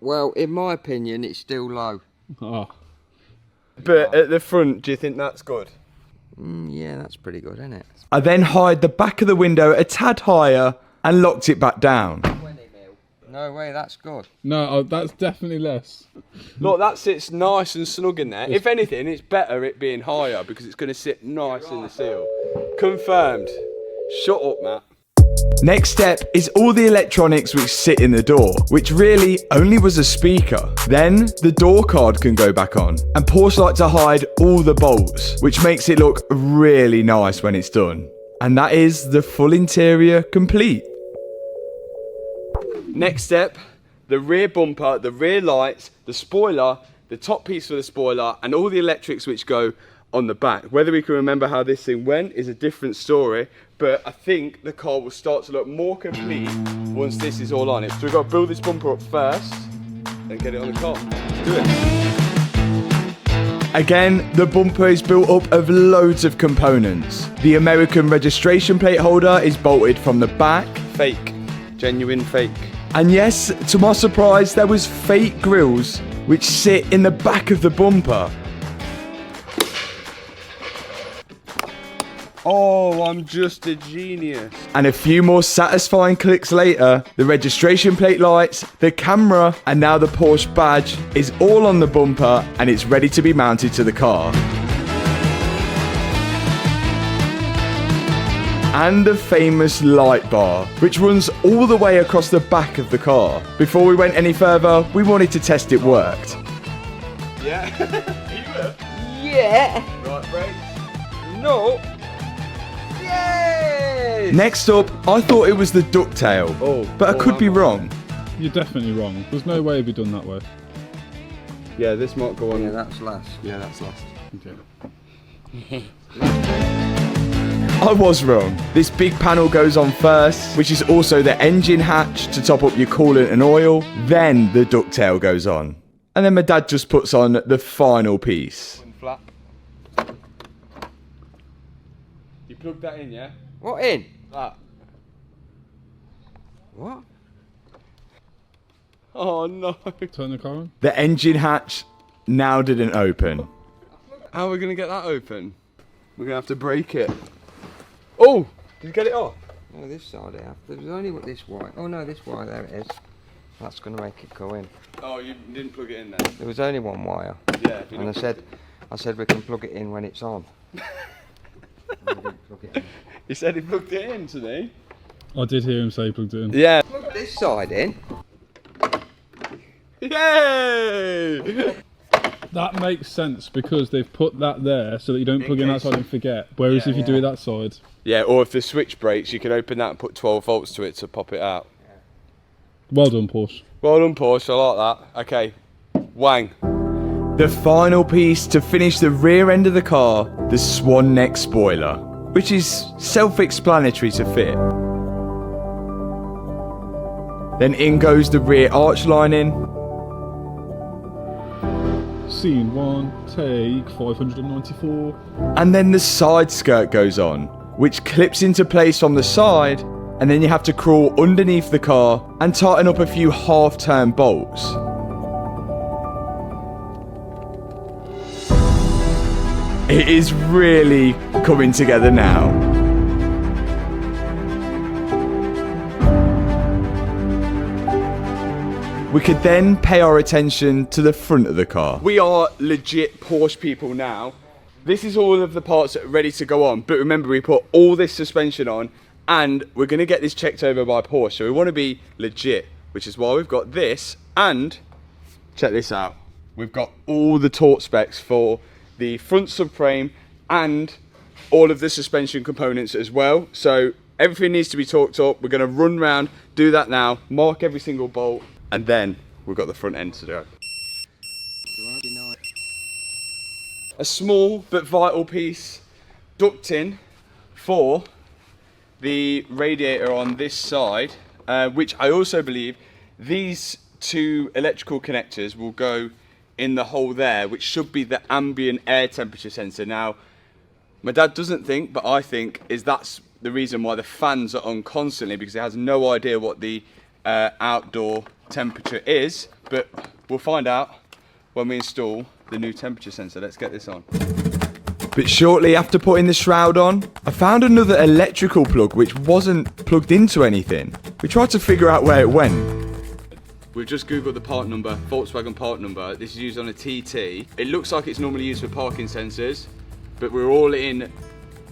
Well, in my opinion, it's still low. Oh. But at the front, do you think that's good? Yeah, that's pretty good, isn't it? I then hired the back of the window a tad higher and locked it back down. No way, that's good. No, that's definitely less. Look, that sits nice and snug in there. If anything, it's better it being higher because it's going to sit nice in the seal. Confirmed. Shut up, Matt. Next step is all the electronics which sit in the door, which really only was a speaker. Then the door card can go back on. And Porsche like to hide all the bolts, which makes it look really nice when it's done. And that is the full interior complete. Next step, the rear bumper, the rear lights, the spoiler, the top piece for the spoiler, and all the electrics which go on the back. Whether we can remember how this thing went is a different story, but I think the car will start to look more complete once this is all on it. So we've got to build this bumper up first, then get it on the car. Let's do it. Again, the bumper is built up of loads of components. The American registration plate holder is bolted from the back. Fake. Genuine fake. And yes, to my surprise, there was fake grills which sit in the back of the bumper. Oh, I'm just a genius. And a few more satisfying clicks later, the registration plate lights, the camera, and now the Porsche badge is all on the bumper and it's ready to be mounted to the car. And the famous light bar, which runs all the way across the back of the car. Before we went any further, we wanted to test it worked. Yeah? Yeah. Right, brakes. No. Next up, I thought it was the ducktail, but I could be wrong. You're definitely wrong. There's no way it'd be done that way. Yeah, this might go on. Yeah, that's last. Yeah, that's last. I was wrong. This big panel goes on first, which is also the engine hatch to top up your coolant and oil. Then the ducktail goes on. And then my dad just puts on the final piece. Flap. You plug that in, yeah? What in? That. What? Oh no. Turn the car on. The engine hatch now didn't open. How are we going to get that open? We're going to have to break it. Oh! Did you get it off? No, this side I have. There's only this wire. Oh no, this wire, there it is. That's going to make it go in. Oh, you didn't plug it in then? There was only one wire. Yeah. And I said we can plug it in when it's on. He said he plugged it in to me. I did hear him say he plugged it in. Yeah. Plug this side in. Yay! That makes sense because they've put that there so that you don't plug in that side and forget. Whereas if you do it that side. Yeah, or if the switch breaks, you can open that and put 12 volts to it to pop it out. Well done, Porsche. Well done, Porsche. I like that. Okay, wang. The final piece to finish the rear end of the car, the swan neck spoiler, which is self-explanatory to fit. Then in goes the rear arch lining. Scene 1, take 594. And then the side skirt goes on, which clips into place from the side, and then you have to crawl underneath the car and tighten up a few half-turn bolts. It is really coming together now. We could then pay our attention to the front of the car. We are legit Porsche people now. This is all of the parts that are ready to go on, but remember we put all this suspension on and we're going to get this checked over by Porsche, so we want to be legit, which is why we've got this, and check this out. We've got all the torque specs for the front subframe and all of the suspension components as well, so everything needs to be torqued up. We're going to run round, do that now, mark every single bolt, and then we've got the front end to go. A small but vital piece, ducting for the radiator on this side, which I also believe these two electrical connectors will go in the hole there, which should be the ambient air temperature sensor. Now, my dad doesn't think, but I think, that's the reason why the fans are on constantly, because he has no idea what the outdoor temperature is, but we'll find out when we install the new temperature sensor. Let's get this on. But shortly after putting the shroud on, I found another electrical plug which wasn't plugged into anything. We tried to figure out where it went. We've just googled the part number, Volkswagen part number. This is used on a TT. It looks like it's normally used for parking sensors, but we're all in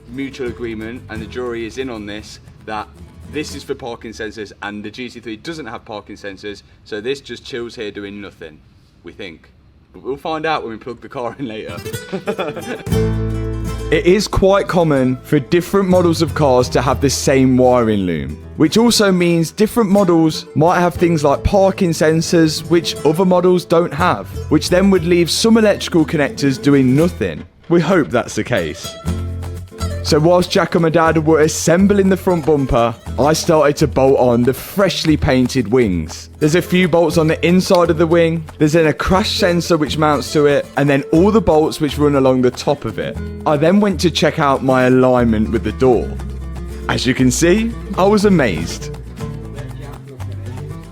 mutual agreement, and the jury is in on this, that this is for parking sensors and the GT3 doesn't have parking sensors, so this just chills here doing nothing, we think. But we'll find out when we plug the car in later. It is quite common for different models of cars to have the same wiring loom, which also means different models might have things like parking sensors which other models don't have, which then would leave some electrical connectors doing nothing. We hope that's the case. So whilst Jack and my dad were assembling the front bumper, I started to bolt on the freshly painted wings. There's a few bolts on the inside of the wing, there's then a crash sensor which mounts to it, and then all the bolts which run along the top of it. I then went to check out my alignment with the door. As you can see, I was amazed.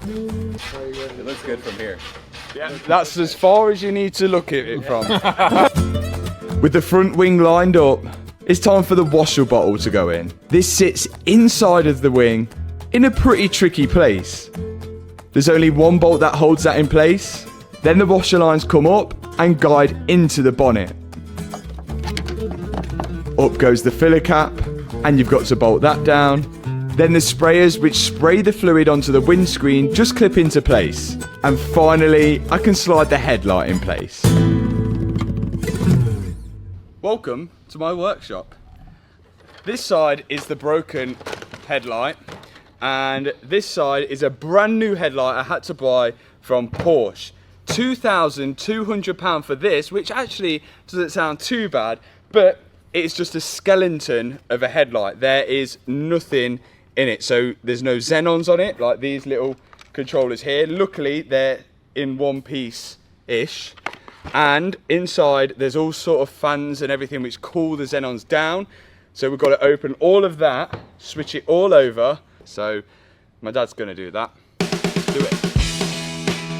It looks good from here. Yeah, that's as far as you need to look at it from. With the front wing lined up, it's time for the washer bottle to go in. This sits inside of the wing in a pretty tricky place. There's only one bolt that holds that in place. Then the washer lines come up and guide into the bonnet. Up goes the filler cap, and you've got to bolt that down. Then the sprayers which spray the fluid onto the windscreen just clip into place. And finally, I can slide the headlight in place. Welcome to my workshop. This side is the broken headlight, and this side is a brand new headlight I had to buy from Porsche. £2,200 for this, which actually doesn't sound too bad, but it's just a skeleton of a headlight. There is nothing in it. So there's no xenons on it, like these little controllers here. Luckily, they're in one piece-ish. And inside, there's all sort of fans and everything which cool the xenons down. So we've got to open all of that, switch it all over. So my dad's gonna do that. Do it.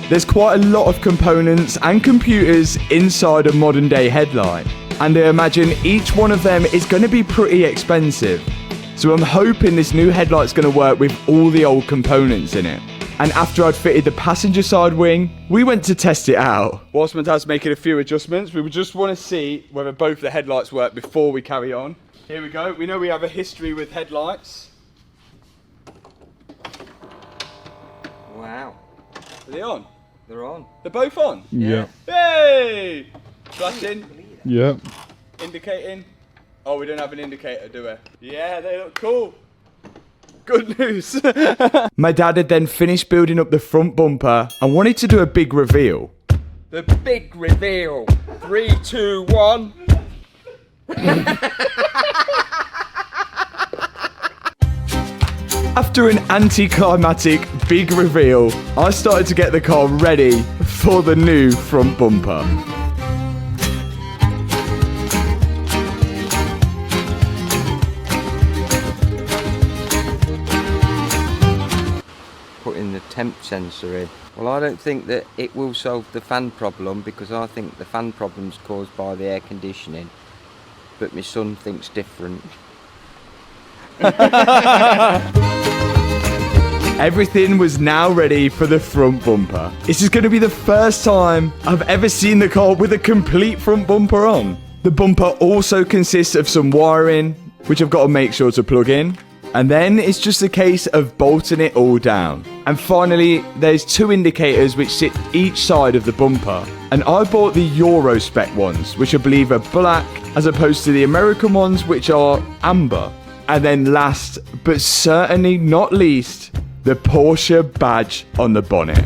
There's quite a lot of components and computers inside a modern day headlight. And I imagine each one of them is gonna be pretty expensive. So I'm hoping this new headlight's gonna work with all the old components in it. And after I'd fitted the passenger side wing, we went to test it out. Whilst my dad's making a few adjustments, we would just want to see whether both the headlights work before we carry on. Here we go. We know we have a history with headlights. Wow. Are they on? They're on. They're both on? Yeah. Hey! Flashing. Yeah. Indicating. Oh, we don't have an indicator, do we? Yeah, they look cool. Good news. My dad had then finished building up the front bumper and wanted to do a big reveal. The big reveal. 3, 2, 1. After an anticlimactic big reveal, I started to get the car ready for the new front bumper. Putting the temp sensor in. Well, I don't think that it will solve the fan problem, because I think the fan problem's caused by the air conditioning. But my son thinks different. Everything was now ready for the front bumper. This is going to be the first time I've ever seen the car with a complete front bumper on. The bumper also consists of some wiring, which I've got to make sure to plug in. And then it's just a case of bolting it all down. And finally, there's 2 indicators which sit each side of the bumper. And I bought the Euro spec ones, which I believe are black, as opposed to the American ones, which are amber. And then last, but certainly not least, the Porsche badge on the bonnet.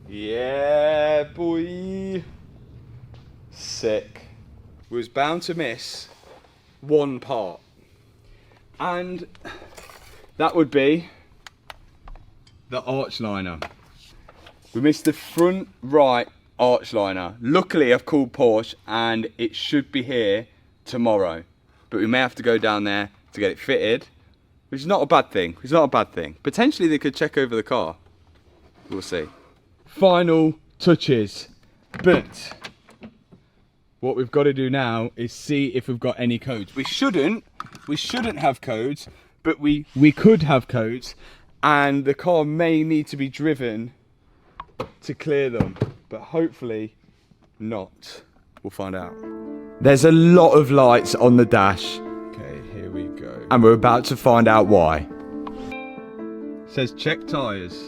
Yeah, boy. Sick. We was bound to miss one part. And that would be the arch liner. We missed the front right arch liner. Luckily, I've called Porsche and it should be here tomorrow. But we may have to go down there to get it fitted, which is not a bad thing. It's not a bad thing. Potentially they could check over the car. We'll see. Final touches. But what we've got to do now is see if we've got any codes. We shouldn't have codes, but we could have codes, and the car may need to be driven to clear them, but hopefully not. We'll find out. There's a lot of lights on the dash. Okay, here we go. And we're about to find out why. It says check tyres.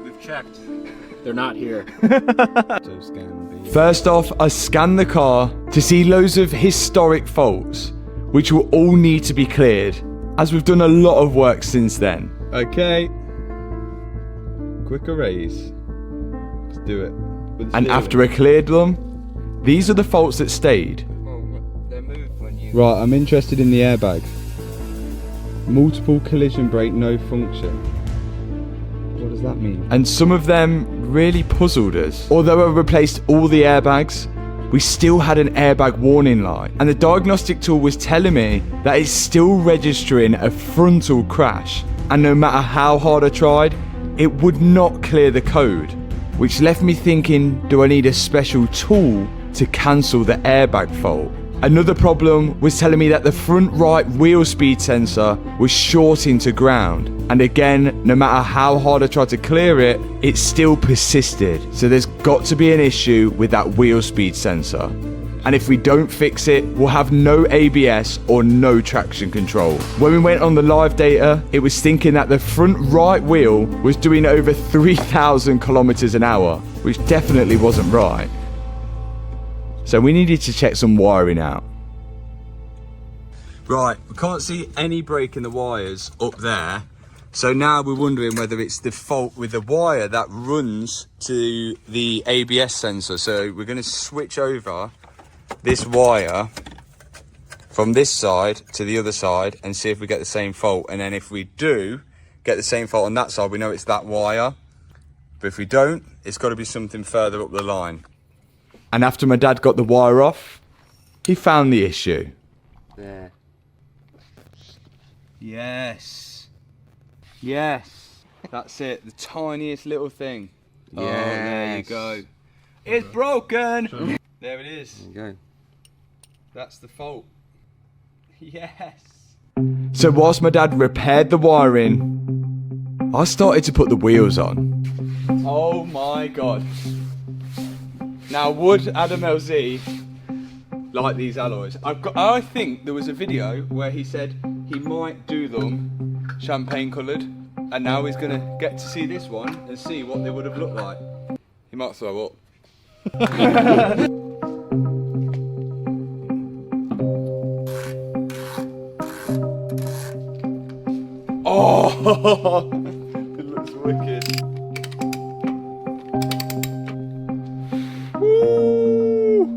We've checked. They're not here. First off, I scanned the car to see loads of historic faults, which will all need to be cleared, as we've done a lot of work since then. Okay. Quick erase. Let's do it. And after I cleared them, these are the faults that stayed. Right, I'm interested in the airbag. Multiple collision brake, no function. What does that mean? And some of them really puzzled us. Although I replaced all the airbags, we still had an airbag warning light. And the diagnostic tool was telling me that it's still registering a frontal crash. And no matter how hard I tried, it would not clear the code. Which left me thinking, do I need a special tool to cancel the airbag fault? Another problem was telling me that the front right wheel speed sensor was shorting to ground. And again, no matter how hard I tried to clear it, it still persisted. So there's got to be an issue with that wheel speed sensor. And if we don't fix it, we'll have no ABS or no traction control. When we went on the live data, it was thinking that the front right wheel was doing over 3,000 kilometers an hour, which definitely wasn't right. So we needed to check some wiring out. Right, we can't see any break in the wires up there. So now we're wondering whether it's the fault with the wire that runs to the ABS sensor. So we're going to switch over this wire from this side to the other side and see if we get the same fault. And then if we do get the same fault on that side, we know it's that wire. But if we don't, it's got to be something further up the line. And after my dad got the wire off, he found the issue. There. Yes. Yes. That's it. The tiniest little thing. Yes. Oh, there you go. It's broken. There it is. There you go. That's the fault. Yes. So whilst my dad repaired the wiring, I started to put the wheels on. Oh my God. Now would Adam LZ like these alloys? I think there was a video where he said he might do them champagne coloured, and now he's gonna get to see this one and see what they would have looked like. He might throw up. Oh, it looks wicked. Woo.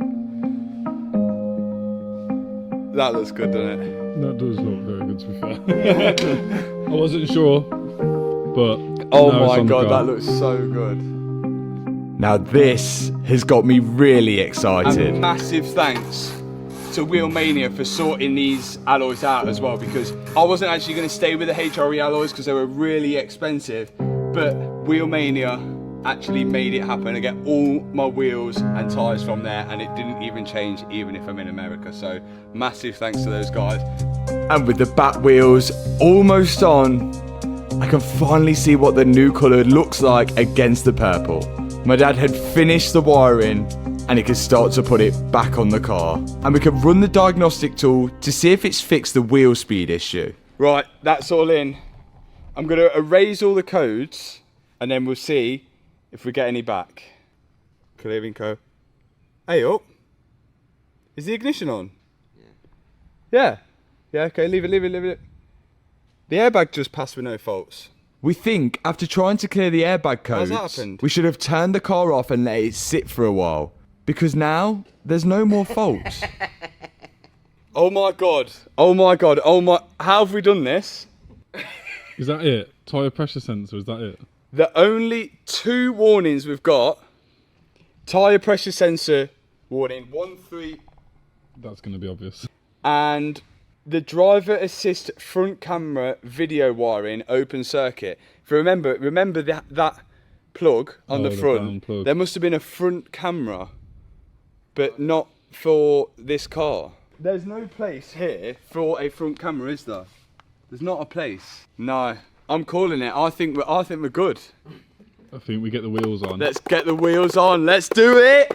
That looks good, doesn't it? That does look very good, to be fair. I wasn't sure, but oh now it's my on the God, car. that looks so good. Now this has got me really excited. And massive thanks to Wheelmania for sorting these alloys out as well, because I wasn't actually going to stay with the HRE alloys because they were really expensive, but Wheelmania actually made it happen. I get all my wheels and tyres from there, and it didn't even change even if I'm in America. So massive thanks to those guys. And with the bat wheels almost on, I can finally see what the new colour looks like against the purple. My dad had finished the wiring and he could start to put it back on the car. And we can run the diagnostic tool to see if it's fixed the wheel speed issue. Right, that's all in. I'm going to erase all the codes and then we'll see if we get any back. Clearing code. Hey up. Is the ignition on? Yeah. Yeah, okay, leave it. The airbag just passed with no faults. We think after trying to clear the airbag codes, How's that happened? we should have turned the car off and let it sit for a while. Because now, there's no more faults. Oh my God. Oh my God. Oh my... How have we done this? Is that it? Tyre pressure sensor, is that it? The only two warnings we've got, tyre pressure sensor warning, 1, 3... That's going to be obvious. And the driver assist front camera video wiring open circuit. If you remember that plug on the brown front, plug. there must have been a front camera, but not for this car. There's no place here for a front camera, is there? There's not a place. No, I'm calling it. I think we're good. I think we get the wheels on. Let's get the wheels on. Let's do it.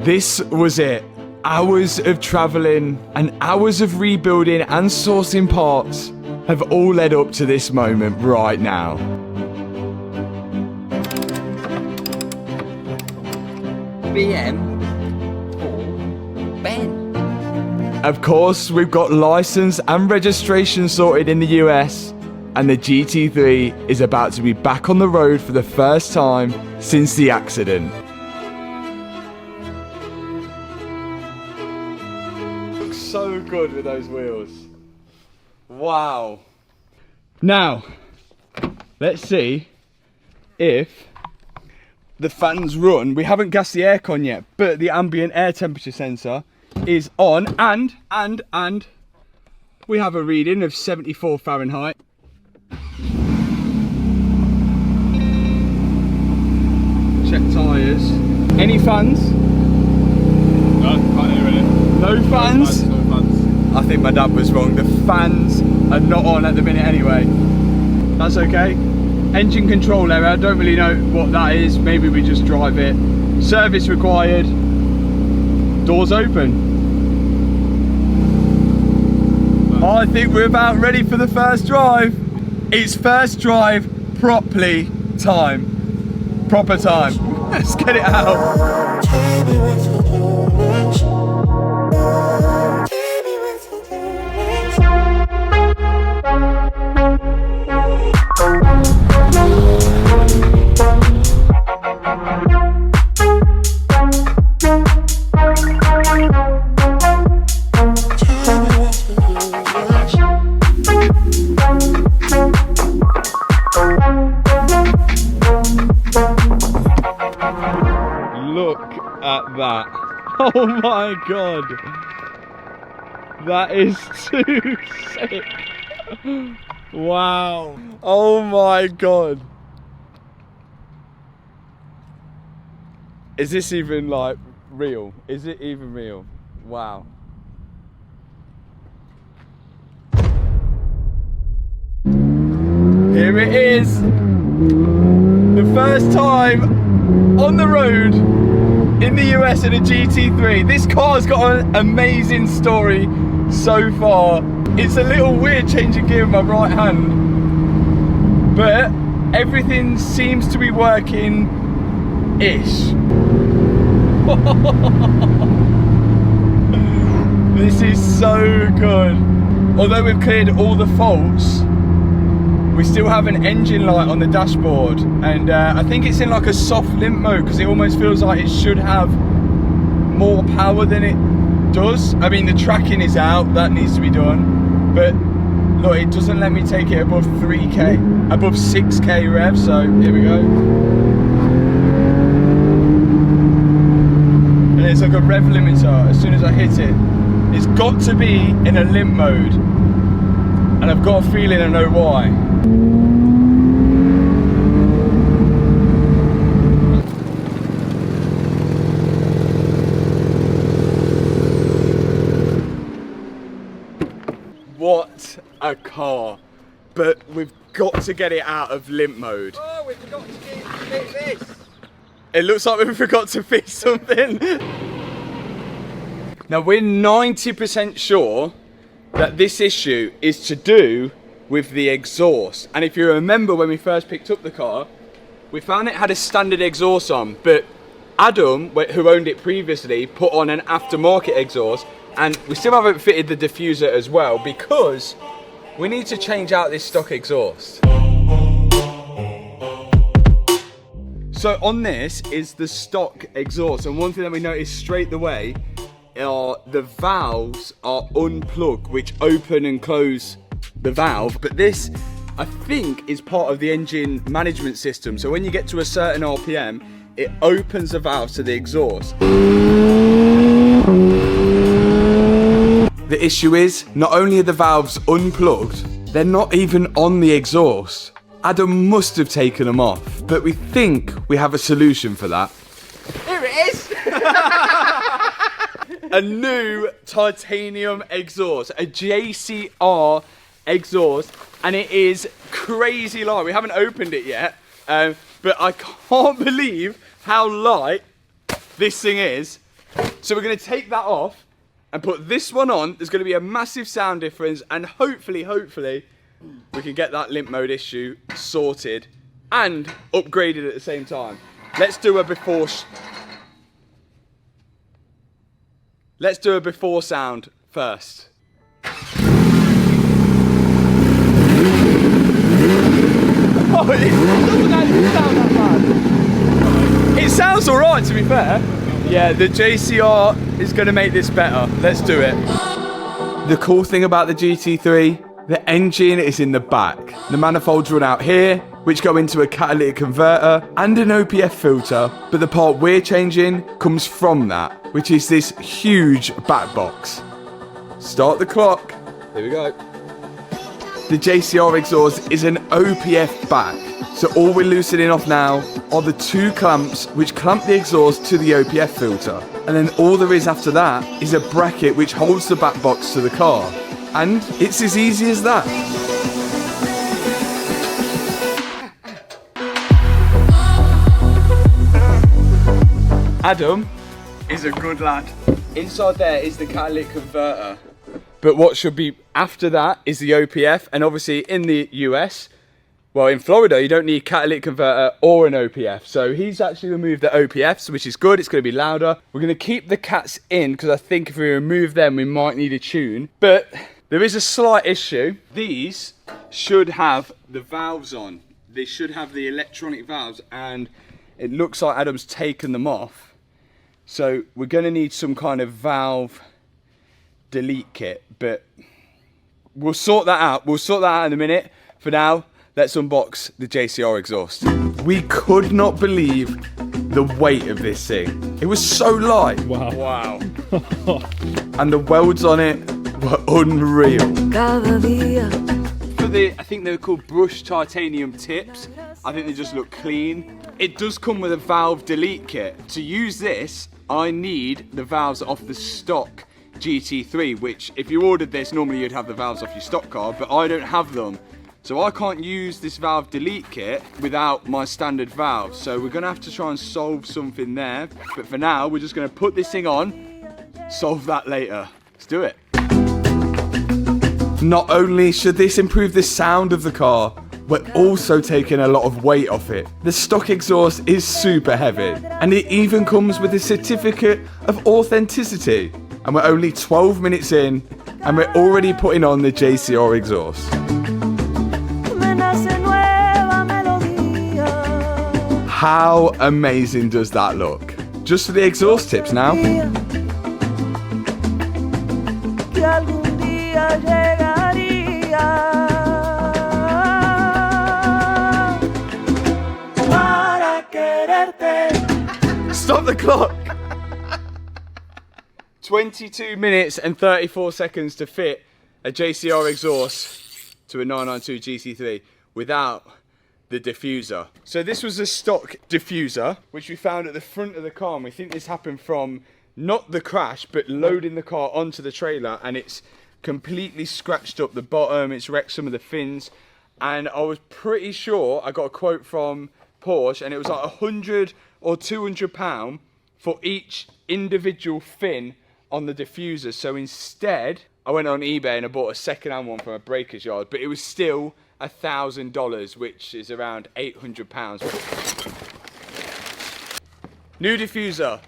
This was it. Hours of travelling and hours of rebuilding and sourcing parts have all led up to this moment right now. BM Paul Ben. Of course, we've got license and registration sorted in the US, and the GT3 is about to be back on the road for the first time since the accident. Looks so good with those wheels. Wow. Now, let's see if the fans run. We haven't gassed the aircon yet, but the ambient air temperature sensor is on, and we have a reading of 74 Fahrenheit. Check tyres. Any fans? No, can't hear it. No fans? No fans. I think my dad was wrong. The fans are not on at the minute anyway. That's okay. Engine control error, don't really know what that is. Maybe we just drive it. Service required. Doors open. I think we're about ready for the first drive. It's first drive properly time. Proper time. Let's get it out. Oh my god. That is too sick. Wow. Oh my god. Is this even like real? Is it even real? Wow. Here it is. The first time on the road in the US in a GT3. This car's got an amazing story so far. It's a little weird changing gear with my right hand, but everything seems to be working-ish. This is so good. Although we've cleared all the faults, we still have an engine light on the dashboard, and I think it's in like a soft limp mode because it almost feels like it should have more power than it does. I mean, the tracking is out, that needs to be done, but look, it doesn't let me take it above 3k, above 6k rev, so here we go. And it's like a rev limiter. As soon as I hit it, it's got to be in a limp mode, and I've got a feeling I know why. What a car, but we've got to get it out of limp mode. Oh, we forgot to fix this. It looks like we forgot to fix something. Now we're 90% sure that this issue is to do with the exhaust. And if you remember when we first picked up the car, we found it had a standard exhaust on, but Adam, who owned it previously, put on an aftermarket exhaust, and we still haven't fitted the diffuser as well because we need to change out this stock exhaust. So on this is the stock exhaust, and one thing that we noticed straight away are the valves are unplugged, which open and close the valve, but this I think is part of the engine management system. So when you get to a certain RPM, it opens the valves to the exhaust. The issue is, not only are the valves unplugged, they're not even on the exhaust. Adam must have taken them off, but we think we have a solution for that. Here it is. A new titanium exhaust, a JCR exhaust, and it is crazy light. We haven't opened it yet, but I can't believe how light this thing is. So we're going to take that off and put this one on. There's going to be a massive sound difference, and hopefully we can get that limp mode issue sorted and upgraded at the same time. Let's do a before sound first. Oh, it doesn't actually sound that bad. It sounds alright, to be fair. Yeah, the JCR is going to make this better. Let's do it. The cool thing about the GT3, the engine is in the back. The manifolds run out here, which go into a catalytic converter and an OPF filter, but the part we're changing comes from that, which is this huge back box. Start the clock. Here we go. The JCR exhaust is an OPF back, so all we're loosening off now are the two clamps which clamp the exhaust to the OPF filter, and then all there is after that is a bracket which holds the back box to the car, and it's as easy as that. Adam is a good lad. Inside there is the catalytic converter. But what should be after that is the OPF, and obviously in the US, well, in Florida, you don't need catalytic converter or an OPF. So he's actually removed the OPFs, which is good. It's going to be louder. We're going to keep the cats in because I think if we remove them, we might need a tune. But there is a slight issue. These should have the valves on. They should have the electronic valves, and it looks like Adam's taken them off. So we're going to need some kind of valve delete kit, but we'll sort that out. We'll sort that out in a minute. For now, let's unbox the JCR exhaust. We could not believe the weight of this thing. It was so light. Wow. And the welds on it were unreal. I think they're called brushed titanium tips. I think they just look clean. It does come with a valve delete kit. To use this, I need the valves off the stock GT3, which if you ordered this, normally you'd have the valves off your stock car, but I don't have them. So I can't use this valve delete kit without my standard valves. So we're gonna have to try and solve something there. But for now, we're just gonna put this thing on, solve that later. Let's do it. Not only should this improve the sound of the car, we're also taking a lot of weight off it. The stock exhaust is super heavy, and it even comes with a certificate of authenticity. And we're only 12 minutes in, and we're already putting on the JCR exhaust. How amazing does that look? Just for the exhaust tips now. Stop the clock! 22 minutes and 34 seconds to fit a JCR exhaust to a 992 GT3 without the diffuser. So this was a stock diffuser, which we found at the front of the car, and we think this happened from not the crash, but loading the car onto the trailer, and it's completely scratched up the bottom, it's wrecked some of the fins, and I was pretty sure I got a quote from Porsche, and it was like 100 or 200 £200 for each individual fin on the diffuser. So instead, I went on eBay and I bought a second-hand one from a breaker's yard, but it was still $1,000, which is around £800. New diffuser,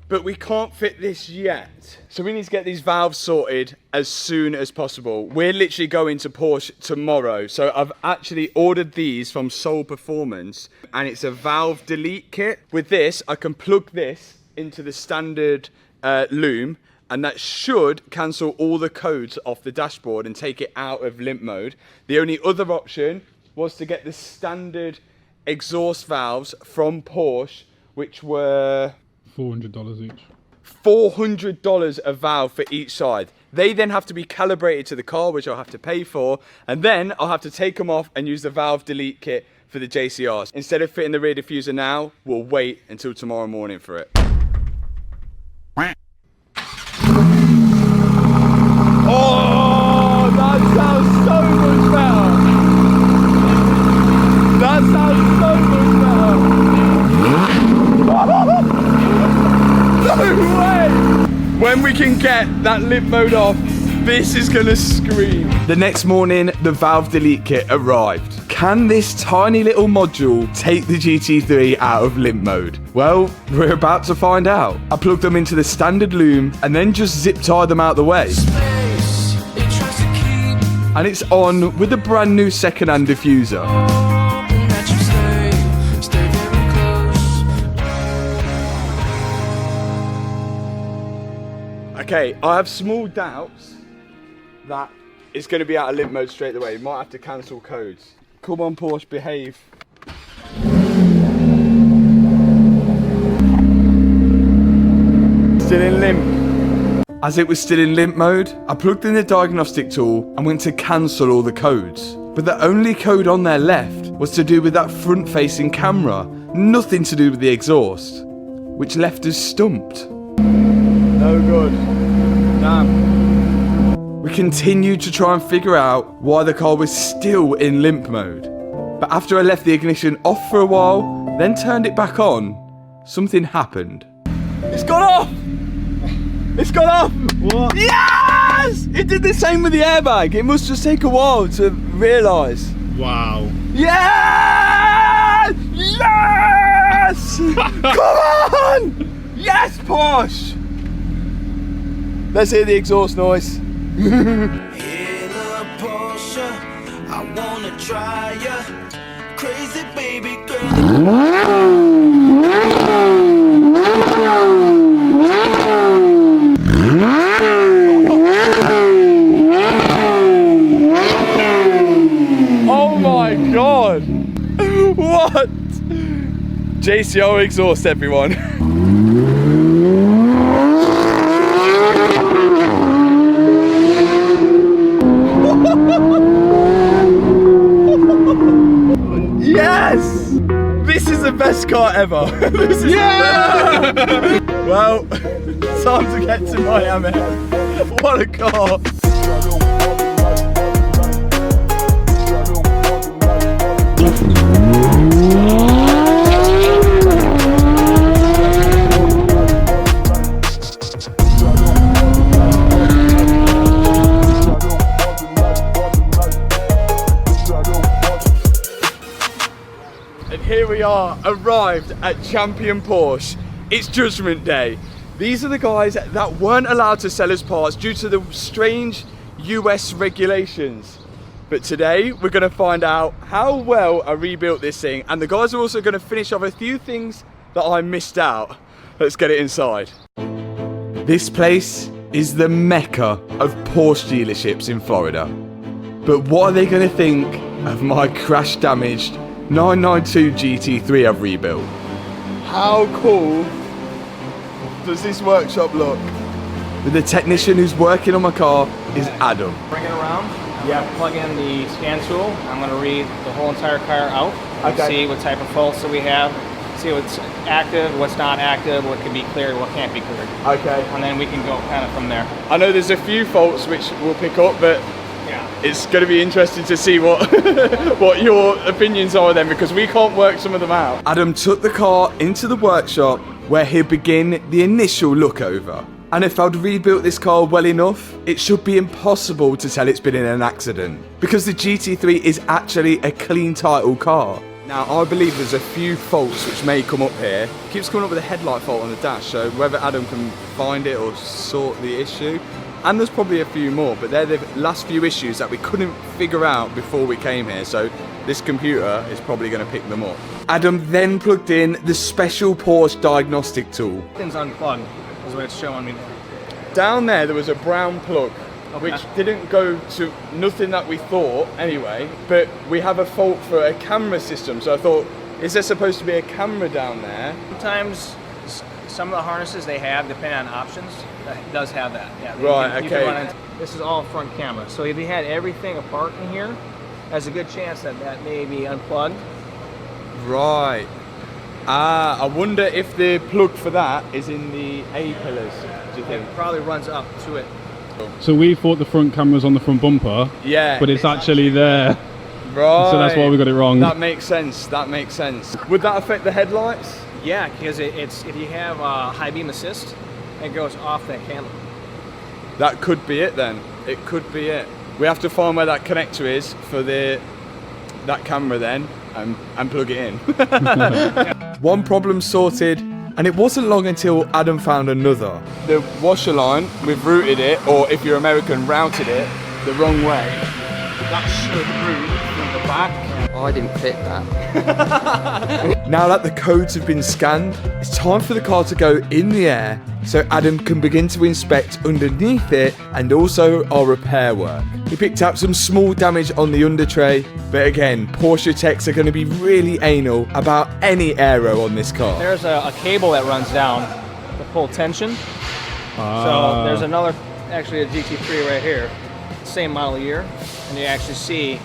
but we can't fit this yet. So we need to get these valves sorted as soon as possible. We're literally going to Porsche tomorrow. So I've actually ordered these from Soul Performance, and it's a valve delete kit. With this, I can plug this into the standard loom, and that should cancel all the codes off the dashboard and take it out of limp mode. The only other option was to get the standard exhaust valves from Porsche, which were $400 each. $400 a valve for each side. They then have to be calibrated to the car, which I'll have to pay for, and then I'll have to take them off and use the valve delete kit for the JCRs. Instead of fitting the rear diffuser now, we'll wait until tomorrow morning for it. Oh, that sounds so much better. That sounds so much better. No way! When we can get that limp mode off, this is gonna scream. The next morning, the valve delete kit arrived. Can this tiny little module take the GT3 out of limp mode? Well, we're about to find out. I plugged them into the standard loom and then just zip tied them out the way. And it's on with a brand new second-hand diffuser. Okay, I have small doubts that it's going to be out of limp mode straight away. Might have to cancel codes. Come on, Porsche, behave. Still in limp. As it was still in limp mode, I plugged in the diagnostic tool and went to cancel all the codes. But the only code on there left was to do with that front-facing camera, nothing to do with the exhaust, which left us stumped. No good. Damn. We continued to try and figure out why the car was still in limp mode. But after I left the ignition off for a while, then turned it back on, something happened. It's gone off! It's gone off! What? Yes! It did the same with the airbag. It must just take a while to realise. Wow. Yes! Yes! Come on! Yes, Porsche! Let's hear the exhaust noise. Porsche, I wanna try ya. Crazy baby girl. Oh my god! What? JCR exhaust, everyone. Yes! This is the best car ever. This is well, time to get to Miami. What a car. Here we are, arrived at Champion Porsche. It's Judgment Day. These are the guys that weren't allowed to sell us parts due to the strange US regulations. But today we're going to find out how well I rebuilt this thing, and the guys are also going to finish off a few things that I missed out. Let's get it inside. This place is the mecca of Porsche dealerships in Florida. But what are they going to think of my crash damaged 992 GT3 I've rebuilt? How cool does this workshop look? With the technician who's working on my car is Adam. Bring it around. Yeah, plug in the scan tool. I'm going to read the whole entire car out. Okay. See what type of faults that we have. See what's active, what's not active, what can be cleared, what can't be cleared. Okay. And then we can go kind of from there. I know there's a few faults which we'll pick up, but it's going to be interesting to see what what your opinions are then, because we can't work some of them out. Adam took the car into the workshop where he'll begin the initial look over. And if I'd rebuilt this car well enough, it should be impossible to tell it's been in an accident, because the GT3 is actually a clean title car. Now, I believe there's a few faults which may come up here. It keeps coming up with a headlight fault on the dash, so whether Adam can find it or sort the issue. And there's probably a few more, but they're the last few issues that we couldn't figure out before we came here, so this computer is probably going to pick them up. Adam then plugged in the special Porsche diagnostic tool. Everything's unplugged, is what it's showing me. Down there was a brown plug, which didn't go to nothing that we thought anyway, but we have a fault for a camera system, so I thought, is there supposed to be a camera down there? Sometimes some of the harnesses they have, depending on options, it does have that. Yeah, right, okay. This is all front camera, so if you had everything apart in here, there's a good chance that that may be unplugged. Right. I wonder if the plug for that is in the A pillars, do you think? It probably runs up to it. So we thought the front camera's on the front bumper, yeah, but it's actually there. Right. So that's why we got it wrong. That makes sense, that makes sense. Would that affect the headlights? Yeah, because it's if you have high beam assist, it goes off that camera. That could be it then. It could be it. We have to find where that connector is for that camera then and plug it in. One problem sorted, and it wasn't long until Adam found another. The washer line, we've routed it, or if you're American, routed it the wrong way. That should route from the back. I didn't fit that. Now that the codes have been scanned, it's time for the car to go in the air so Adam can begin to inspect underneath it and also our repair work. He picked up some small damage on the under tray, but again, Porsche techs are going to be really anal about any aero on this car. There's a cable that runs down to pull tension. So there's another, actually a GT3 right here, same model year, and you actually see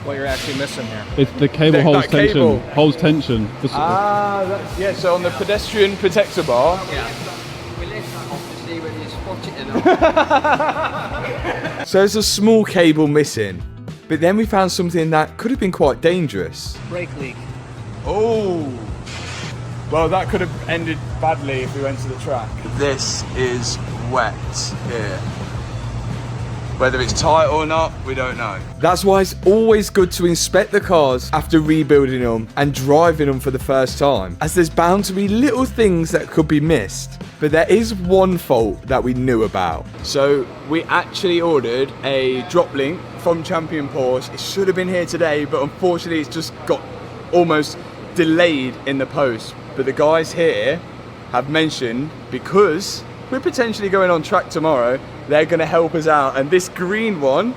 what you're actually missing here. It's the cable holds tension. Cable. Holds tension. That's, yeah, so on the pedestrian protector bar. Yeah. We lift that off to see whether you spot it or not. So there's a small cable missing, but then we found something that could have been quite dangerous. Brake leak. Oh! Well, that could have ended badly if we went to the track. This is wet here. Whether it's tight or not, we don't know. That's why it's always good to inspect the cars after rebuilding them and driving them for the first time, as there's bound to be little things that could be missed. But there is one fault that we knew about. So we actually ordered a drop link from Champion Porsche. It should have been here today, but unfortunately it's just got almost delayed in the post. But the guys here have mentioned, because we're potentially going on track tomorrow, they're going to help us out. And this green one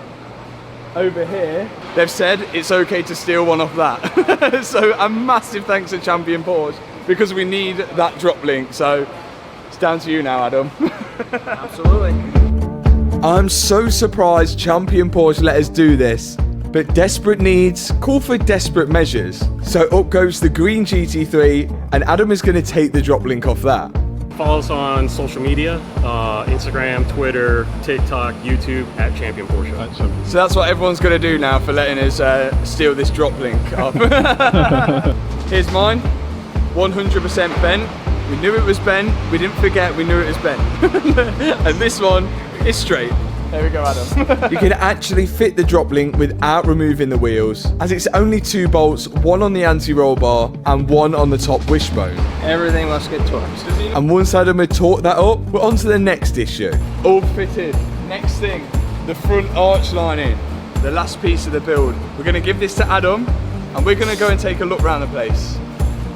over here, they've said it's okay to steal one off that. So a massive thanks to Champion Porsche because we need that drop link. So it's down to you now, Adam. Absolutely. I'm so surprised Champion Porsche let us do this, but desperate needs call for desperate measures. So up goes the green GT3, and Adam is going to take the drop link off that. Follow us on social media, Instagram, Twitter, TikTok, YouTube, at Champion Porsche. So that's what everyone's going to do now for letting us steal this drop link off. Here's mine, 100% bent. We knew it was bent, we didn't forget, we knew it was bent. And this one is straight. There we go, Adam. You can actually fit the drop link without removing the wheels, as it's only 2 bolts, one on the anti-roll bar and one on the top wishbone. Everything must get torqued. And once Adam had torqued that up, we're on to the next issue. All fitted. Next thing, the front arch lining, the last piece of the build. We're going to give this to Adam, and we're going to go and take a look around the place.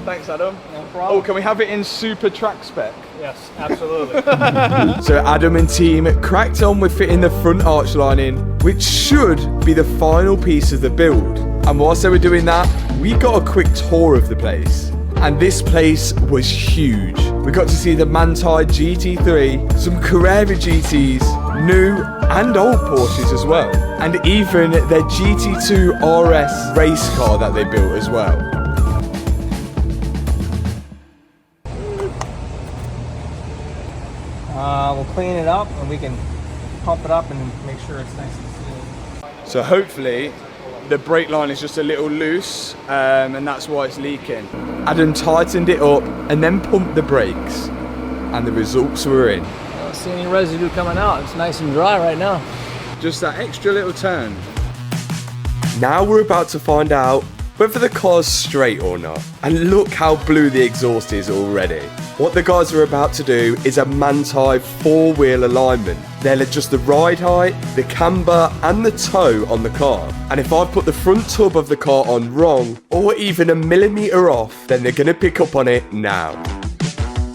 Thanks, Adam. No problem. Oh, can we have it in super track spec? Yes, absolutely. So Adam and team cracked on with fitting the front arch lining, which should be the final piece of the build. And whilst they were doing that, we got a quick tour of the place. And this place was huge. We got to see the Manthey GT3, some Carrera GTs, new and old Porsches as well, and even their GT2 RS race car that they built as well. We'll clean it up and we can pump it up and make sure it's nice and smooth. So hopefully the brake line is just a little loose and that's why it's leaking. Adam tightened it up and then pumped the brakes and the results were in. I don't see any residue coming out. It's nice and dry right now. Just that extra little turn. Now we're about to find out whether the car's straight or not. And look how blue the exhaust is already. What the guys are about to do is a Manthey 4-wheel alignment. They'll adjust the ride height, the camber and the toe on the car. And if I put the front tub of the car on wrong or even a millimetre off, then they're going to pick up on it now.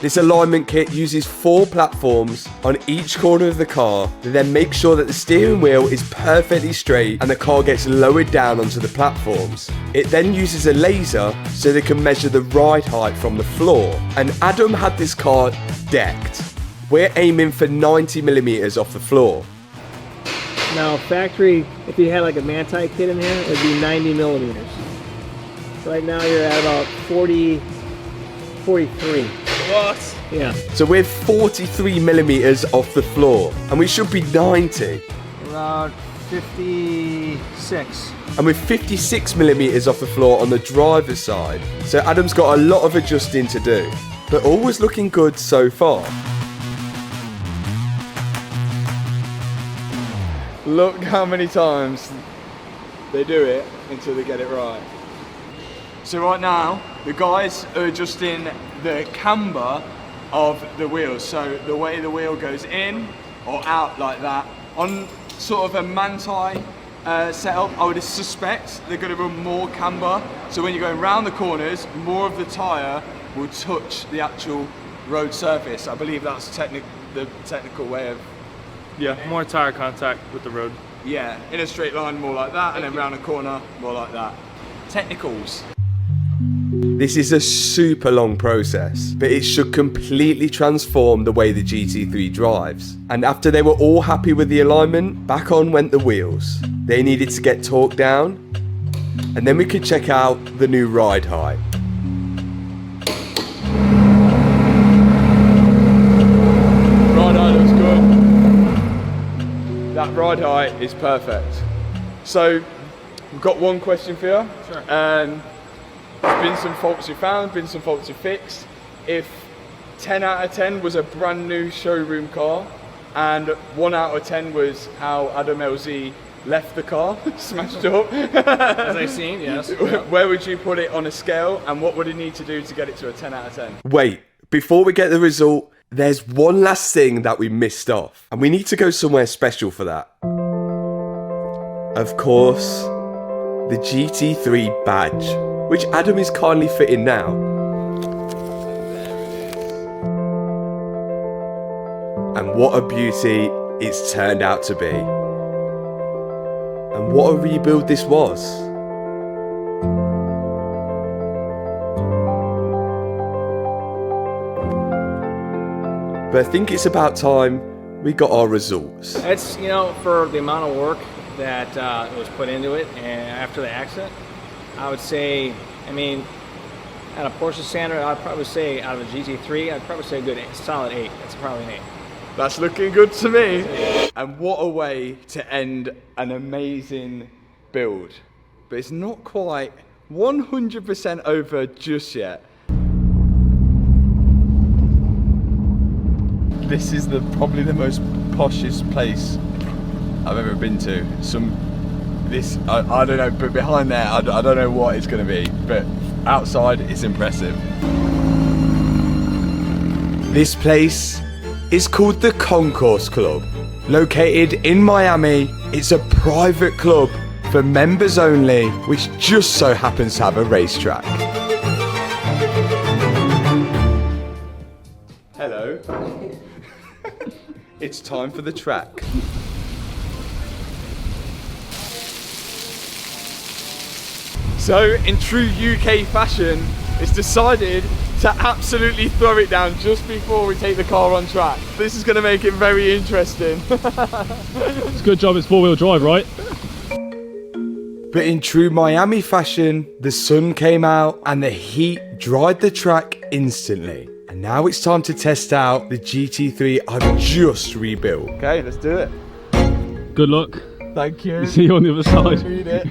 This alignment kit uses 4 platforms on each corner of the car to then make sure that the steering wheel is perfectly straight and the car gets lowered down onto the platforms. It then uses a laser so they can measure the ride height from the floor. And Adam had this car decked. We're aiming for 90mm off the floor. Now factory, if you had like a Manthey kit in here, it would be 90mm. Right now you're at about 43. What? Yeah. So we're 43mm off the floor and we should be 90. Around 56. And we're 56mm off the floor on the driver's side. So Adam's got a lot of adjusting to do, but all was looking good so far. Look how many times they do it until they get it right. So right now, the guys are adjusting the camber of the wheels. So the way the wheel goes in or out like that. On sort of a Manthey setup, I would suspect they're going to run more camber. So when you're going round the corners, more of the tyre will touch the actual road surface. I believe that's the technical way of... Yeah, more tire contact with the road. Yeah, in a straight line more like that, and then round a corner more like that. Technicals. This is a super long process, but it should completely transform the way the GT3 drives. And after they were all happy with the alignment, back on went the wheels. They needed to get torqued down, and then we could check out the new ride height. Ride height looks good. That ride height is perfect. So, we've got one question for you. Sure. There's been some faults you found, been some faults you fixed. If 10 out of 10 was a brand new showroom car and 1 out of 10 was how Adam LZ left the car, smashed up. As I've seen, yes. Where would you put it on a scale and what would it need to do to get it to a 10 out of 10? Wait, before we get the result, there's one last thing that we missed off and we need to go somewhere special for that. Of course, the GT3 badge, which Adam is kindly fitting now. And what a beauty it's turned out to be. And what a rebuild this was. but I think it's about time we got our results. It's, you know, for the amount of work that was put into it and after the accident, I would say, I mean, out of Porsche standard, I'd probably say out of a GT3, I'd probably say a good solid 8. That's probably an 8. That's looking good to me. And what a way to end an amazing build. But it's not quite 100% over just yet. This is probably the most poshest place I've ever been to. I don't know, but behind there, I don't know what it's going to be, but outside it's impressive. This place is called the Concourse Club. Located in Miami, it's a private club for members only, which just so happens to have a racetrack. Hello. It's time for the track. So, in true UK fashion, it's decided to absolutely throw it down just before we take the car on track. This is going to make it very interesting. It's a good job it's four-wheel drive, right? But in true Miami fashion, the sun came out and the heat dried the track instantly. And now it's time to test out the GT3 I've just rebuilt. Okay, let's do it. Good luck. Thank you. See you on the other side. Read it.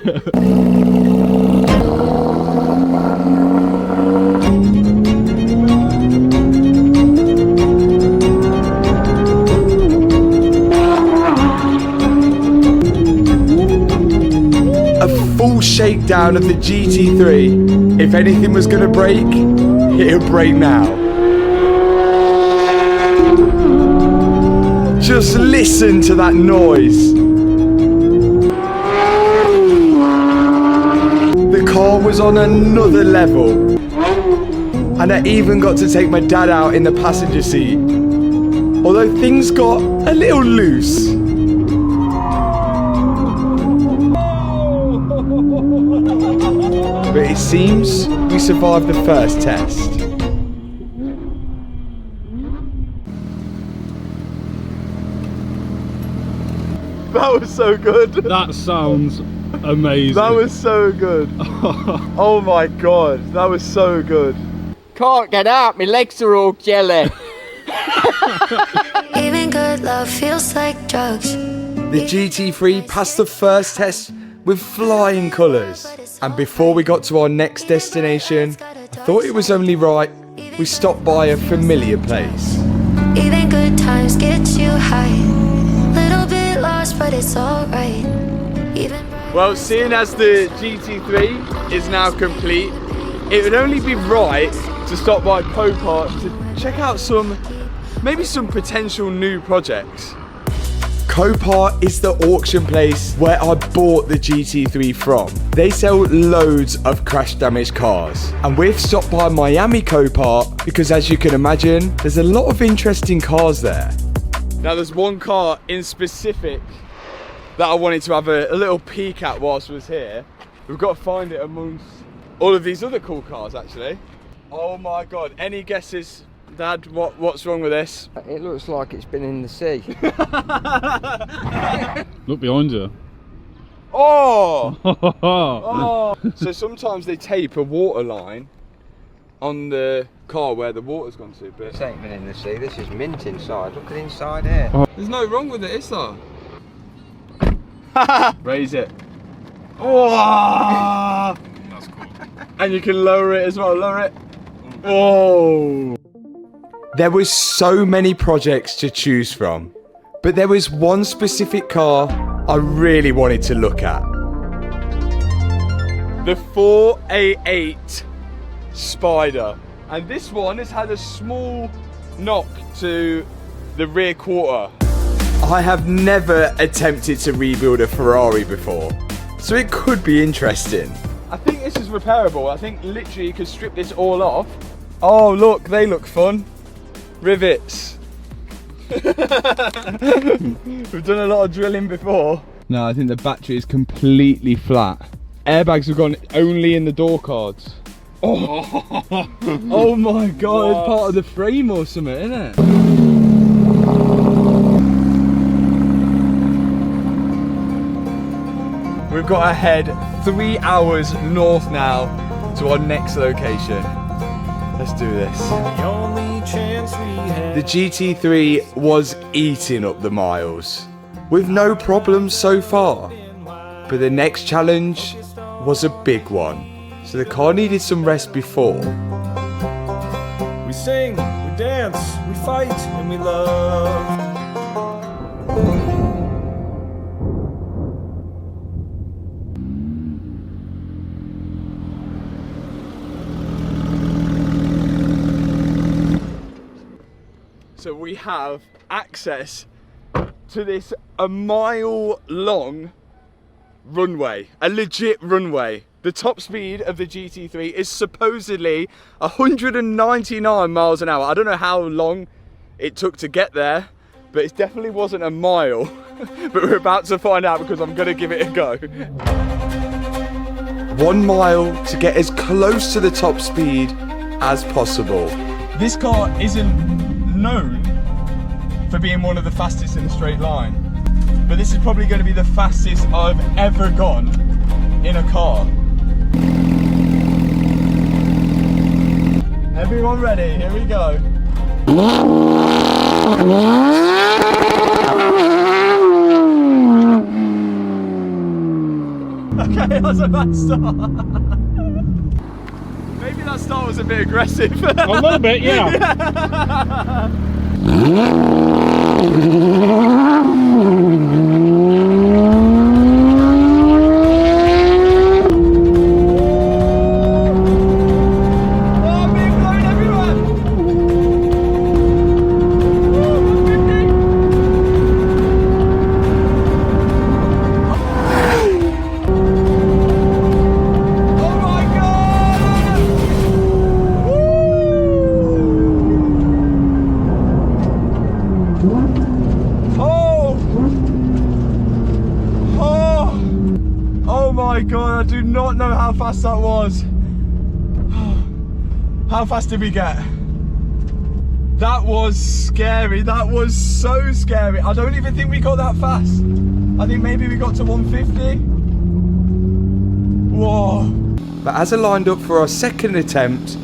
A full shakedown of the GT3. If anything was going to break, it'll break now. Just listen to that noise. The car was on another level. And I even got to take my dad out in the passenger seat. Although things got a little loose. But it seems we survived the first test. That was so good. That sounds amazing. That was so good. Oh my god, that was so good. Can't get out, my legs are all jelly. Even good love feels like drugs. The GT3 passed the first test with flying colours. And before we got to our next destination, I thought it was only right we stopped by a familiar place. Even good times get you high. Little bit lost, but it's alright. Well, seeing as the GT3 is now complete, it would only be right to stop by Copart to check out maybe some potential new projects. Copart is the auction place where I bought the GT3 from. They sell loads of crash damaged cars. And we've stopped by Miami Copart because, as you can imagine, there's a lot of interesting cars there. Now there's one car in specific that I wanted to have a little peek at whilst I was here. We've got to find it amongst all of these other cool cars actually. Oh my god, any guesses, Dad, what's wrong with this? It looks like it's been in the sea. Look behind you. Oh! Oh! So sometimes they tape a water line on the car where the water's gone to, but this ain't been in the sea, this is mint inside. Look at inside here. There's no wrong with it, is there? Raise it. Oh! That's cool. And you can lower it as well, lower it. Oh! There was so many projects to choose from, but there was one specific car I really wanted to look at. The 488 Spider. And this one has had a small knock to the rear quarter. I have never attempted to rebuild a Ferrari before, so it could be interesting. I think this is repairable. I think literally you could strip this all off. Oh look, they look fun. Rivets. We've done a lot of drilling before. No, I think the battery is completely flat. Airbags have gone only in the door cards. Oh, oh my god, it's part of the frame or something, isn't it? We've got to head 3 hours north now to our next location. Let's do this. The GT3 was eating up the miles with no problems so far. But the next challenge was a big one. So the car needed some rest before. We sing, we dance, we fight, and we love. So we have access to this a mile long runway, a legit runway. The top speed of the GT3 is supposedly 199 miles an hour. I don't know how long it took to get there, but it definitely wasn't a mile. But we're about to find out because I'm gonna give it a go. 1 mile to get as close to the top speed as possible. This car isn't known for being one of the fastest in a straight line, but this is probably going to be the fastest I've ever gone in a car. Everyone ready? Here we go. Okay, that's a bad start. Maybe that start was a bit aggressive. A little bit, yeah. God, I do not know how fast that was. How fast did we get? That was scary. That was so scary. I don't even think we got that fast. I think maybe we got to 150. Whoa. But as I lined up for our second attempt,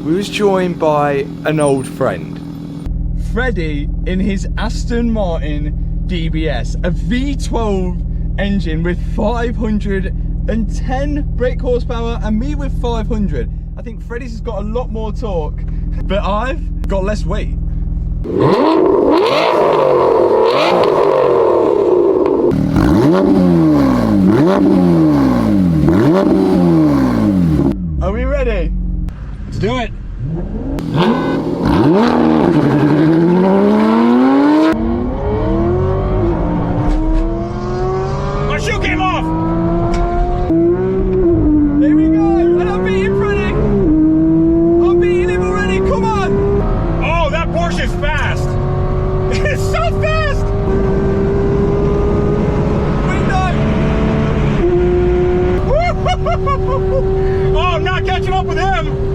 we was joined by an old friend. Freddie in his Aston Martin DBS, a V12 engine with 510 brake horsepower and me with 500. I think Freddie's has got a lot more torque, but I've got less weight. Are we ready? Let's do it. My shoe came off! Here we go, and I'm beating Freddie. I'm beating him already, come on! Oh, that Porsche is fast! It's so fast! Oh, I'm not catching up with him!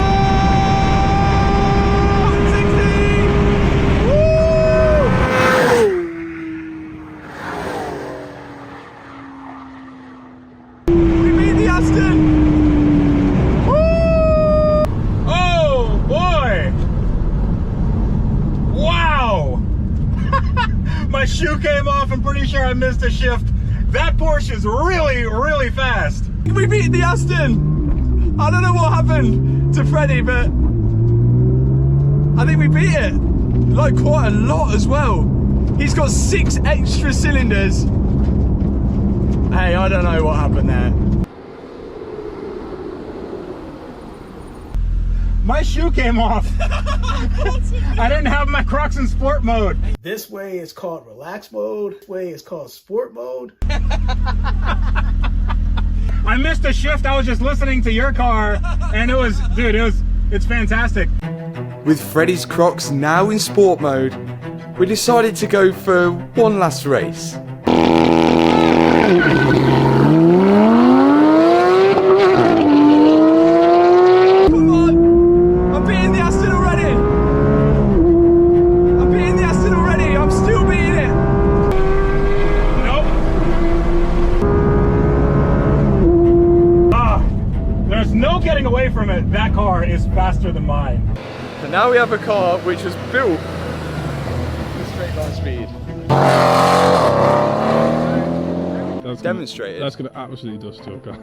We beat the Aston! Oh, boy! Wow! My shoe came off. I'm pretty sure I missed a shift. That Porsche is really, really fast. We beat the Aston! I don't know what happened to Freddie, but I think we beat it. Like quite a lot as well. He's got 6 extra cylinders. Hey, I don't know what happened there. My shoe came off. I didn't have my Crocs in sport mode. This way is called relax mode. This way is called sport mode. I missed a shift. I was just listening to your car, and it was, dude, it's fantastic. With Freddie's Crocs now in sport mode, we decided to go for one last race. Come on! I'm beating the Aston already! I'm beating the Aston already! I'm still beating it! Nope. away from it, that car is faster than mine. And now we have a car which was built for straight line speed. Demonstrated. That's gonna absolutely dust your car.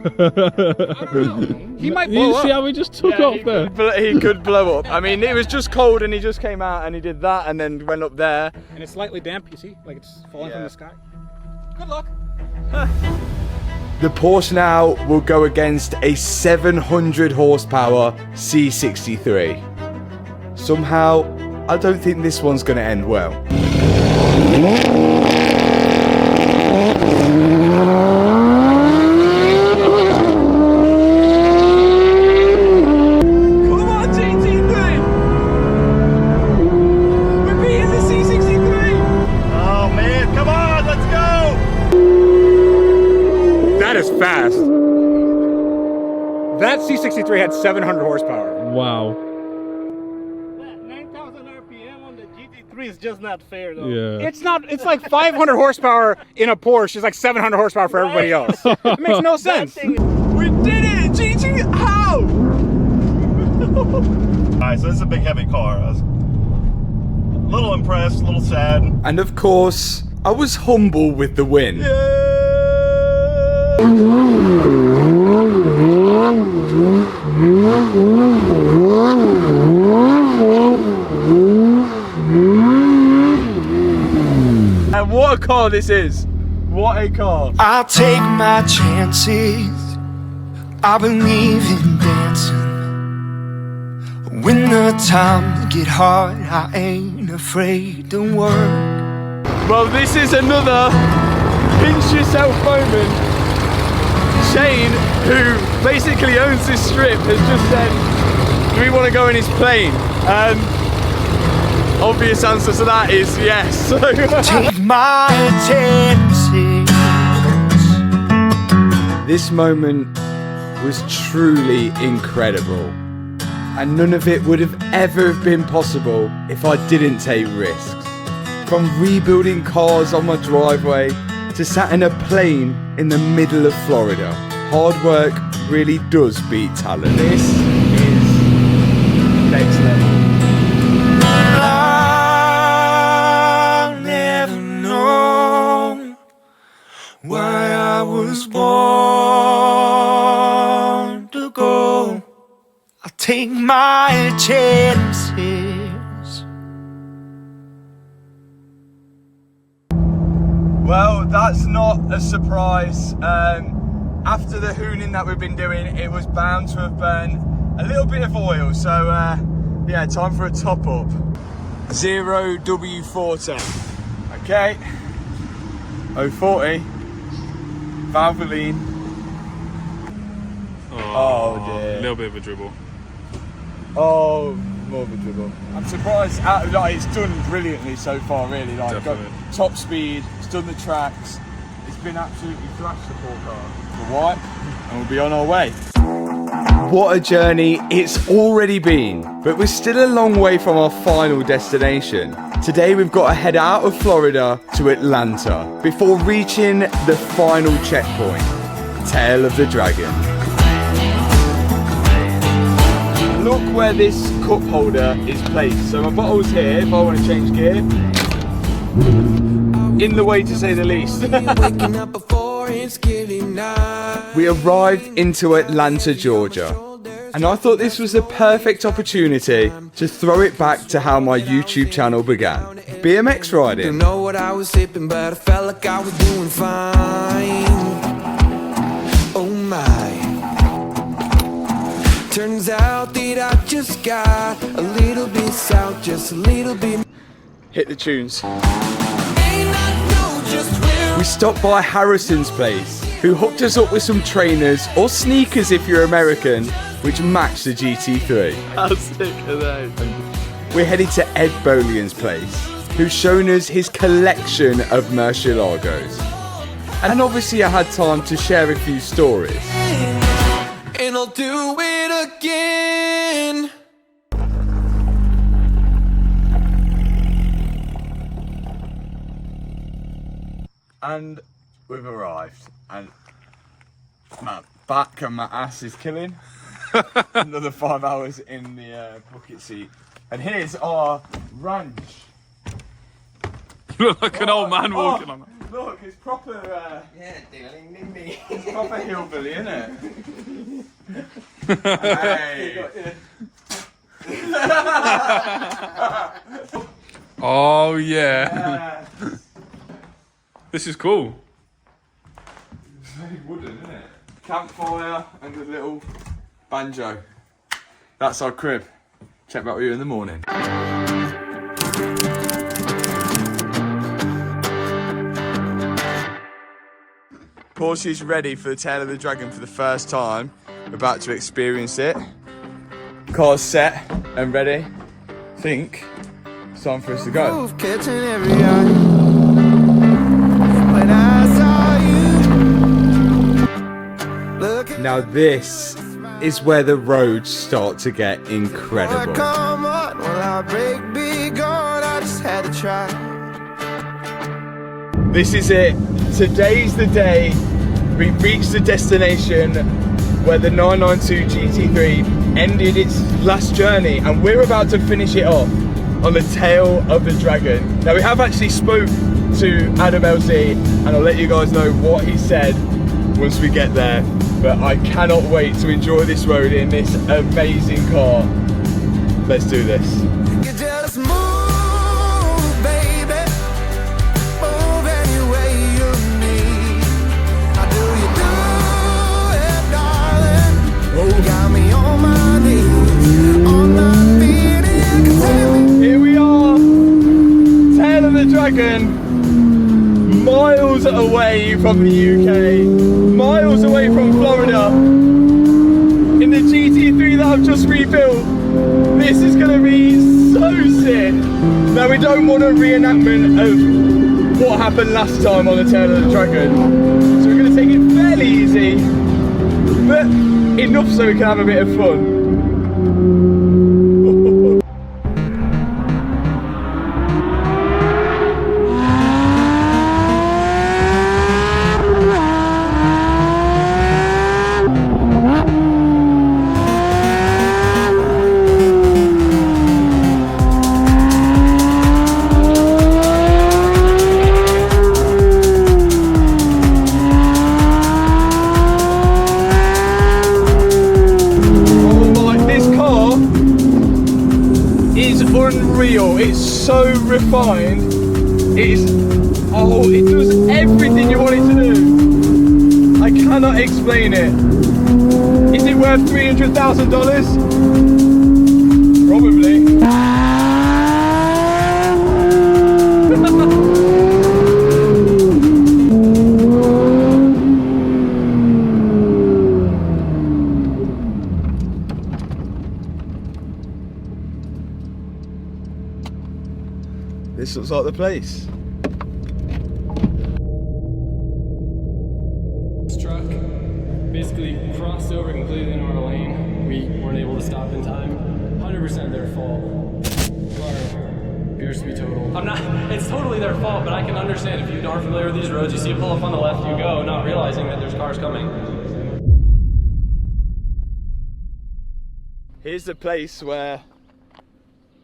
He might blow You see up. how we just took off there? He could blow up. I mean, it was just cold and he just came out and he did that and then went up there. And it's slightly damp, you see? Like it's falling from the sky. Good luck. The Porsche now will go against a 700 horsepower C63. Somehow, I don't think this one's going to end well. Come on, GT3! We're beating the C63! Oh man, come on, let's go! That is fast. That C63 had 700 horsepower. Wow. 9,000 RPM on the GT3 is just not fair though. Yeah. It's not, it's like 500 horsepower in a Porsche. It's like 700 horsepower for everybody else. It makes no sense. We did it! GT, how? Alright, so this is a big heavy car. I was a little impressed, a little sad. And of course, I was humble with the win. And what a car this is! What a car! I'll take my chances. I believe in dancing. When the times get hard, I ain't afraid to work. Well, this is another pinch yourself moment. Shane, who basically owns this strip, has just said, do we want to go in his plane? Obvious answer to that is yes. Take my chances. This moment was truly incredible. And none of it would have ever been possible if I didn't take risks. From rebuilding cars on my driveway to sat in a plane in the middle of Florida. Hard work really does beat talent. This is next level. I'll never know why I was born to go. I'll take my chances. Well, that's not a surprise. After the hooning that we've been doing, it was bound to have burned a little bit of oil. So, yeah, time for a top up. 0W40. Okay. 040. Valvoline. Oh dear. A little bit of a dribble. Oh, more of a dribble. I'm surprised. Like, it's done brilliantly so far, really. Like, got top speed. It's done the tracks. It's been absolutely flashed, the poor car. We'll wipe, and we'll be on our way. What a journey it's already been, but we're still a long way from our final destination. Today we've got to head out of Florida to Atlanta before reaching the final checkpoint, Tail of the Dragon. Look where this cup holder is placed. So my bottle's here if I want to change gear. In the way, to say the least. We arrived into Atlanta, Georgia, and I thought this was the perfect opportunity to throw it back to how my YouTube channel began. BMX riding. Don't know what I was sipping, but I felt like I was doing fine. Oh my. Turns out that I just got a little bit south, just a little bit. Hit the tunes. We stopped by Harrison's place, who hooked us up with some trainers, or sneakers if you're American, which match the GT3. How sick are they? We're headed to Ed Bolian's place, who's shown us his collection of Murcielagos. And obviously I had time to share a few stories. And I'll do it again. And we've arrived, and my back and my ass is killing. Another 5 hours in the bucket seat. And here's our ranch. You look like an old man walking on it. Look, it's proper. Yeah, ding ding ding. It's proper hillbilly, isn't it? Hey. Oh yeah. Yes. This is cool. It's very wooden, isn't it? Campfire and a little banjo. That's our crib. Check back with you in the morning. Porsche's ready for the Tail of the Dragon for the first time. We're about to experience it. Car's set and ready. Think it's time for us to go. Catching every eye. When I saw you. Now this is where the roads start to get incredible. Come on, will I break big on? I just had to try. This is it. Today's the day. We've reached the destination where the 992 GT3 ended its last journey, and we're about to finish it off on the Tail of the Dragon. Now we have actually spoke to Adam LZ, and I'll let you guys know what he said once we get there. But I cannot wait to enjoy this road in this amazing car. Let's do this. You just move, baby. Move any way you need. How do you do it, darling? You got me on my knees, on my feet. Here we are, Tail of the Dragon. Miles away from the UK, miles away from Florida, in the GT3 that I've just rebuilt. This is going to be so sick. Now we don't want a reenactment of what happened last time on the Tail of the Dragon, so we're going to take it fairly easy, but enough so we can have a bit of fun. Unreal, it's so refined, it does everything you want it to do. I cannot explain it. Is it worth $300,000? Probably. This looks like the place. This truck basically crossed over completely into our lane. We weren't able to stop in time. 100% their fault. Car appears to be totaled. It's totally their fault, but I can understand if you aren't familiar with these roads, you see it pull up on the left, you go, not realizing that there's cars coming. Here's the place where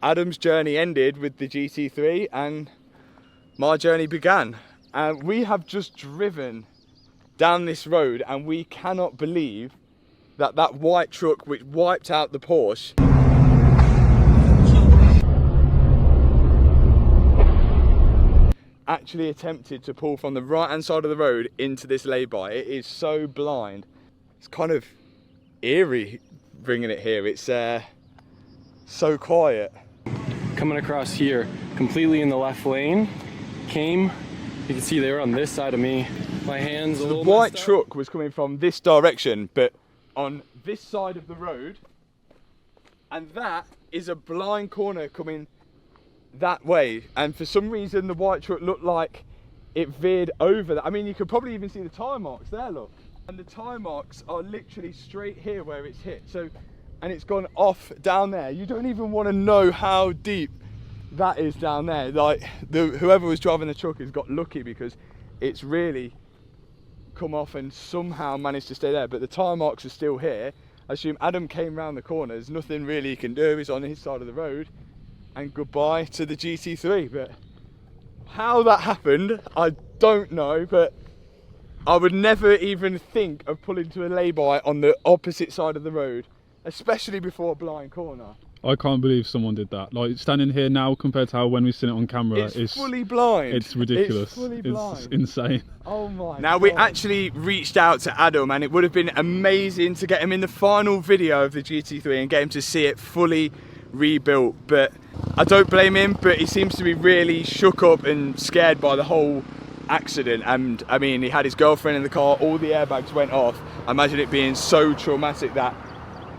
Adam's journey ended with the GT3 and my journey began. And we have just driven down this road and we cannot believe that that white truck which wiped out the Porsche actually attempted to pull from the right hand side of the road into this lay-by. It is so blind. It's kind of eerie bringing it here. It's so quiet. Coming across here, completely in the left lane, you can see they were on this side of me. My hands a little The white truck was coming from this direction, but on this side of the road, and that is a blind corner coming that way, and for some reason the white truck looked like it veered over that. I mean, you could probably even see the tyre marks there, look. And the tyre marks are literally straight here where it's hit. So, and it's gone off down there. You don't even want to know how deep that is down there. Like, whoever was driving the truck has got lucky because it's really come off and somehow managed to stay there. But the tyre marks are still here. I assume Adam came round the corner. There's nothing really he can do. He's on his side of the road. And goodbye to the GT3. But how that happened, I don't know. But I would never even think of pulling to a lay-by on the opposite side of the road, especially before a blind corner. I can't believe someone did that. Like, standing here now compared to how when we've seen it on camera, it's fully blind. It's ridiculous. It's fully blind. It's insane. Oh my Now, we actually reached out to Adam, and it would have been amazing to get him in the final video of the GT3 and get him to see it fully rebuilt. But I don't blame him, but he seems to be really shook up and scared by the whole accident. And I mean, he had his girlfriend in the car, all the airbags went off. I imagine it being so traumatic that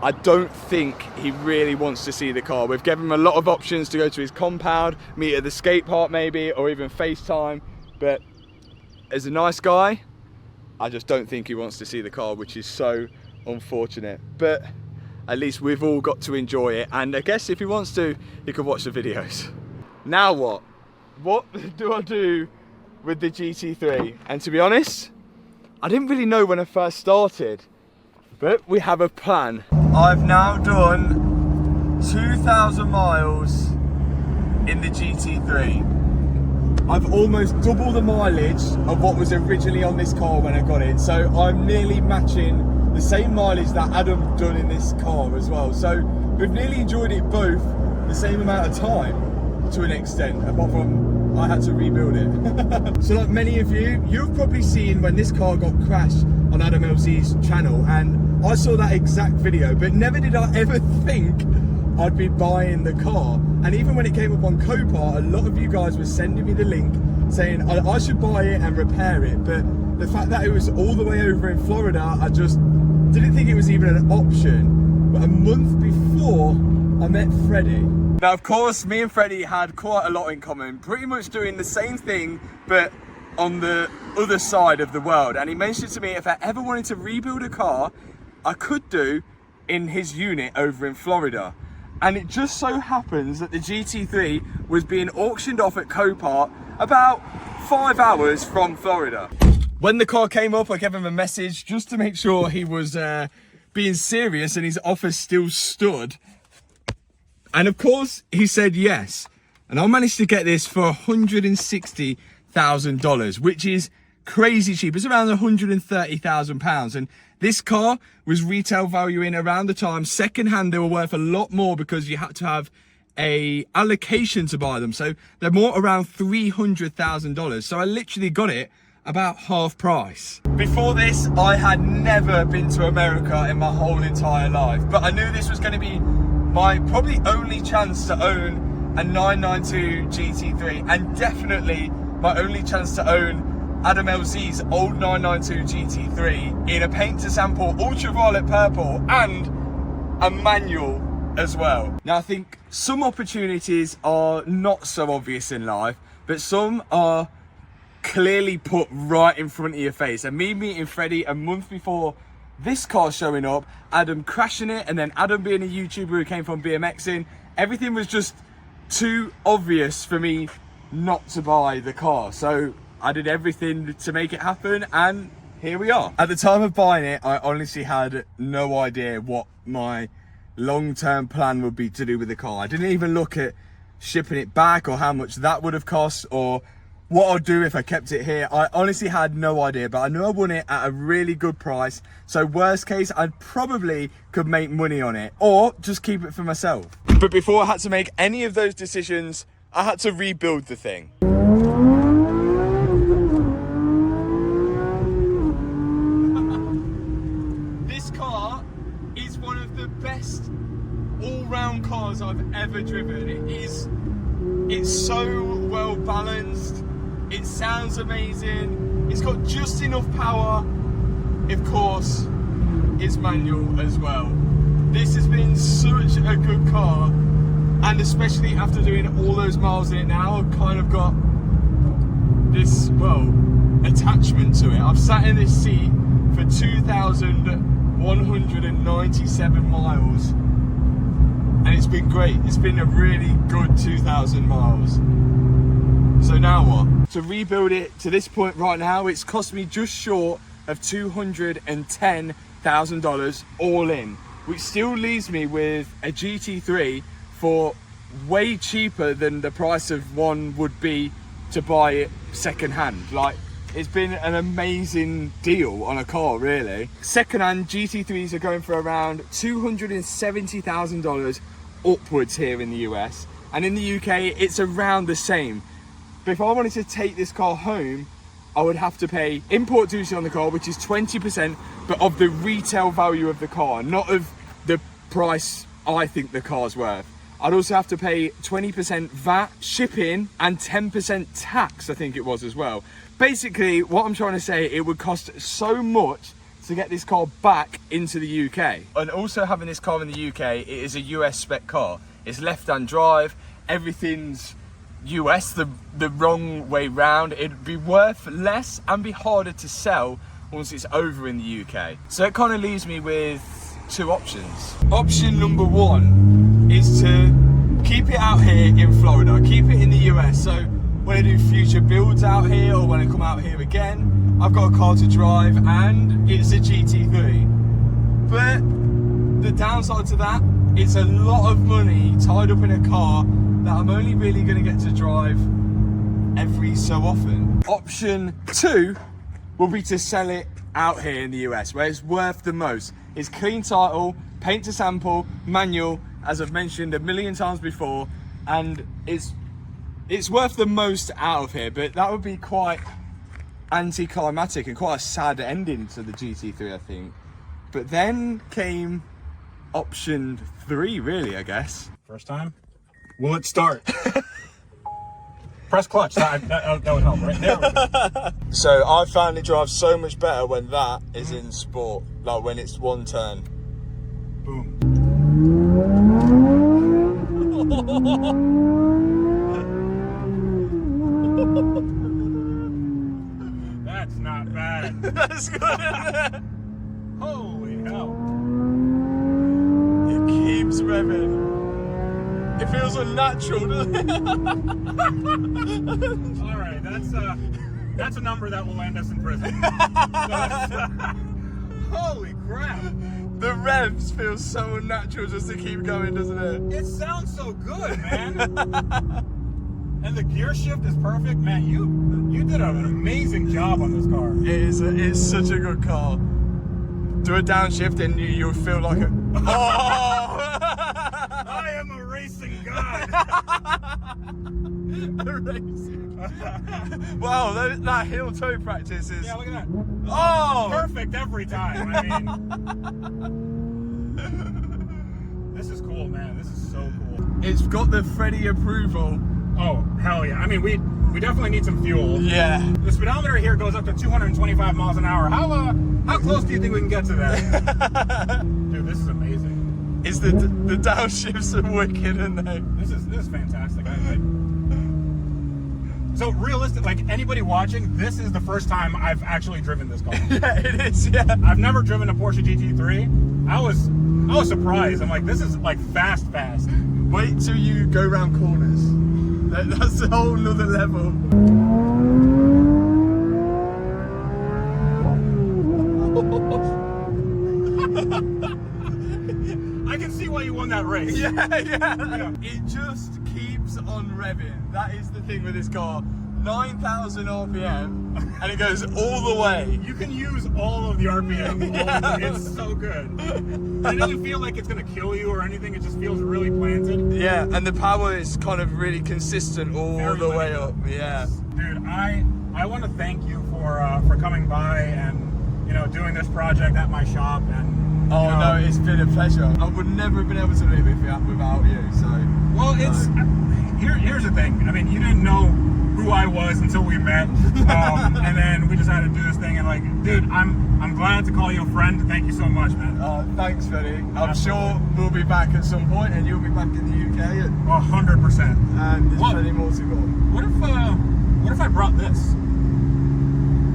I don't think he really wants to see the car. We've given him a lot of options to go to his compound, meet at the skate park maybe, or even FaceTime. But as a nice guy, I just don't think he wants to see the car, which is so unfortunate. But at least we've all got to enjoy it. And I guess if he wants to, he can watch the videos. Now what? What do I do with the GT3? And to be honest, I didn't really know when I first started, but we have a plan. I've now done 2,000 miles in the GT3. I've almost double the mileage of what was originally on this car when I got it. So I'm nearly matching the same mileage that Adam done in this car as well. So we've nearly enjoyed it both the same amount of time to an extent, apart from I had to rebuild it. So like many of you, you've probably seen when this car got crashed on Adam LZ's channel, and I saw that exact video, but never did I ever think I'd be buying the car. And even when it came up on Copart, a lot of you guys were sending me the link saying I should buy it and repair it, but the fact that it was all the way over in Florida, I just didn't think it was even an option. But a month before, I met Freddie. Now, of course, me and Freddie had quite a lot in common, pretty much doing the same thing, but on the other side of the world. And he mentioned to me if I ever wanted to rebuild a car, I could do in his unit over in Florida. And it just so happens that the GT3 was being auctioned off at Copart about 5 hours from Florida. When the car came up, I gave him a message just to make sure he was being serious and his offer still stood. And of course, he said yes. And I managed to get this for $160,000, which is crazy cheap. It's around £130,000. And this car was retail valuing around the time. Secondhand, they were worth a lot more because you had to have a allocation to buy them. So they're more around $300,000. So I literally got it about half price. Before this, I had never been to America in my whole entire life, but I knew this was going to be my probably only chance to own a 992 GT3, and definitely my only chance to own Adam LZ's old 992 GT3 in a paint to sample ultraviolet purple and a manual as well. Now, I think some opportunities are not so obvious in life, but some are clearly put right in front of your face. And me meeting Freddie a month before this car showing up, Adam crashing it, and then Adam being a YouTuber who came from BMXing, everything was just too obvious for me not to buy the car. So I did everything to make it happen, and here we are. At the time of buying it, I honestly had no idea what my long-term plan would be to do with the car. I didn't even look at shipping it back or how much that would have cost or what I'd do if I kept it here. I honestly had no idea, but I knew I won it at a really good price. So worst case, I probably could make money on it or just keep it for myself. But before I had to make any of those decisions, I had to rebuild the thing. This car is one of the best all-round cars I've ever driven. It's so well balanced. It sounds amazing. It's got just enough power. Of course, it's manual as well. This has been such a good car, and especially after doing all those miles in it now, I've kind of got this, well, attachment to it. I've sat in this seat for 2,197 miles, and it's been great. It's been a really good 2,000 miles. So now what? To rebuild it to this point right now, it's cost me just short of $210,000 all in. which still leaves me with a GT3 for way cheaper than the price of one would be to buy it second hand. Like, it's been an amazing deal on a car, really. Second hand GT3s are going for around $270,000 upwards here in the US, and in the UK it's around the same. But if I wanted to take this car home, I would have to pay import duty on the car, which is 20%, but of the retail value of the car, not of the price I think the car's worth. I'd also have to pay 20% VAT, shipping, and 10% tax, I think it was as well. Basically, what I'm trying to say, it would cost so much to get this car back into the UK. And also having this car in the UK, it is a US spec car. It's left-hand drive, everything's US, the wrong way round. It'd be worth less and be harder to sell once it's over in the UK. So it kind of leaves me with two options. Option number one is to keep it out here in Florida, keep it in the US. So when I do future builds out here or when I come out here again, I've got a car to drive and it's a GT3. But the downside to that, it's a lot of money tied up in a car that I'm only really going to get to drive every so often. Option two will be to sell it out here in the US, where it's worth the most. It's clean title, paint to sample, manual, as I've mentioned a million times before, and it's worth the most out of here. But that would be quite anticlimactic and quite a sad ending to the GT3, I think. But then came option three, really, I guess. First time? Will it start? Press clutch. That would help, right? There we go. So I found it drives so much better when that is in sport, like when it's one turn. Boom. That's not bad. That's good, isn't it? Holy hell. It keeps revving. It feels unnatural, doesn't it? All right, that's a number that will land us in prison. Holy crap! The revs feel so unnatural just to keep going, doesn't it? It sounds so good, man. And the gear shift is perfect, man. You did an amazing job on this car. It's such a good car. Do a downshift and you'll feel like a. Oh! I am a racing god. A racing. Wow, that heel toe practice is. Yeah, look at that. Oh! Perfect every time. I mean, this is cool, man. This is so cool. It's got the Freddie approval. Oh, hell yeah. I mean, we definitely need some fuel. Yeah. The speedometer here goes up to 225 miles an hour. How close do you think we can get to that? Dude, this is amazing. Is the downshifts are wicked, aren't they? This is fantastic. So realistic, like anybody watching, this is the first time I've actually driven this car. Yeah, it is. Yeah. I've never driven a Porsche GT3. I was surprised. I'm like, this is like fast. Wait till you go around corners. That's a whole nother level. I can see why you won that race. Yeah. It just keeps on revving. That is the thing with this car. 9,000 RPM, and it goes all the way. You can use all of the RPM. Yeah. It's so good. It doesn't feel like it's gonna kill you or anything. It just feels really planted. Yeah, and the power is kind of really consistent all the way up. Yeah. Dude, I want to thank you for coming by and doing this project at my shop and. Oh no, it's been a pleasure. I would never have been able to do it without you. So. Well, here's the thing. I mean, you didn't know who I was until we met, and then we decided to do this thing. And like, dude, I'm glad to call you a friend. Thank you so much, man. Thanks, Freddie. I'm sure we'll be back at some point, and you'll be back in the UK. 100%. And there's plenty more to go. What if I brought this?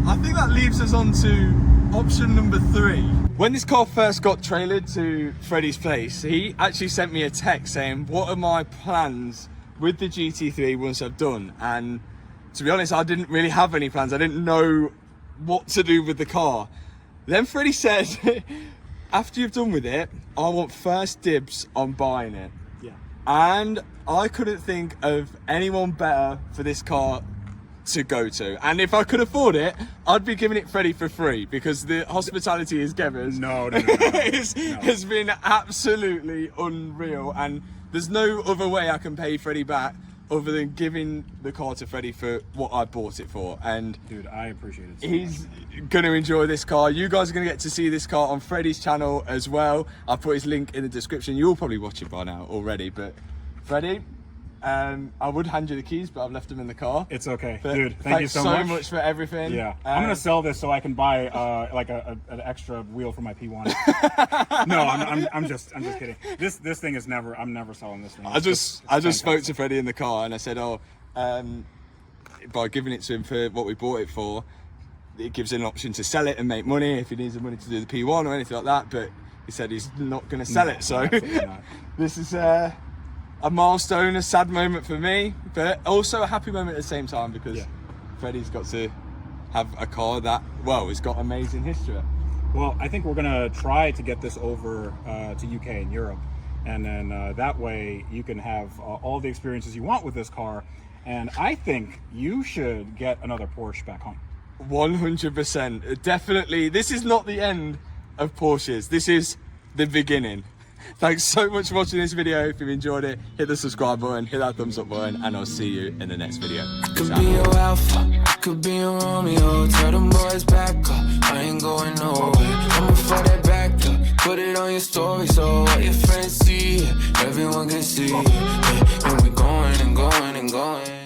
I think that leaves us on to option number 3. When this car first got trailered to Freddie's place, he actually sent me a text saying, what are my plans with the GT3 once I've done? And to be honest, I didn't really have any plans. I didn't know what to do with the car. Then Freddie said, after you've done with it, I want first dibs on buying it. Yeah. And I couldn't think of anyone better for this car to go to. And if I could afford it, I'd be giving it Freddie for free, because the hospitality is Gevers. No. has been absolutely unreal, and there's no other way I can pay Freddie back other than giving the car to Freddie for what I bought it for. And dude, I appreciate it so he's going to enjoy this car. You guys are going to get to see this car on Freddie's channel as well. I'll put his link in the description. You'll probably watch it by now already, but Freddie, I would hand you the keys, but I've left them in the car. It's okay, but dude. Thank you so much for everything. Yeah, I'm gonna sell this so I can buy like an extra wheel for my P1. No, I'm just kidding. This thing is never. I'm never selling this thing. I just spoke to Freddie in the car and I said, by giving it to him for what we bought it for, it gives him an option to sell it and make money if he needs the money to do the P1 or anything like that. But he said he's not going to sell it. So this is a milestone, a sad moment for me, but also a happy moment at the same time, because Freddie's got to have a car that, well, it's got amazing history. Well, I think we're gonna try to get this over to UK and Europe, and then that way you can have all the experiences you want with this car. And I think you should get another Porsche back home. 100%, definitely. This is not the end of Porsches. This is the beginning. Thanks so much for watching this video. If you've enjoyed it, hit the subscribe button, hit that thumbs up button, and I'll see you in the next video. Could be your Alpha, could be your Romeo. Tell them boys back up, I ain't going nowhere. I'ma for that back up, put it on your story so all your friends see it, everyone can see it. And we're going and going and going.